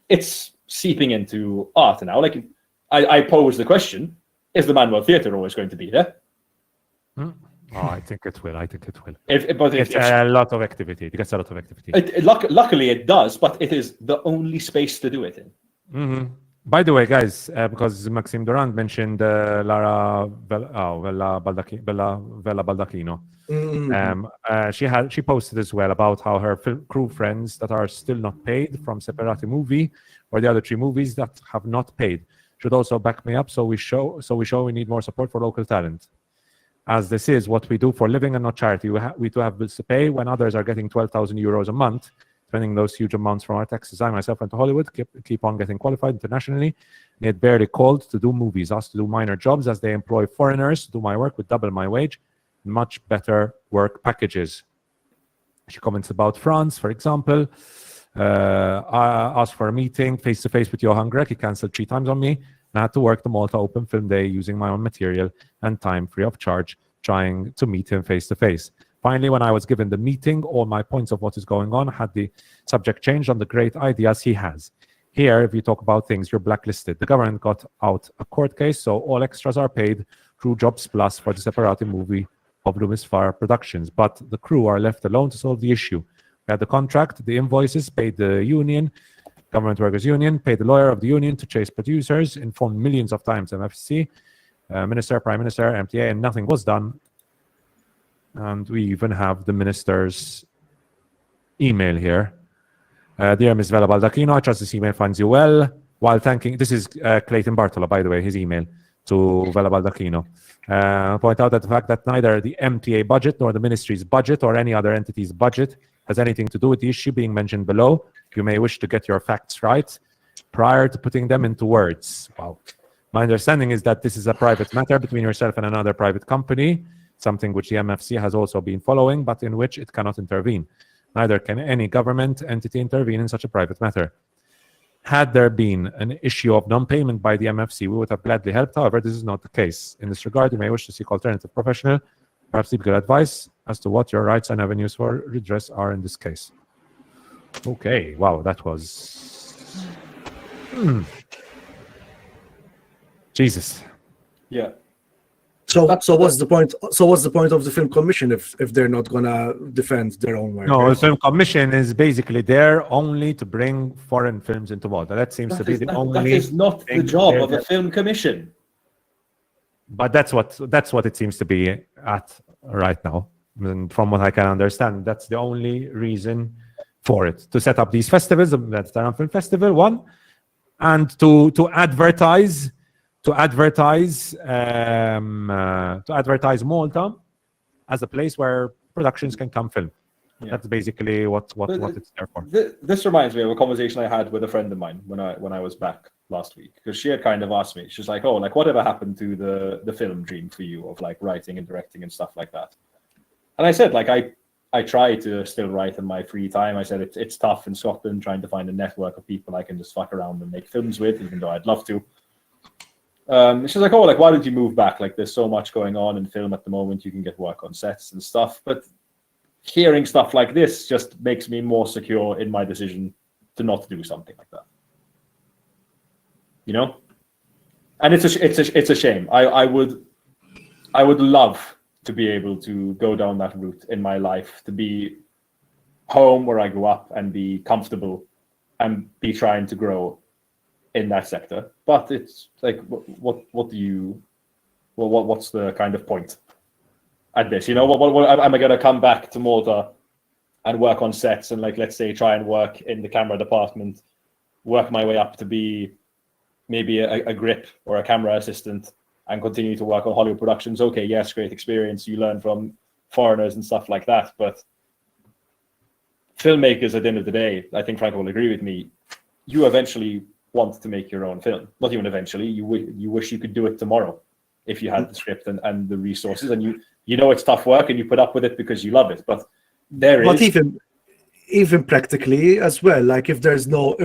it's seeping into art now. Like I pose the question, is the Manuel Theatre always going to be there? Oh, I think it will. It's a lot of activity. It gets a lot of activity. Luckily, it does, but it is the only space to do it in. Mm-hmm. By the way, guys, because Maxime Durand mentioned Lara Baldacchino. Mm-hmm. She posted as well about how her crew friends that are still not paid from Separati movie or the other three movies that have not paid. should also back me up. So we show we need more support for local talent, as this is what we do for living and not charity. We do have bills to pay when others are getting 12,000 euros a month, spending those huge amounts from our taxes. I myself went to Hollywood, keep on getting qualified internationally, yet barely called to do movies, asked to do minor jobs as they employ foreigners to do my work with double my wage, much better work packages. She comments about France, for example. I asked for a meeting face-to-face with Johann Grech. He cancelled 3 times on me, and I had to work the Malta Open Film Day using my own material and time free of charge, trying to meet him face-to-face. Finally, when I was given the meeting, all my points of what is going on had the subject changed on the great ideas he has. Here, if you talk about things, you're blacklisted. The government got out a court case, so all extras are paid through Jobs Plus for the Separati movie of Loomis Farr Productions, but the crew are left alone to solve the issue. We had the contract, the invoices, paid the union, Government Workers Union, paid the lawyer of the union to chase producers, informed millions of times MFC, Minister, Prime Minister, MTA, and nothing was done. And we even have the minister's email here. Dear Ms. Vela Baldacchino, I trust this email finds you well. While thanking, this is Clayton Bartola, by the way, his email to Vela Baldacchino. Point out that the fact that neither the MTA budget nor the ministry's budget or any other entity's budget has anything to do with the issue being mentioned below. You may wish to get your facts right prior to putting them into words. Wow. My understanding is that this is a private matter between yourself and another private company, something which the MFC has also been following, but in which it cannot intervene. Neither can any government entity intervene in such a private matter. Had there been an issue of non-payment by the MFC, we would have gladly helped. However, this is not the case. In this regard, you may wish to seek alternative professional, perhaps legal advice as to what your rights and avenues for redress are in this case. Okay, wow, that was... Jesus. Yeah. So what's the point? So what's the point of the film commission if they're not gonna defend their own work? No, the film commission is basically there only to bring foreign films into Malta. That seems to be the only. That is not the job of a film commission. But that's what it seems to be at right now. And from what I can understand, that's the only reason for it, to set up these festivals. That's the Film Festival one, and to advertise Malta as a place where productions can come film. Yeah. That's basically what it's there for. This reminds me of a conversation I had with a friend of mine when I was back last week, because she had kind of asked me, she's like, oh, like whatever happened to the film dream for you of like writing and directing and stuff like that? And I said, like, I try to still write in my free time. I said it's tough in Scotland trying to find a network of people I can just fuck around and make films with, even though I'd love to. She's like, oh, like, why did you move back? Like, there's so much going on in film at the moment. You can get work on sets and stuff. But hearing stuff like this just makes me more secure in my decision to not do something like that. You know? And it's a shame. I would love to be able to go down that route in my life, to be home where I grew up and be comfortable and be trying to grow in that sector. But it's like, what's the kind of point at this? You know, what am I going to come back to Malta and work on sets and, like, let's say try and work in the camera department, work my way up to be maybe a grip or a camera assistant and continue to work on Hollywood productions? Okay, yes, great experience. You learn from foreigners and stuff like that. But filmmakers at the end of the day, I think Franco will agree with me, you eventually want to make your own film. Not even eventually, you wish you could do it tomorrow if you had the script and the resources, and you know it's tough work and you put up with it because you love it. But even practically as well, like if there's no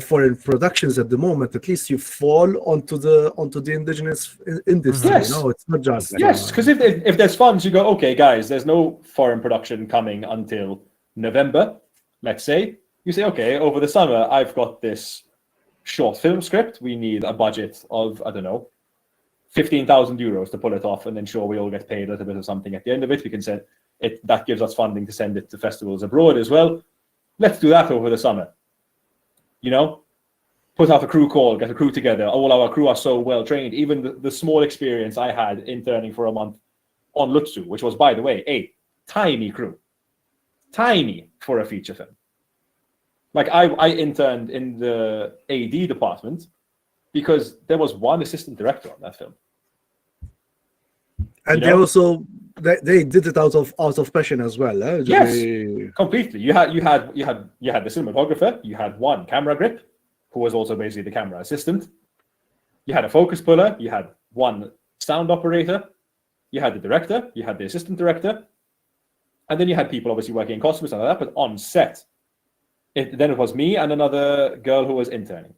foreign productions at the moment, at least you fall onto the indigenous industry. Yes. You know, it's not just yes, because if there's funds, you go, okay, guys, there's no foreign production coming until November, let's say. You say, okay, over the summer, I've got this short film script. We need a budget of, I don't know, 15,000 euros to pull it off, and then sure, we all get paid a little bit of something at the end of it. We can send it. That gives us funding to send it to festivals abroad as well. Let's do that over the summer. You know, put out a crew call, get a crew together. All our crew are so well trained. Even the small experience I had interning for a month on Lutsu, which was, by the way, a tiny crew, tiny for a feature film. Like I interned in the AD department, because there was one assistant director on that film. And You they know? also they did it out of passion as well. Yes, completely. You had the cinematographer, you had one camera grip, who was also basically the camera assistant. You had a focus puller, you had one sound operator, you had the director, you had the assistant director, and then you had people obviously working in costumes and all that, but on set. Then it was me and another girl who was interning.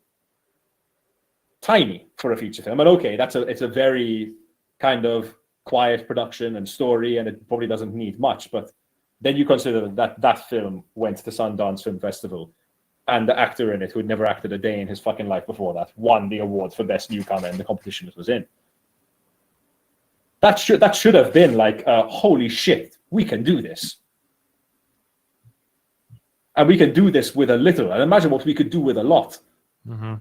Tiny for a feature film, and okay, it's a very kind of quiet production and story, and it probably doesn't need much. But then you consider that film went to the Sundance Film Festival, and the actor in it, who had never acted a day in his fucking life before that, won the award for best newcomer in the competition it was in. That should have been like, holy shit, we can do this. And we can do this with a little. And imagine what we could do with a lot. Mm-hmm.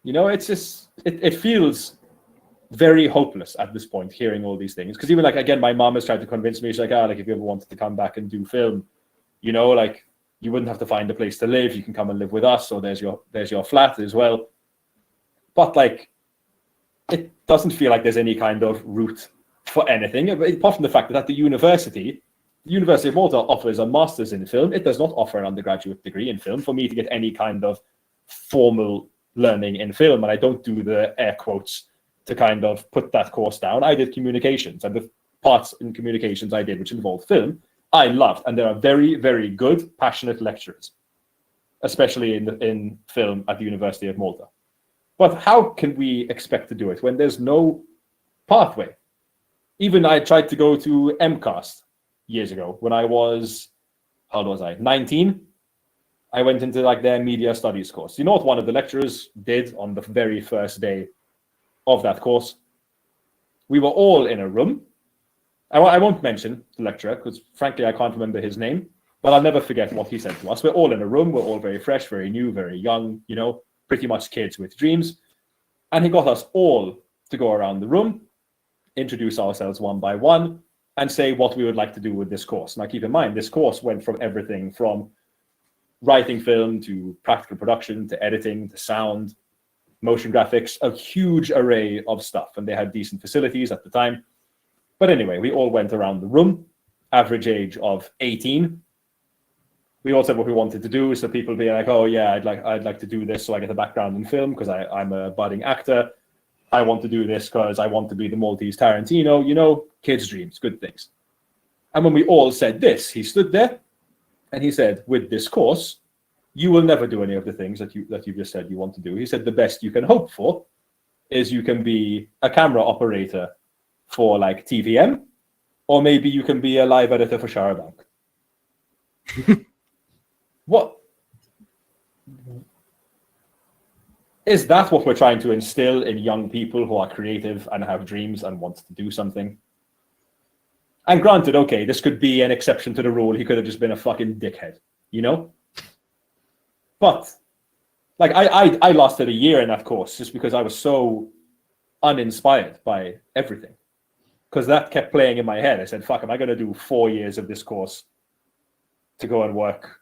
You know, it's just, it feels very hopeless at this point, hearing all these things. Because even like, again, my mom has tried to convince me, she's like, like if you ever wanted to come back and do film, you know, like you wouldn't have to find a place to live. You can come and live with us. Or there's your flat as well. But like, it doesn't feel like there's any kind of route for anything. Apart from the fact that at the University of Malta offers a master's in film. It does not offer an undergraduate degree in film for me to get any kind of formal learning in film. And I don't do the air quotes to kind of put that course down. I did communications, and the parts in communications I did, which involved film, I loved. And there are very, very good, passionate lecturers, especially in film at the University of Malta. But how can we expect to do it when there's no pathway? Even I tried to go to MCAST years ago when I was, how old was I? 19. I went into like their media studies course. You know what one of the lecturers did on the very first day of that course? We were all in a room. I won't mention the lecturer because frankly I can't remember his name, but I'll never forget what he said to us. We're all in a room. We're all very fresh, very new, very young, you know, pretty much kids with dreams. And he got us all to go around the room, introduce ourselves one by one, and say what we would like to do with this course. Now, keep in mind, this course went from everything from writing film to practical production to editing to sound, motion graphics, a huge array of stuff. And they had decent facilities at the time. But anyway, we all went around the room, average age of 18. We all said what we wanted to do. So people be like, oh yeah, I'd like to do this so I get a background in film because I'm a budding actor. I want to do this because I want to be the Maltese Tarantino, you know, kids' dreams, good things. And when we all said this, he stood there and he said, with this course, you will never do any of the things that you just said you want to do. He said the best you can hope for is you can be a camera operator for like TVM, or maybe you can be a live editor for Sharabank. What? Is that what we're trying to instill in young people who are creative and have dreams and want to do something? And granted, okay, this could be an exception to the rule. He could have just been a fucking dickhead, you know? But, like, I lasted a year in that course just because I was so uninspired by everything. Because that kept playing in my head. I said, fuck, am I going to do 4 years of this course to go and work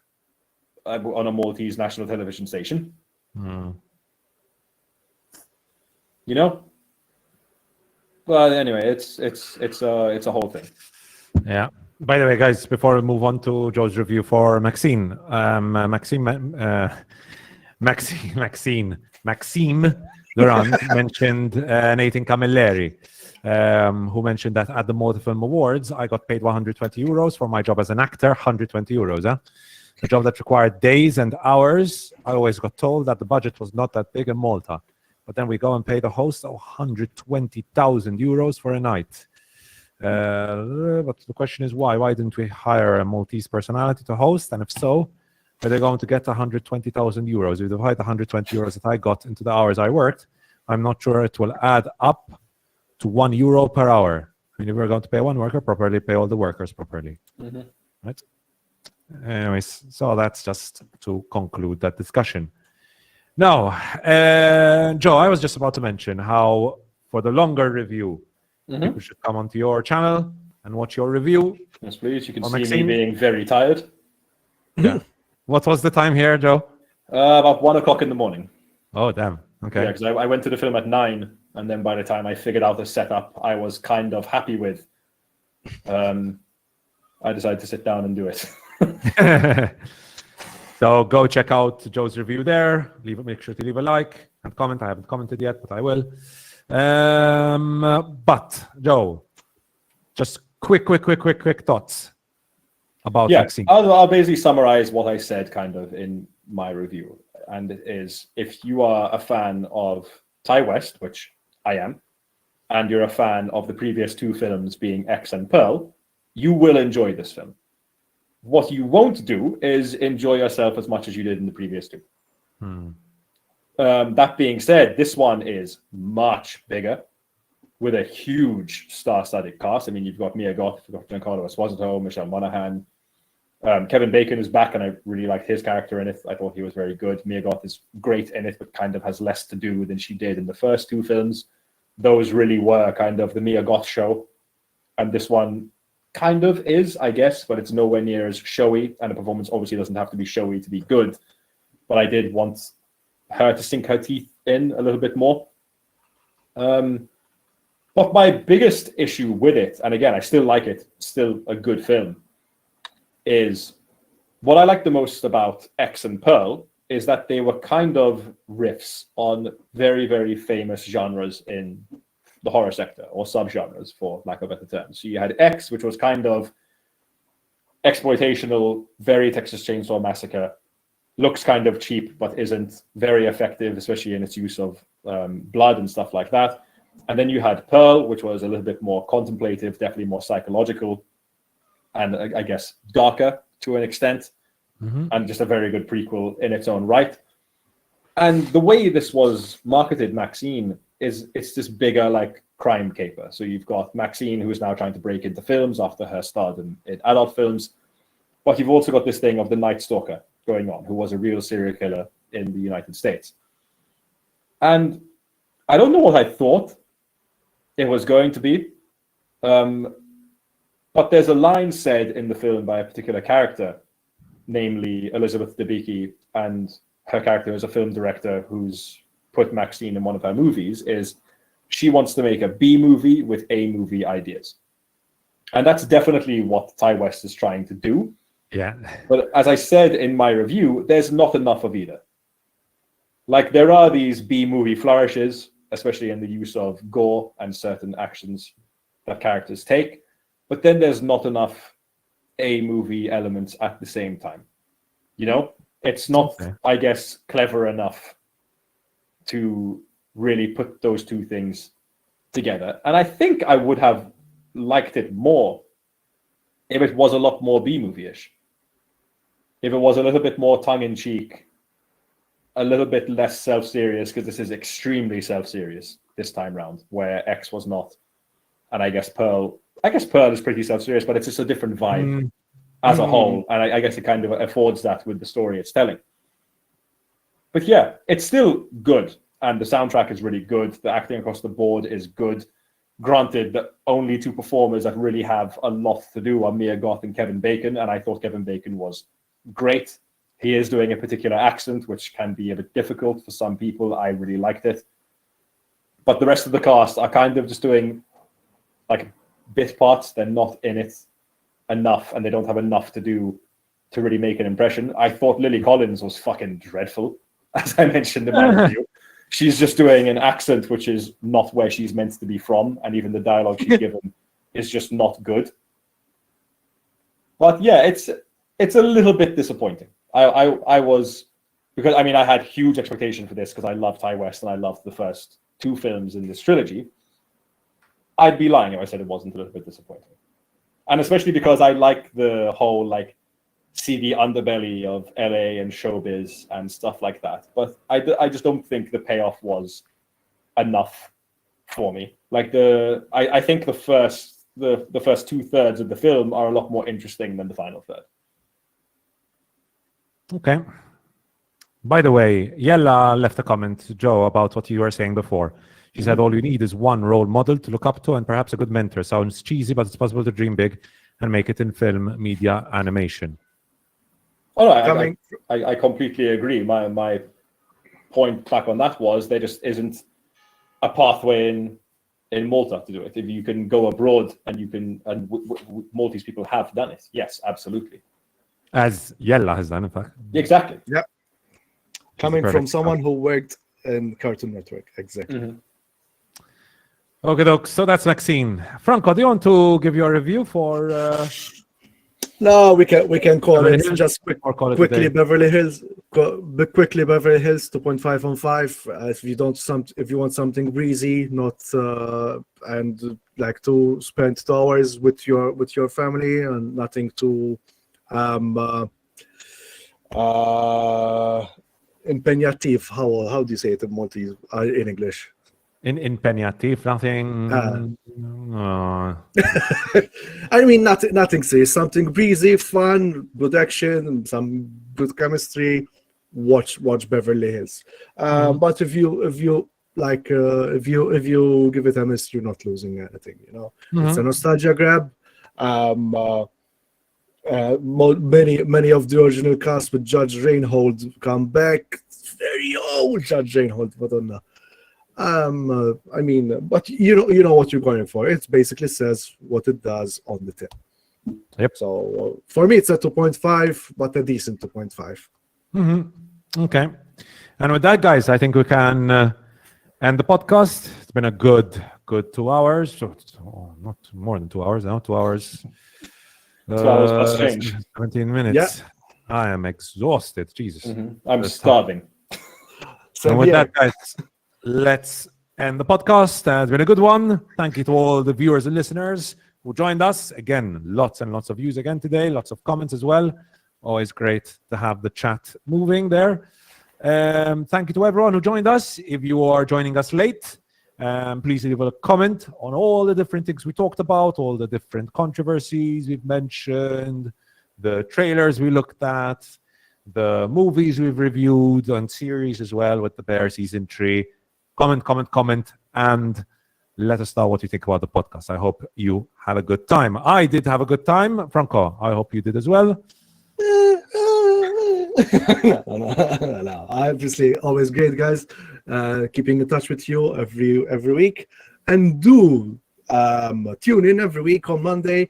on a Maltese national television station? You know? Well, anyway, it's a whole thing. Yeah. By the way, guys, before we move on to Joe's review for Maxine, Maxime Durand mentioned Nathan Camilleri, who mentioned that at the Malta Film Awards, I got paid 120 euros for my job as an actor, 120 euros. A job that required days and hours. I always got told that the budget was not that big in Malta. But then we go and pay the host 120,000 euros for a night. But the question is why? Why didn't we hire a Maltese personality to host? And if so, are they going to get 120,000 euros? We divide the 120 euros that I got into the hours I worked. I'm not sure it will add up to €1 per hour. I mean, if we're going to pay one worker properly, pay all the workers properly. Mm-hmm. Right? Anyways, so that's just to conclude that discussion. Now, Joe, I was just about to mention how for the longer review, people should come onto your channel and watch your review. Yes, please. You can see Maxine. me being very tired. Yeah. What was the time here, Joe? About 1 o'clock in the morning. Oh, damn. Okay. Yeah, because I went to the film at 9, and then by the time I figured out the setup I was kind of happy with, I decided to sit down and do it. So go check out Joe's review there. Make sure to leave a like and comment. I haven't commented yet, but I will. But Joe, just quick thoughts about Maxine. I'll basically summarize what I said kind of in my review. And it is, if you are a fan of Ty West, which I am, and you're a fan of the previous 2 films being X and Pearl, you will enjoy this film. What you won't do is enjoy yourself as much as you did in the previous 2. That being said, this one is much bigger with a huge star-studded cast. I mean, you've got Mia Goth, you've got Giancarlo Esposito, Michelle Monaghan. Kevin Bacon is back, and I really liked his character in it. I thought he was very good. Mia Goth is great in it, but kind of has less to do than she did in the first 2 films. Those really were kind of the Mia Goth show. And this one kind of is, I guess, but it's nowhere near as showy, and the performance obviously doesn't have to be showy to be good. But I did want her to sink her teeth in a little bit more. But my biggest issue with it, and again, I still like it, still a good film, is what I like the most about X and Pearl is that they were kind of riffs on very, very famous genres in the horror sector, or subgenres, for lack of a better term. So you had X, which was kind of exploitational, very Texas Chainsaw Massacre, looks kind of cheap, but isn't very effective, especially in its use of blood and stuff like that. And then you had Pearl, which was a little bit more contemplative, definitely more psychological, and I guess darker to an extent, and just a very good prequel in its own right. And the way this was marketed, Maxine, is it's this bigger like crime caper. So you've got Maxine, who is now trying to break into films after her stardom in adult films, but you've also got this thing of the Night Stalker going on, who was a real serial killer in the United States. And I don't know what I thought it was going to be, but there's a line said in the film by a particular character, namely Elizabeth Debicki, and her character is a film director who's put Maxine in one of her movies, is she wants to make a B movie with A movie ideas. And that's definitely what Ty West is trying to do. Yeah. But as I said in my review, there's not enough of either. Like, there are these B movie flourishes, especially in the use of gore and certain actions that characters take, but then there's not enough A movie elements at the same time. You know, it's not, I guess, clever enough to really put those 2 things together. And I think I would have liked it more if it was a lot more B movie-ish. If it was a little bit more tongue-in-cheek, a little bit less self-serious, because this is extremely self-serious this time round, where X was not. And I guess Pearl is pretty self-serious, but it's just a different vibe as a whole. And I guess it kind of affords that with the story it's telling. But yeah, it's still good. And the soundtrack is really good. The acting across the board is good. Granted, the only 2 performers that really have a lot to do are Mia Goth and Kevin Bacon. And I thought Kevin Bacon was great. He is doing a particular accent, which can be a bit difficult for some people. I really liked it. But the rest of the cast are kind of just doing like bit parts. They're not in it enough, and they don't have enough to do to really make an impression. I thought Lily Collins was fucking dreadful, as I mentioned in my review. She's just doing an accent which is not where she's meant to be from, and even the dialogue she's given is just not good. But yeah, it's a little bit disappointing. I was, because I mean, I had huge expectation for this because I love Ty West and I loved the first 2 films in this trilogy. I'd be lying if I said it wasn't a little bit disappointing. And especially because I like the whole like seedy underbelly of LA and showbiz and stuff like that. But I just don't think the payoff was enough for me. Like I think the first 2/3 of the film are a lot more interesting than the final third. Okay. By the way, Yella left a comment, Joe, about what you were saying before. She said all you need is one role model to look up to and perhaps a good mentor. Sounds cheesy, but it's possible to dream big and make it in film, media, animation. Oh, no, I completely agree. My point back on that was there just isn't a pathway in Malta to do it. If you can go abroad and you can, and Maltese people have done it. Yes, absolutely. As Yella has done, in fact. Exactly. Yeah. Coming from Perfect. someone who worked in Cartoon Network. Exactly. Okay, doc. So that's Maxine. Franco, do you want to give your review for No, we can call Beverly it Hills? just or call it quickly today? Beverly Hills. Quickly Beverly Hills 2.5 on 5. If you want something breezy, not and like to spend 2 hours with your family and nothing too impegnative. How do you say it in Maltese in English? In impegnative, nothing. I mean, nothing serious. Something breezy, fun, good action, some good chemistry. Watch Beverly Hills. But if you like, if you give it a miss, you're not losing anything. You know, it's a nostalgia grab. Many of the original cast with Judge Reinhold come back. Very old Judge Reinhold, but on the I mean, but you know what you're going for. It basically says what it does on the tin. Yep. So for me, it's a 2.5, but a decent 2.5. Okay. And with that, guys, I think we can end the podcast. It's been a good 2 hours. So not more than 2 hours now. 2 hours. 2 hours plus change. 17 minutes. Yeah. I am exhausted. Jesus. I'm starving. And with that, guys, let's end the podcast. It's been a good one. Thank you to all the viewers and listeners who joined us. Again, lots and lots of views again today. Lots of comments as well. Always great to have the chat moving there. Thank you to everyone who joined us. If you are joining us late, please leave a comment on all the different things we talked about, all the different controversies we've mentioned, the trailers we looked at, the movies we've reviewed, and series as well with the Bear Season 3. Comment, and let us know what you think about the podcast. I hope you had a good time. I did have a good time. Franco, I hope you did as well. No. Obviously, always great, guys. Keeping in touch with you every week, and do tune in every week on Monday.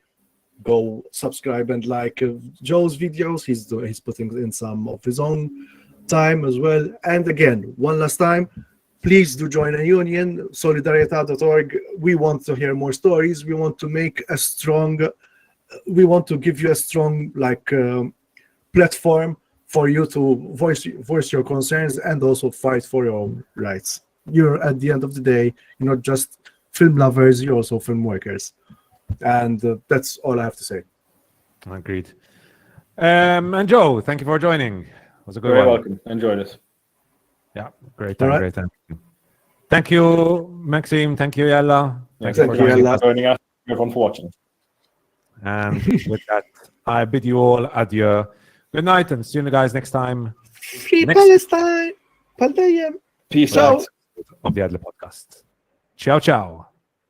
Go subscribe and like Joe's videos. He's putting in some of his own time as well. And again, one last time, please do join a union, solidarieta.org. We want to hear more stories. We want to make a strong. We want to give you a strong platform for you to voice your concerns and also fight for your own rights. You're at the end of the day, you're not just film lovers, you're also film workers. And that's all I have to say. Agreed. And Joe, thank you for joining. It was a good Very one. welcome. Enjoyed it. Yeah, great All time, right. great time. Thank you, Maxime. Thank you, Yella. Thank you, Yella. for joining us. Everyone for watching. And with that, I bid you all adieu. Good night, and see you guys next time. Free Next- Palestine! Palestine! Peace Ciao. out. Of the Ad Lib Podcast. Ciao, ciao.